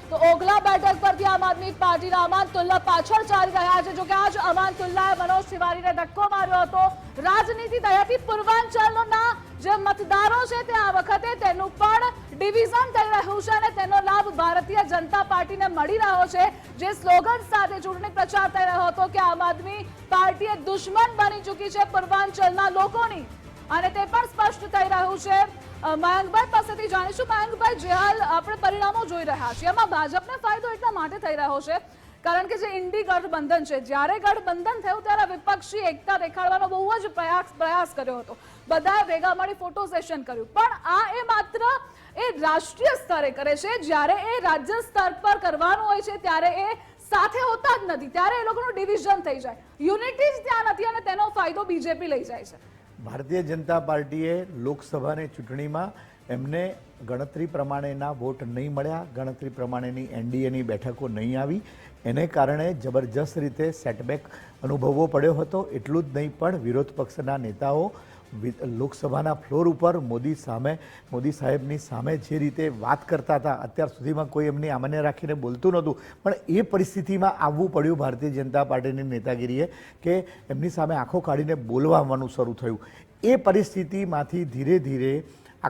તો ઓગલા બેઠક પરથી આમ આદમી પાર્ટીના અમાનતુલ્લા પાછળ ચાલી રહ્યા છે। જો કે આજ અમાનતુલ્લાએ મનોજ તિવારીને ધક્કો માર્યો હતો। રાજનીતિ થઈ હતી, પૂર્વાંચલના જે મતદારો છે તે આ વખતે તેનું પણ ડિવિઝન થઈ રહ્યું છે અને તેનો લાભ ભારતીય જનતા પાર્ટીને મળી રહ્યો છે। જે સ્લોગન સાથે ચૂંટણી પ્રચાર થઈ રહ્યો હતો કે આમ આદમી પાર્ટી એક દુશ્મન બની ચૂકી છે પૂર્વાંચલના લોકોની, અને તે પણ સ્પષ્ટ થઈ રહ્યું છે। મયંકભાઈ પાસેથી જાણીશું। મયંકભાઈ, જે હાલ આપણે પરિણામો જોઈ રહ્યા છીએ એમાં ભાજપને ફાયદો એટલા માટે થઈ રહ્યો છે કારણ કે જે ઇન્ડી ગઠબંધન છે, જ્યારે ગઠબંધન થયું ત્યારે વિપક્ષી એકતા દેખાડવાનો બહુ જ પ્રયાસ કર્યો હતો, બધાએ ભેગા મળી ફોટો સેશન કર્યું, પણ આ એ માત્ર એ રાષ્ટ્રીય સ્તરે કરે છે। જ્યારે એ રાજ્ય સ્તર પર કરવાનું હોય છે ત્યારે એ સાથે હોતા જ નથી, ત્યારે એ લોકોનું ડિવિઝન થઈ જાય, યુનિટી જ ત્યાં નથી અને તેનો ફાયદો બીજેપી લઈ જાય છે। ભારતીય જનતા પાર્ટીએ લોકસભાની ચૂંટણીમાં એમને ગણતરી પ્રમાણેના વોટ નહીં મળ્યા, ગણતરી પ્રમાણેની એનડીએની બેઠકો નહીં આવી, એને કારણે જબરજસ્ત રીતે સેટબેક અનુભવવો પડ્યો હતો. એટલું જ નહીં પણ વિરોધ પક્ષના નેતાઓ લોકસભાના ફ્લોર ઉપર મોદી સાહેબની સામે જે રીતે વાત કરતા હતા, અત્યાર સુધીમાં કોઈ એમની આમને રાખીને બોલતું નહોતું, પણ એ પરિસ્થિતિમાં આવવું પડ્યું ભારતીય જનતા પાર્ટીની નેતાગીરીએ કે એમની સામે આંખો કાઢીને બોલવા આવવાનું શરૂ થયું. એ પરિસ્થિતિમાંથી ધીરે ધીરે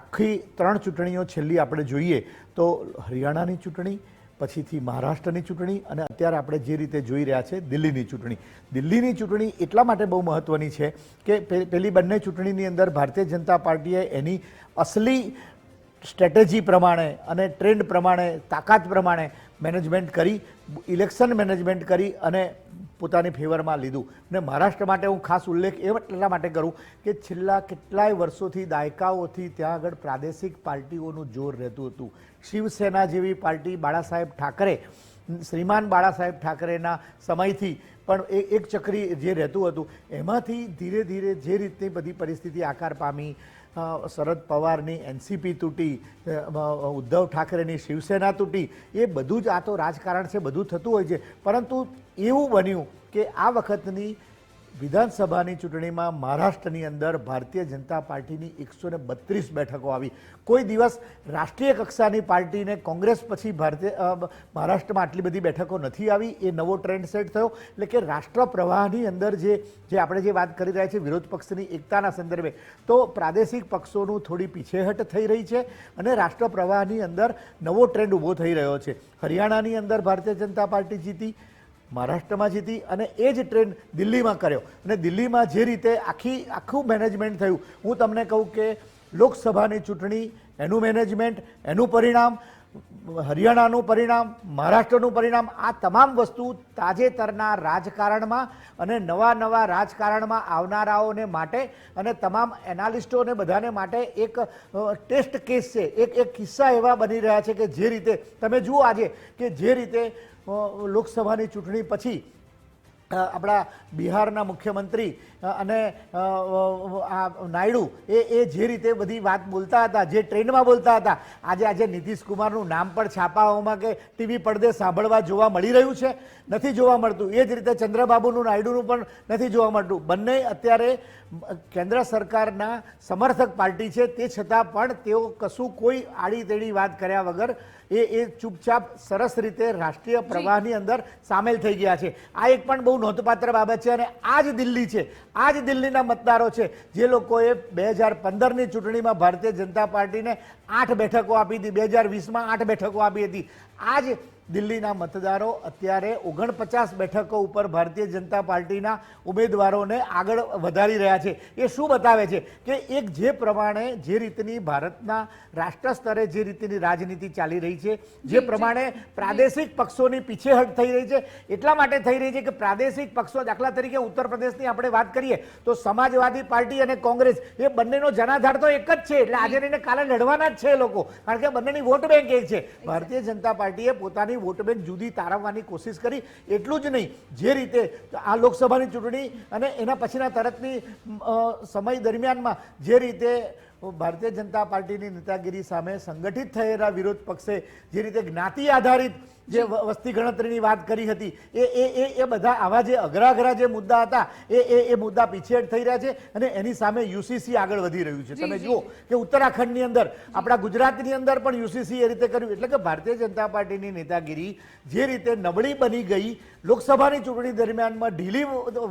આખી 3 ચૂંટણીઓ છેલ્લી આપણે જોઈએ તો હરિયાણાની ચૂંટણી, પછીથી મહારાષ્ટ્રની ચૂંટણી અને અત્યારે આપણે જે રીતે જોઈ રહ્યા છે દિલ્હીની ચૂંટણી. દિલ્હીની ચૂંટણી એટલા માટે બહુ મહત્ત્વની છે કે પેલી બંને ચૂંટણીની અંદર ભારતીય જનતા પાર્ટીએ એની અસલી સ્ટ્રેટેજી પ્રમાણે અને ટ્રેન્ડ પ્રમાણે, તાકાત પ્રમાણે મેનેજમેન્ટ કરી, ઇલેક્શન મેનેજમેન્ટ કરી અને પોતાની ફેવરમાં લીધું. અને મહારાષ્ટ્ર માટે હું ખાસ ઉલ્લેખ એટલા માટે કરું કે છેલ્લા કેટલાય વર્ષોથી, દાયકાઓથી ત્યાં આગળ પ્રાદેશિક પાર્ટીઓનું જોર રહેતું હતું. શિવસેના જેવી પાર્ટી બાળાસાહેબ ઠાકરે, શ્રીમાન બાળાસાહેબ ઠાકરેના સમયથી પણ એક ચક્રી જે રહેતું હતું, એમાંથી ધીરે ધીરે જે રીતની બધી પરિસ્થિતિ આકાર પામી, શરદ પવારની એનસીપી તૂટી, ઉદ્ધવ ઠાકરેની શિવસેના તૂટી, એ બધું જ આ તો રાજકારણ છે, બધું થતું હોય છે. પરંતુ એવું બન્યું કે આ વખતની વિધાનસભાની ચૂંટણીમાં મહારાષ્ટ્રની અંદર ભારતીય જનતા પાર્ટીની 132 બેઠકો આવી. કોઈ દિવસ રાષ્ટ્રીય કક્ષાની પાર્ટીને કોંગ્રેસ પછી મહારાષ્ટ્રમાં આટલી બધી બેઠકો નથી આવી. એ નવો ટ્રેન્ડ સેટ થયો. એટલે કે રાષ્ટ્ર પ્રવાહની અંદર જે આપણે જે વાત કરી રહ્યા છીએ વિરોધ પક્ષની એકતાના સંદર્ભે, તો પ્રાદેશિક પક્ષોનું થોડી પીછેહટ થઈ રહી છે અને રાષ્ટ્ર પ્રવાહની અંદર નવો ટ્રેન્ડ ઊભો થઈ રહ્યો છે. હરિયાણાની અંદર ભારતીય જનતા પાર્ટી જીતી, મહારાષ્ટ્રમાં જીતી અને એ જ ટ્રેન્ડ દિલ્હીમાં કર્યો. અને દિલ્હીમાં જે રીતે આખું મેનેજમેન્ટ થયું, હું તમને કહું કે લોકસભાની ચૂંટણી, એનું મેનેજમેન્ટ, એનું પરિણામ, હરિયાણાનું પરિણામ, મહારાષ્ટ્રનું પરિણામ, આ તમામ વસ્તુ તાજેતરના રાજકારણમાં અને નવા રાજકારણમાં આવનારાઓને માટે અને તમામ એનાલિસ્ટોને બધાને માટે એક ટેસ્ટ કેસ છે. એક કિસ્સા એવા બની રહ્યા છે કે જે રીતે તમે જુઓ આજે કે જે રીતે લોકસભાની ચૂંટણી પછી આપણા બિહારના મુખ્યમંત્રી અને નાયડુ એ જે રીતે બધી વાત બોલતા હતા, જે ટ્રેન્ડમાં બોલતા હતા, આજે નીતિશ કુમારનું નામ પણ છાપાઓમાં કે ટીવી પડદે સાંભળવા જોવા મળી રહ્યું છે, નથી જોવા મળતું. એ જ રીતે ચંદ્રબાબુનું, નાયડુનું પણ નથી જોવા મળતું. બંને અત્યારે કેન્દ્ર સરકારના સમર્થક પાર્ટી છે, તે છતાં પણ તેઓ કશું કોઈ આડી તેડી વાત કર્યા વગર એ ચૂપચાપ સરસ રીતે રાષ્ટ્રીય પ્રવાહની અંદર સામેલ થઈ ગયા છે. આ એક પણ બહુ નોંધપાત્ર બાબત છે. અને આ જ દિલ્હી છે, આ જ દિલ્હીના મતદારો છે જે લોકોએ 2015ની ચૂંટણીમાં ભારતીય જનતા પાર્ટીને 8 બેઠકો આપી હતી, 2020માં 8 બેઠકો આપી હતી. આ જ દિલ્હીના મતદારો અત્યારે 49 બેઠકો ઉપર ભારતીય જનતા પાર્ટીના ઉમેદવારોને આગળ વધારી રહ્યા છે. એ શું બતાવે છે કે એક જે પ્રમાણે જે રીતની ભારતના રાષ્ટ્ર સ્તરે જે રીતની રાજનીતિ ચાલી રહી છે, જે પ્રમાણે પ્રાદેશિક પક્ષોની પીછેહટ થઈ રહી છે, એટલા માટે થઈ રહી છે કે પ્રાદેશિક પક્ષો, દાખલા તરીકે ઉત્તર પ્રદેશની આપણે વાત કરીએ તો સમાજવાદી પાર્ટી અને કોંગ્રેસ એ બંનેનો જનાધાર તો એક જ છે. એટલે આજે રહીને કાલે લડવાના જ છે એ લોકો, કારણ કે બંનેની વોટ બેંક એક છે. ભારતીય જનતા પાર્ટીએ પોતાની વોટ બેંક જુદી તારવવાની કોશિશ કરી. એટલું જ નહીં, જે રીતે આ લોકસભાની ચૂંટણી અને એના પછીના તરતની સમય દરમિયાનમાં જે રીતે ભારતીય જનતા પાર્ટીની નેતાગીરી સામે સંગઠિત થયેલા વિરોધ પક્ષે જે રીતે જ્ઞાતિ આધારિત જે વસ્તી ગણતરીની વાત કરી હતી, એ બધા આવા જે અઘરા જે મુદ્દા હતા એ મુદ્દા પીછેહટ થઈ રહ્યા છે અને એની સામે યુસીસી આગળ વધી રહ્યું છે. તમે જુઓ કે ઉત્તરાખંડની અંદર, આપણા ગુજરાતની અંદર પણ યુસીસી એ રીતે કર્યું. એટલે કે ભારતીય જનતા પાર્ટીની નેતાગીરી જે રીતે નબળી બની ગઈ, લોકસભાની ચૂંટણી દરમિયાનમાં ઢીલી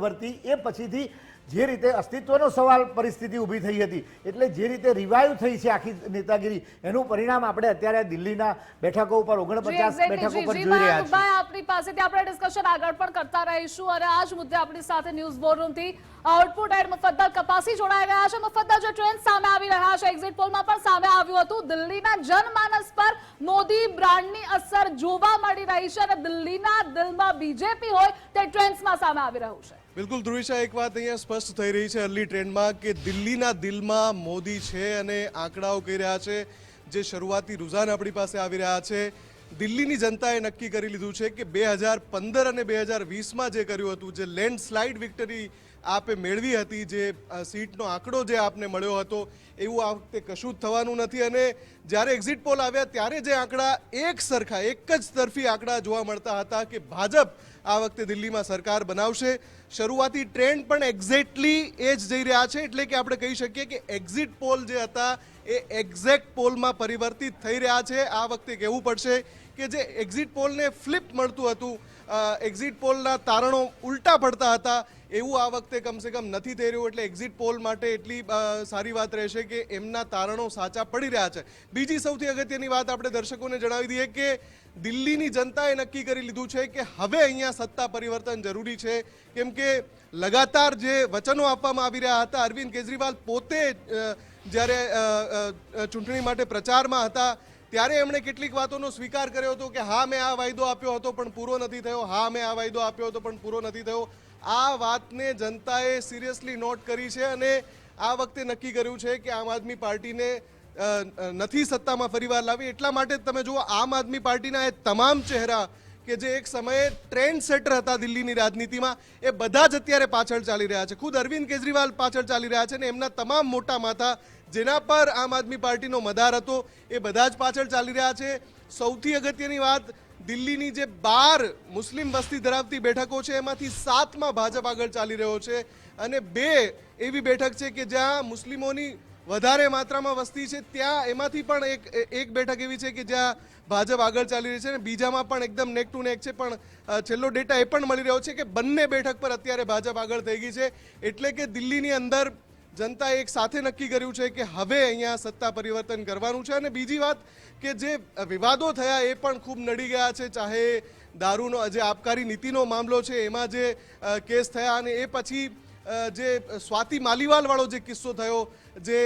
વર્તી, એ પછીથી જે રીતે અસ્તિત્વનો સવાલ પરિસ્થિતિ ઊભી થઈ હતી, એટલે જે રીતે રિવાઇવ થઈ છે આખી નેતાગીરી, એનું પરિણામ આપણે અત્યારે દિલ્હીના બેઠકો ઉપર 49 બેઠકો પર જોઈ રહ્યા છીએ. આપણી પાસેથી આપણે ડિસ્કશન આગળ પણ કરતા રહીશું અને આ જ મુદ્દે આપણી સાથે ન્યૂઝ બોર્ડ રૂમથી આઉટપુટ હેડ મુફદ્દલ કપાસી જોડાઈ ગયા છે. મુફદ્દલ, જે ટ્રેન્ડ સામે આવી રહ્યા છે, એક્ઝિટ પોલમાં પણ સામે આવ્યું હતું, દિલ્હીના જનમાનસ પર મોદી બ્રાન્ડની અસર જોવા મળી રહી છે અને દિલ્હીના દિલમાં બીજેપી હોય તે ટ્રેન્ડ્સમાં સામે આવી રહ્યું છે. બિલકુલ ધ્રુવિશા, એક વાત અહીંયા સ્પષ્ટ થઈ રહી છે અર્લી ટ્રેન્ડમાં કે દિલ્હીના દિલમાં મોદી છે અને આંકડાઓ કહી રહ્યા છે, જે શરૂઆતી રુઝાન આપણી પાસે આવી રહ્યા છે, દિલ્હીની જનતાએ નક્કી કરી લીધું છે કે 2015 અને 2020માં જે કર્યું હતું, જે લેન્ડસ્લાઇડ વિક્ટરી આપે મેળવી હતી, જે સીટનો આંકડો જે આપને મળ્યો હતો, એવું આ વખતે કશું જ થવાનું નથી. અને જ્યારે એક્ઝિટ પોલ આવ્યા ત્યારે જે આંકડા એક જ તરફી આંકડા જોવા મળતા હતા કે ભાજપ આ વખતે દિલ્હીમાં સરકાર બનાવશે. શરૂઆતી ટ્રેન્ડ પણ એક્ઝેક્ટલી એ જ જઈ રહ્યા છે. એટલે કે આપણે કહી શકીએ કે એક્ઝિટ પોલ જે હતા એ એક્ઝેક્ટ પોલમાં પરિવર્તિત થઈ રહ્યા છે. આ વખતે કહેવું પડશે કે જે એક્ઝિટ પોલને ફ્લિપ મળતું હતું, એક્ઝિટ પોલના તારણો ઉલટા પડતા હતા, એવું આ વખતે કમસે કમ નથી થઈ રહ્યું. એટલે એક્ઝિટ પોલ માટે એટલી સારી વાત રહેશે કે એમના તારણો સાચા પડી રહ્યા છે. બીજી સૌથી અગત્યની વાત આપણે દર્શકોને જણાવી દઈએ કે દિલ્હીની જનતાએ નક્કી કરી લીધું છે કે હવે અહીંયા સત્તા પરિવર્તન જરૂરી છે. કેમ કે લગાતાર જે વચનો આપવામાં આવી રહ્યા હતા, અરવિંદ કેજરીવાલ પોતે જ્યારે ચૂંટણી માટે પ્રચારમાં હતા ત્યારે એમણે કેટલીક વાતોનો સ્વીકાર કર્યો હતો કે હા મેં આ વાયદો આપ્યો હતો પણ પૂરો નથી થયો, હા મેં આ વાયદો આપ્યો હતો પણ પૂરો નથી થયો. આ વાતને જનતાએ સિરિયસલી નોટ કરી છે અને આ વખતે નક્કી કર્યું છે કે આમ આદમી પાર્ટીને નથી સત્તામાં ફરીવાર લાવી. એટલા માટે તમે જુઓ આમ આદમી પાર્ટીના એ તમામ ચહેરા કે જે એક સમયે ટ્રેન્ડ સેટર હતા દિલ્હીની રાજનીતિમાં, એ બધા જ અત્યારે પાછળ ચાલી રહ્યા છે. ખુદ અરવિંદ કેજરીવાલ પાછળ ચાલી રહ્યા છે અને એમના તમામ મોટા માથા જેના પર આમ આદમી પાર્ટીનો મદાર હતો એ બધા જ પાછળ ચાલી રહ્યા છે. સૌથી અગત્યની વાત, દિલ્હીની જે 12 મુસ્લિમ વસ્તી ધરાવતી બેઠકો છે એમાંથી 7માં ભાજપ આગળ ચાલી રહ્યો છે અને 2 એવી બેઠક છે કે જ્યાં મુસ્લિમોની વધારે માત્રામાં વસ્તી છે, ત્યાં એમાંથી પણ એક બેઠક એવી છે કે જ્યાં ભાજપ આગળ ચાલી રહી છે અને બીજામાં પણ એકદમ નેક ટુ નેક છે. પણ છેલ્લો ડેટા એ પણ મળી રહ્યો છે કે બંને બેઠક પર અત્યારે ભાજપ આગળ થઈ ગઈ છે. એટલે કે દિલ્હીની અંદર જનતાએ એક સાથે નક્કી કર્યું છે કે હવે અહીંયા સત્તા પરિવર્તન કરવાનું છે. અને બીજી વાત કે જે વિવાદો થયા એ પણ ખૂબ નડી ગયા છે. ચાહે દારૂનો જે આબકારી નીતિનો મામલો છે એમાં જે કેસ થયા અને એ પછી જે સ્વાતિ માલીવાલ વાળો જે કિસ્સો થયો, જે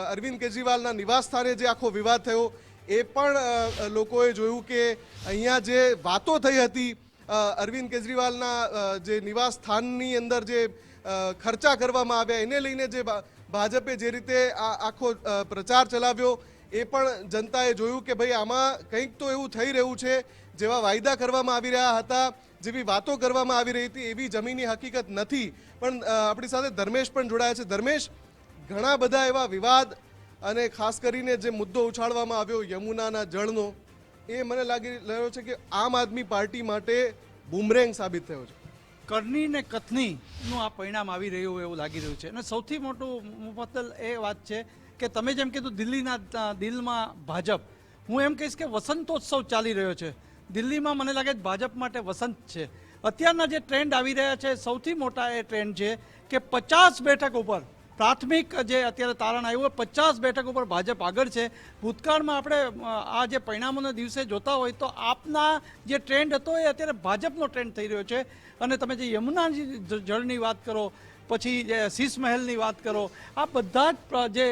અરવિંદ કેજરીવાલના નિવાસ સ્થાને જે આખો વિવાદ થયો, એ પણ લોકોએ જોયું કે અહીંયા જે વાતો થઈ હતી અરવિંદ કેજરીવાલના જે નિવાસ સ્થાનની અંદર જે ખર્ચા કરવામાં આવ્યા એને લઈને જે ભાજપે જે રીતે આખો પ્રચાર ચલાવ્યો, એ પણ જનતાએ જોયું કે ભાઈ આમાં કંઈક તો એવું થઈ રહ્યું છે. જેવા વાયદા કરવામાં આવી રહ્યા હતા, જેવી વાતો કરવામાં આવી રહી હતી, એવી જમીની હકીકત નથી. પણ આપણી સાથે ધર્મેશ પણ જોડાયા છે. ધર્મેશ, ઘણા બધા એવા વિવાદ અને ખાસ કરીને જે મુદ્દો ઉછાળવામાં આવ્યો યમુનાના જળનો, એ મને લાગી રહ્યો છે કે આમ આદમી પાર્ટી માટે બુમરેંગ સાબિત થયો છે. કરણી ને કથનીનું આ પરિણામ આવી રહ્યું એવું લાગી રહ્યું છે. અને સૌથી મોટું મુફદ્દલ એ વાત છે કે તમે જેમ કીધું દિલ્હીના દિલમાં ભાજપ, હું એમ કહીશ કે વસંતોત્સવ ચાલી રહ્યો છે દિલ્હીમાં. મને લાગે છે ભાજપ માટે વસંત છે. અત્યારના જે ટ્રેન્ડ આવી રહ્યા છે, સૌથી મોટા એ ટ્રેન્ડ છે કે 50 બેઠક ઉપર પ્રાથમિક જે અત્યારે તારણ આવ્યું હોય 50 બેઠક ઉપર ભાજપ આગળ છે. ભૂતકાળમાં આપણે આ જે પરિણામોના દિવસે જોતા હોય તો આપના જે ટ્રેન્ડ હતો એ અત્યારે ભાજપનો ટ્રેન્ડ થઈ રહ્યો છે. અને તમે જે યમુના જળની વાત કરો, પછી જે શીશ મહેલની વાત કરો, આ બધા જ જે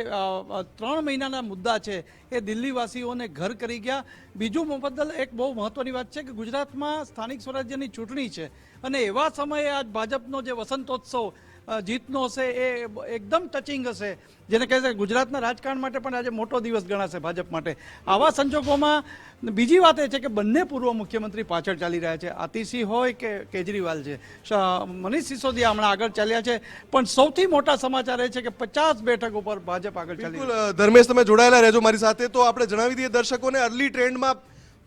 3 મહિનાના મુદ્દા છે એ દિલ્હીવાસીઓને ઘર કરી ગયા. બીજું મુફદ્દલ એક બહુ મહત્વની વાત છે કે ગુજરાતમાં સ્થાનિક સ્વરાજ્યની ચૂંટણી છે અને એવા સમયે આજ ભાજપનો જે વસંતોત્સવ જીતનો હશે એ એકદમ ટચિંગ હશે, જેને કહે છે ગુજરાતના રાજકારણ માટે પણ આજે મોટો દિવસ ગણાશે ભાજપ માટે. આવા સંજોગોમાં બીજી વાત એ છે કે બંને પૂર્વ મુખ્યમંત્રી પાછળ ચાલી રહ્યા છે, આતિશી હોય કે કેજરીવાલ છે. મનીષ સિસોદિયા હમણાં આગળ ચાલ્યા છે, પણ સૌથી મોટા સમાચાર એ છે કે 50 બેઠક ઉપર ભાજપ આગળ ચાલી. બિલકુલ ધર્મેશ, તમે જોડાયેલા રહેજો મારી સાથે. તો આપણે જણાવી દઈએ દર્શકોને, અર્લી ટ્રેન્ડમાં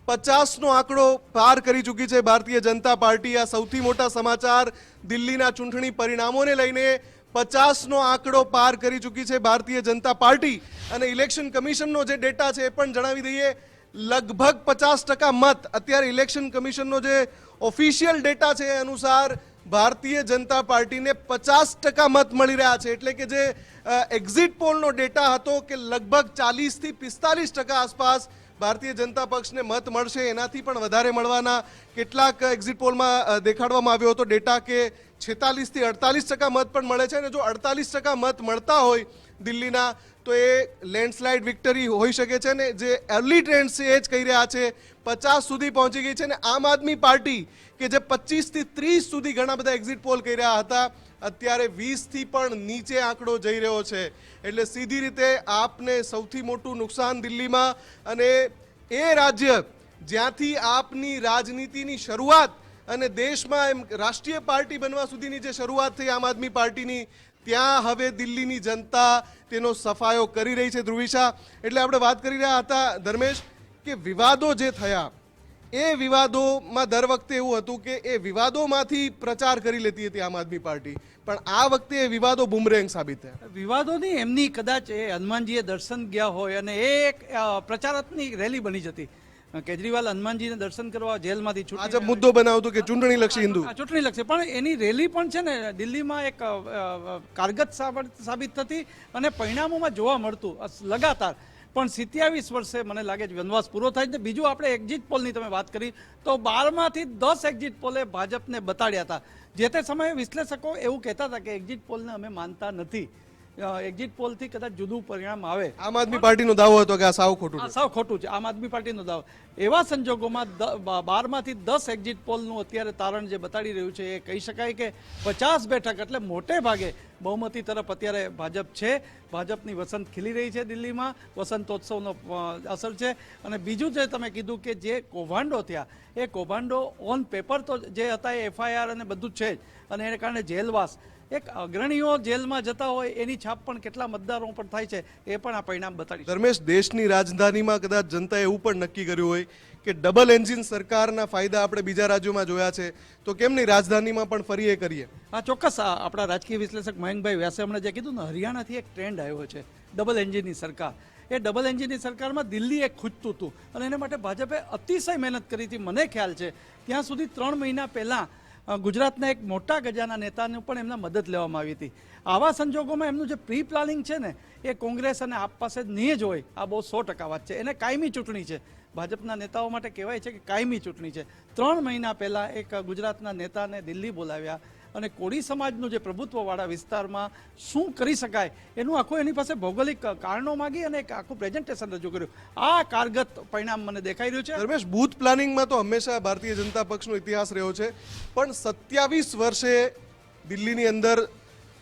50નો આંકડો પાર કરી ચૂકી છે ભારતીય જનતા પાર્ટી. આ સૌથી મોટા સમાચાર દિલ્હીના ચૂંટણી પરિણામોને લઈને 50નો આંકડો પાર કરી ચૂકી છે ભારતીય જનતા પાર્ટી. અને ઇલેક્શન કમિશનનો જે ડેટા છે એ પણ જણાવી દઈએ, લગભગ 50% મત અત્યારે ઇલેક્શન કમિશનનો જે ઓફિશિયલ ડેટા છે એ અનુસાર ભારતીય જનતા પાર્ટીને 50% મત મળી રહ્યા છે. એટલે કે જે એક્ઝિટ પોલનો ડેટા હતો કે લગભગ 40 થી 45% આસપાસ ભારતીય જનતા પક્ષને મત મળશે, એનાથી પણ વધારે મળવાના કેટલાક એક્ઝિટ પોલમાં દેખાડવામાં આવ્યો હતો ડેટા કે 46 થી 48% મત પણ મળે છે. અને જો 48% મત મળતા હોય દિલ્હીના તો એ લેન્ડસ્લાઇડ વિક્ટરી હોઈ શકે છે. ને જે અર્લી ટ્રેન્ડ છે એ જ કહી રહ્યા છે 50 સુધી પહોંચી ગઈ છે. અને આમ આદમી પાર્ટી કે જે 25 થી 30 સુધી ઘણા બધા એક્ઝિટ પોલ કહી રહ્યા હતા, અત્યારે 20 થી પણ નીચે આંકડો જઈ રહ્યો છે. એટલે સીધી રીતે આપને સૌથી મોટું નુકસાન દિલ્હીમાં. અને એ રાજ્ય જ્યાંથી આપની રાજનીતિની શરૂઆત અને દેશમાં એમ રાષ્ટ્રીય પાર્ટી બનવા સુધીની જે શરૂઆત થઈ આમ આદમી પાર્ટીની, ત્યાં હવે દિલ્હીની જનતા તેનો સફાયો કરી રહી છે. ધ્રુવિશા, એટલે આપણે વાત કરી રહ્યા હતા ધર્મેશ કે વિવાદો જે થયા એ વિવાદોમાં દર વખતે એવું હતું કે એ વિવાદોમાંથી પ્રચાર કરી લેતી હતી આમ આદમી પાર્ટી, પણ આ વખતે એ વિવાદો બુમરેંગ સાબિત થયા. વિવાદોની એમની કદાચ એ હનુમાનજીએ દર્શન ગયા હોય અને એ એક પ્રચારાત્મક રેલી બની જતી. કેજરીવાલ હનુમાનજીને દર્શન કરવા જેલમાંથી છૂટી આજે મુદ્દો બનાવતો કે ચૂંટણી લક્ષી હિન્દુ, ચૂંટણી લક્ષી, પણ એની રેલી પણ છે ને દિલ્હીમાં એક કારગત સાબિત થતી અને પરિણામોમાં જોવા મળતું લગાતાર. પણ 27 વર્ષે મને લાગે છે વનવાસ પૂરો થાય છે. બીજું આપણે એક્ઝિટ પોલની તમે વાત કરી તો 12માંથી 10 એક્ઝિટ પોલે ભાજપને બતાડ્યા હતા. જે તે સમયે વિશ્લેષકો એવું કહેતા હતા કે એક્ઝિટ પોલને અમે માનતા નથી, એક્ઝિટ પોલથી કદાચ જુદું પરિણામ આવે. આમ આદમી પાર્ટીનો દાવો હતો કે આ સાવ ખોટું છે. સાવ ખોટું છે આમ આદમી પાર્ટીનો દાવો. એવા સંજોગોમાં 12માંથી 10 એક્ઝિટ પોલનું અત્યારે તારણ જે બતાડી રહ્યું છે એ કહી શકાય કે 50 બેઠક એટલે મોટે ભાગે બહુમતી તરફ અત્યારે ભાજપ છે. ભાજપની વસંત ખીલી રહી છે દિલ્હીમાં, વસંતોત્સવનો અસર છે. અને બીજું જે તમે કીધું કે જે કૌભાંડો થયા એ કૌભાંડો ઓન પેપર તો જે હતા એ FIR અને બધું છે જ, અને એને કારણે જેલવાસ, એક અગ્રણીઓ જેલમાં જતા હોય એની છાપ પણ કેટલા મતદારો પર થાય છે એ પણ આ પરિણામ બતાડી. ધર્મેશ, દેશની રાજધાનીમાં કદાચ જનતાએ એવું પણ નક્કી કર્યું હોય કે ડબલ એન્જિન સરકારના ફાયદા આપણે બીજા રાજ્યોમાં જોયા છે, તો કેમ નહીં રાજધાનીમાં પણ ફરી એ કરીએ? હા, ચોક્કસ. આપણા રાજકીય વિશ્લેષક મયંકભાઈ વ્યાસે હમણાં જે કીધું ને, હરિયાણાથી એક ટ્રેન્ડ આવ્યો છે ડબલ એન્જિનની સરકાર. એ ડબલ એન્જિનની સરકારમાં દિલ્હી એક ખૂંચતું હતું અને એના માટે ભાજપે અતિશય મહેનત કરી હતી. મને ખ્યાલ છે ત્યાં સુધી 3 મહિના પહેલાં ગુજરાતના એક મોટા ગજાના નેતાને પણ એમના મદદ લેવામાં આવી હતી. આવા સંજોગોમાં એમનું જે પ્રી પ્લાનિંગ છે ને એ કોંગ્રેસ અને આપ પાસે નહીં જ હોય. આ બહુ 100% વાત છે. એને કાયમી ચૂંટણી છે. ભાજપના નેતાઓ માટે કહેવાય છે કે કાયમી ચૂંટણી છે. 3 મહિના પહેલાં એક ગુજરાતના નેતાને દિલ્હી બોલાવ્યા અને કોળી સમાજનું જે પ્રભુત્વવાળા વિસ્તારમાં શું કરી શકાય એનું આખું એની પાસે ભૌગોલિક કારણો માગી અને એક આખું પ્રેઝન્ટેશન રજૂ કર્યું. આ કારગત પરિણામ મને દેખાઈ રહ્યું છે. ધર્મેશ, બૂથ પ્લાનિંગમાં તો હંમેશા ભારતીય જનતા પક્ષનો ઇતિહાસ રહ્યો છે, પણ 27 વર્ષે દિલ્હીની અંદર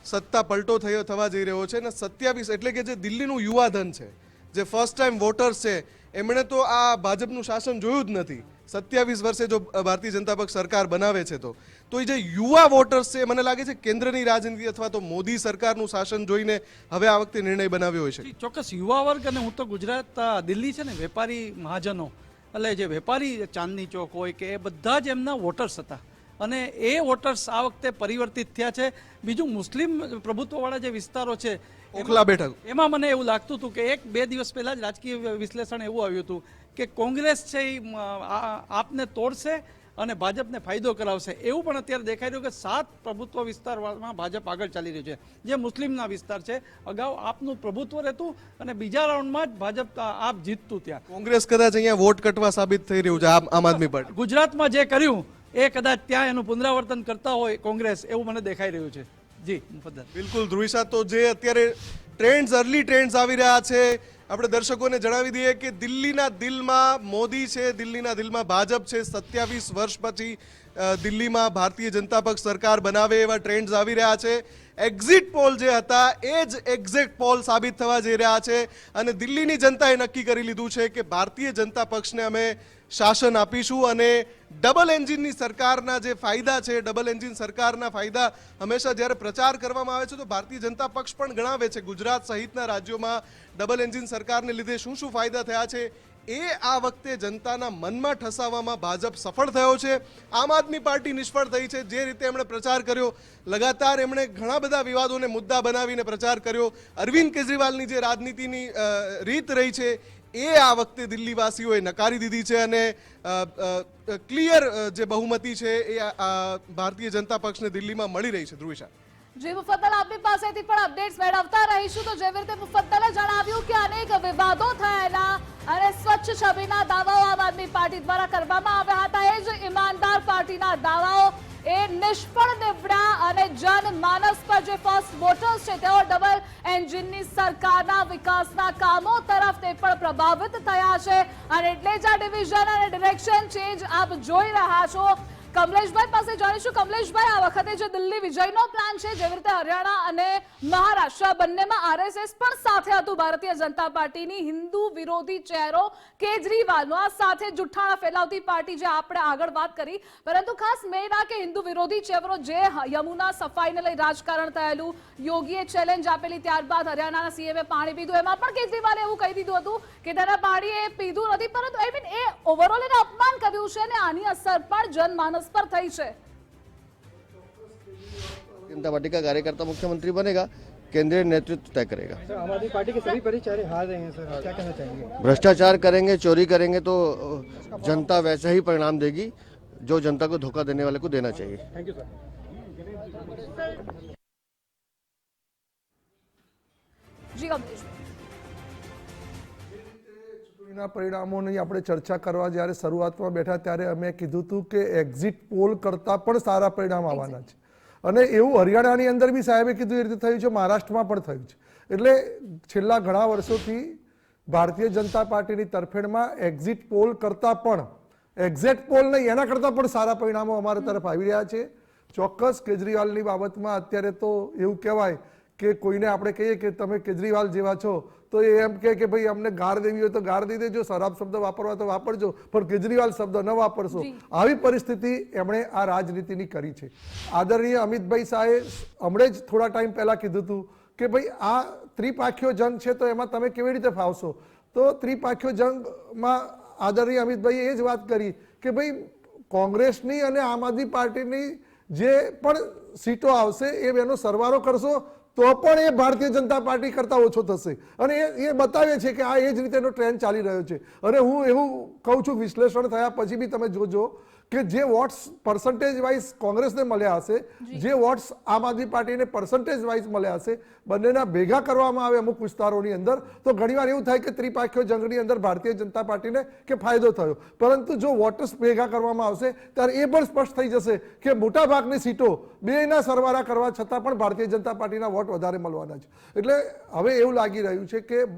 સત્તા પલટો થવા જઈ રહ્યો છે અને 27 એટલે કે જે દિલ્હીનું યુવાધન છે, જે ફર્સ્ટ ટાઈમ વોટર્સ છે, એમણે તો આ ભાજપનું શાસન જોયું જ નથી. 27 વર્ષે જો ભારતીય જનતા પક્ષ સરકાર બનાવે છે તો એ જે યુવા વોટર્સ છે, મને લાગે છે કેન્દ્રની રાજનીતિ અથવા તો મોદી સરકારનું શાસન જોઈને હવે આ વખતે નિર્ણય બનાવ્યો હોય છે. ચોક્કસ યુવા વર્ગ. અને હું તો ગુજરાત દિલ્હી છે ને વેપારી મહાજનો, એટલે જે વેપારી ચાંદની ચોક હોય કે એ બધા જ એમના વોટર્સ હતા અને એ વોટર્સ આ વખતે પરિવર્તિત થયા છે. બીજું મુસ્લિમ પ્રભુત્વવાળા જે વિસ્તારો છે ઓખલા બેઠક, એમાં મને એવું લાગતું હતું કે 1-2 દિવસ પહેલા જ રાજકીય વિશ્લેષણ એવું આવ્યું હતું કે કોંગ્રેસ છે એ આપને તોડશે અને ભાજપને ફાયદો કરાવશે. એવું પણ અત્યારે દેખાઈ રહ્યું કે 7 પ્રભુત્વ વિસ્તારમાં ભાજપ આગળ ચાલી રહ્યું છે, જે મુસ્લિમના વિસ્તાર છે. અગાઉ આપનું પ્રભુત્વ રહેતું અને બીજા રાઉન્ડમાં જ ભાજપ આપ જીતતું. ત્યાં કોંગ્રેસ કદાચ અહીંયા વોટ કટવા સાબિત થઈ રહ્યું છે આમ આદમી પાર્ટી. ગુજરાતમાં જે કર્યું એ કદાચ ત્યાં એનું પુનરાવર્તન કરતા હોય કોંગ્રેસ, એવું મને દેખાઈ રહ્યું છે. જી મુફદ્દલ. બિલકુલ ધ્રુવિશા, તો જે અત્યારે અર્લી ટ્રેન્ડ્સ આવી રહ્યા છે, આપણે દર્શકોને જણાવી દઈએ કે દિલ્હીના દિલમાં મોદી છે, દિલ્હીના દિલમાં ભાજપ છે. 27 વર્ષ પછી દિલ્હીમાં ભારતીય જનતા પક્ષ સરકાર બનાવે એવા ટ્રેન્ડ્સ આવી રહ્યા છે. એક્ઝિટ પોલ જે હતા એ જ એક્ઝેક્ટ પોલ સાબિત થવા જઈ રહ્યા છે અને દિલ્હીની જનતાએ નક્કી કરી લીધું છે કે ભારતીય જનતા પક્ષને અમે શાસન આપીશું અને ડબલ એન્જિનની સરકારના જે ફાયદા છે, ડબલ એન્જિન સરકારના ફાયદા હંમેશા જ્યારે પ્રચાર કરવામાં આવે છે તો ભારતીય જનતા પક્ષ પણ ગણાવે છે ગુજરાત સહિતના રાજ્યોમાં ડબલ એન્જિન સરકારને લીધે શું શું ફાયદા થયા છે એ આ વખતે જનતાના મનમાં ઠસાવવામાં ભાજપ સફળ થયો છે. આમ આદમી પાર્ટી નિષ્ફળ થઈ છે. જે રીતે એમણે પ્રચાર કર્યો, લગાતાર એમણે ઘણા બધા વિવાદોને મુદ્દા બનાવીને પ્રચાર કર્યો. અરવિંદ કેજરીવાલની જે રાજનીતિની રીત રહી છે એ આ વખતે દિલ્હીવાસીઓએ નકારી દીધી છે અને ક્લિયર જે બહુમતી છે એ ભારતીય જનતા પક્ષને દિલ્હીમાં મળી રહી છે. ધ્રુવિશા. જી મુફદ્દલ, આપની પાસેથી પણ અપડેટ્સ મેળવતા રહીશું. તો જેવી રીતે મુફદ્દલે જણાવ્યું કે અનેક વિવાદો થયેલા અને સ્વચ્છ છબીના દાવાઓ આમ આદમી પાર્ટી દ્વારા કરવામાં આવ્યા હતા. એ જ ઈમાનદાર પાર્ટીના દાવાઓ એ નિષ્ફળ નીવડ્યા અને જનમાનસ પર જે ફર્સ્ટ વોટર્સ છે તેઓ ડબલ એન્જિનની સરકારના વિકાસના કામો તરફ તે પણ પ્રભાવિત થયા છે અને એટલે જ આ ડિવિઝન અને ડિરેક્શન ચેન્જ આપ જોઈ રહ્યા છો. કમલેશભાઈ પાસે જાણીશું. કમલેશભાઈ, આ વખતે જે દિલ્હી વિજયનો પ્લાન છે, જેવી રીતે હરિયાણા અને મહારાષ્ટ્ર બંનેમાં આરએસએસ પણ સાથે હતું, ભારતીય જનતા પાર્ટીની હિન્દુ વિરોધી ચહેરો કેજરીવાલનો આ સાથે જુઠ્ઠાણા ફેલાવતી પાર્ટી જે આપણે આગળ વાત કરી, પરંતુ ખાસ મેઇન આ કે હિન્દુ વિરોધી ચહેરો જે યમુના સફાઈને લઈ રાજકારણ થયેલું, યોગીએ ચેલેન્જ આપેલી, ત્યારબાદ હરિયાણાના સીએમએ પાણી પીધું, એમાં પણ કેજરીવાલે એવું કહી દીધું હતું કે તેના પાણી એ પીધું નથી, પરંતુ આઈ મીન એ ઓવરઓલ એને અપમાન કર્યું છે અને આની અસર પણ જનમાનસ पर થઈ છે. जनता पार्टी का कार्यकर्ता मुख्यमंत्री बनेगा, केंद्रीय नेतृत्व तय करेगा. आम आदमी पार्टी के सभी परिचय हार रहे हैं सर, क्या कहना चाहेंगे? भ्रष्टाचार करेंगे, चोरी करेंगे तो जनता वैसा ही परिणाम देगी जो जनता को धोखा देने वाले को देना चाहिए. Thank you sir. જી કમલેશભાઈ, ચૂંટણીના પરિણામોની આપણે ચર્ચા કરવા જ્યારે શરૂઆતમાં બેઠા ત્યારે અમે કીધું હતું કે એક્ઝિટ પોલ કરતાં પણ સારા પરિણામ આવવાના છે, અને એવું હરિયાણાની અંદર બી સાહેબે કીધું એ રીતે થયું છે, મહારાષ્ટ્રમાં પણ થયું છે. એટલે છેલ્લા ઘણા વર્ષોથી ભારતીય જનતા પાર્ટીની તરફેણમાં એક્ઝિટ પોલ કરતાં પણ, એક્ઝેક્ટ પોલ નહીં એના કરતાં પણ સારા પરિણામો અમારા તરફ આવી રહ્યા છે. ચોક્કસ કેજરીવાલની બાબતમાં અત્યારે તો એવું કહેવાય કે કોઈને આપણે કહીએ કે તમે કેજરીવાલ જેવા છો તો એ એમ કે ભાઈ અમને ગાર દેવી હોય તો ગાર દઈ દેજો, ખરાબ શબ્દ વાપરવા તો વાપરજો, પણ કેજરીવાલ શબ્દ ન વાપરશો. આવી પરિસ્થિતિ એમણે આ રાજનીતિની કરી છે. આદરણીય અમિતભાઈ શાહે હમણાં જ થોડા ટાઈમ પહેલા કીધું હતું કે ભાઈ આ ત્રિપાખીયો જંગ છે તો એમાં તમે કેવી રીતે ફાવશો. તો ત્રિપાખીયો જંગમાં આદરણીય અમિતભાઈએ એ જ વાત કરી કે ભાઈ કોંગ્રેસની અને આમ આદમી પાર્ટીની જે પણ સીટો આવશે એ બેનો સરવાળો કરશો તો પણ એ ભારતીય જનતા પાર્ટી કરતાં ઓછો થશે, અને એ બતાવે છે કે આ એ જ રીતેનો ટ્રેન્ડ ચાલી રહ્યો છે. અને હું એવું કહું છું, વિશ્લેષણ થયા પછી બી તમે જોજો કે જે વોટ્સ પર્સન્ટેજ વાઇઝ કોંગ્રેસને મળ્યા હશે, જે વોટ્સ આમ આદમી પાર્ટીને પર્સન્ટેજ વાઇઝ મળ્યા હશે, બંનેના ભેગા કરવામાં આવે અમુક વિસ્તારોની અંદર તો ઘણીવાર એવું થાય કે ત્રિપાખીયો જંગની અંદર ભારતીય જનતા પાર્ટીને કે ફાયદો થયો, પરંતુ જો વોટર્સ ભેગા કરવામાં આવશે ત્યારે એ પણ સ્પષ્ટ થઈ જશે કે મોટાભાગની સીટો બેના સરવાળા કરવા છતાં પણ ભારતીય જનતા પાર્ટીના વોટ વધારે મળવાના છે. એટલે હવે એવું લાગી રહ્યું છે કે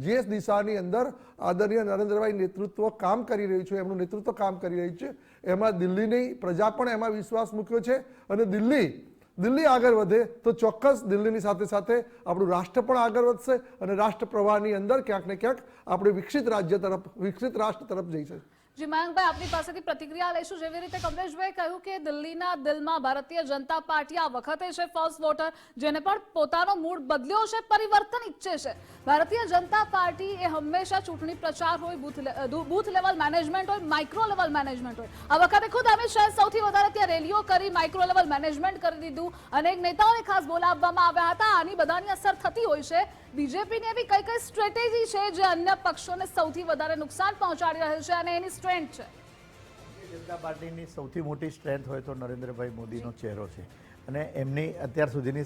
જે દિશાની અંદર આદરણીય નરેન્દ્રભાઈ નેતૃત્વ કામ કરી રહ્યું છે, એમનું નેતૃત્વ કામ કરી રહ્યું છે, એમાં દિલ્હીની પ્રજા પણ એમાં વિશ્વાસ મૂક્યો છે, અને દિલ્હી આગળ વધે તો ચોક્કસ દિલ્હીની સાથે સાથે આપણું રાષ્ટ્ર પણ આગળ વધશે, અને રાષ્ટ્ર પ્રવાહની અંદર ક્યાંક ને ક્યાંક આપણે વિકસિત રાજ્ય તરફ, વિકસિત રાષ્ટ્ર તરફ જઈશું. જી મયંકભાઈ, આપની પાસેથી પ્રતિક્રિયા લઈશું. જેવી રીતે કમલેશભાઈ કહ્યું કે દિલ્હીના દિલમાં ભારતીય જનતા પાર્ટી આ વખતે છે ફર્સ્ટ વોટર, જેને પણ પોતાનો મૂડ બદલ્યો છે, પરિવર્તન ઈચ્છે છે. ભારતીય જનતા પાર્ટી એ હંમેશા ચૂંટણી પ્રચાર હોય, બૂથ લેવલ મેનેજમેન્ટ હોય, માઇક્રો લેવલ મેનેજમેન્ટ હોય. આ વખતે ખુદ અમિત શાહ સૌથી વધારે ત્યાં રેલીઓ કરી, માઇક્રો લેવલ મેનેજમેન્ટ કરી દીધું, અનેક નેતાઓને ખાસ બોલાવવામાં આવ્યા હતા. આની બધાની અસર થતી હોય છે. બીજેપીની એવી કઈ કઈ સ્ટ્રેટેજી છે જે અન્ય પક્ષોને સૌથી વધારે નુકસાન પહોંચાડી રહ્યું છે અને એની સ્ટ્રેન્થ છે? જનતા પાર્ટીની સૌથી મોટી સ્ટ્રેન્થ હોય તો નરેન્દ્રભાઈ મોદીનો ચહેરો છે, અને એમની અત્યાર સુધીની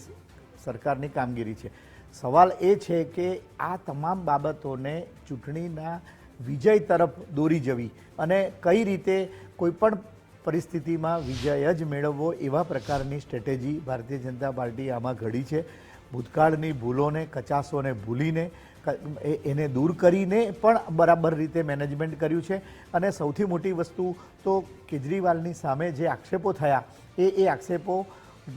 સરકારની કામગીરી છે. સવાલ એ છે કે આ તમામ બાબતોને ચૂંટણીના વિજય તરફ દોરી જવી અને કઈ રીતે કોઈપણ પરિસ્થિતિમાં વિજય જ મેળવવો, એવા પ્રકારની સ્ટ્રેટેજી ભારતીય જનતા પાર્ટી આમાં ઘડી છે. ભૂતકાળની ભૂલોને, કચાશોને ભૂલીને, એને દૂર કરીને પણ બરાબર રીતે મેનેજમેન્ટ કર્યું છે. અને સૌથી મોટી વસ્તુ તો કેજરીવાલની સામે જે આક્ષેપો થયા એ આક્ષેપો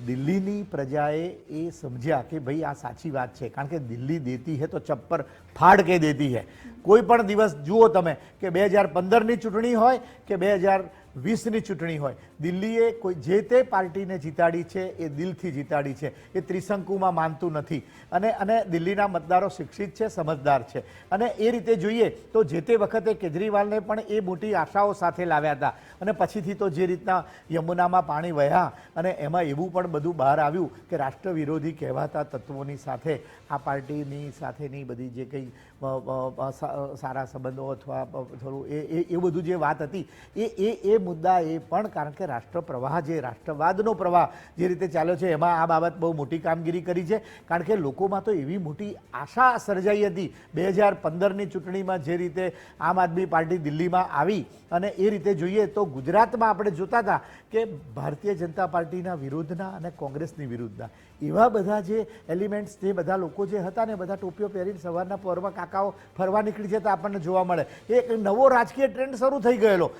દિલ્હીની પ્રજાએ એ સમજ્યા કે ભાઈ આ સાચી વાત છે, કારણ કે દિલ્હી દેતી હે તો ચપ્પર ફાડ કે દેતી હે. કોઈ પણ દિવસ જુઓ તમે કે 2015ની ચૂંટણી હોય કે 2020ની ચૂંટણી હોય, દિલ્હીએ કોઈ જે તે પાર્ટીને જીતાડી છે એ દિલથી જીતાડી છે, એ ત્રિશંકુમાં માનતું નથી. અને દિલ્હીના મતદારો શિક્ષિત છે, સમજદાર છે, અને એ રીતે જોઈએ તો જે તે વખતે કેજરીવાલને પણ એ મોટી આશાઓ સાથે લાવ્યા હતા, અને પછીથી તો જે રીતના યમુનામાં પાણી વહ્યા અને એમાં એવું પણ બધું બહાર આવ્યું કે રાષ્ટ્ર વિરોધી કહેવાતા તત્વોની સાથે આ પાર્ટીની સાથેની બધી જે કંઈ સારા સંબંધો અથવા થોડું એ બધું જે વાત હતી એ મુદ્દા એ પણ, કારણ કે રાષ્ટ્ર પ્રવાહ, જે રાષ્ટ્રવાદનો પ્રવાહ જે રીતે ચાલ્યો છે એમાં આ બાબત બહુ મોટી કામગીરી કરી છે. કારણ કે લોકોમાં તો એવી મોટી આશા સર્જાઈ હતી 2015ની ચૂંટણીમાં, જે રીતે આમ આદમી પાર્ટી દિલ્હીમાં આવી, અને એ રીતે જોઈએ તો ગુજરાતમાં આપણે જોતા હતા કે ભારતીય જનતા પાર્ટીના વિરુદ્ધના અને કોંગ્રેસની વિરુદ્ધના એવા બધા જે એલિમેન્ટ્સ, જે બધા લોકો જે હતા ને બધા ટોપીઓ પહેરીને સવારના પરમાં કાકાઓ ફરવા નીકળી જતા આપણને જોવા મળે. એક નવો રાજકીય ટ્રેન્ડ શરૂ થઈ ગયેલો,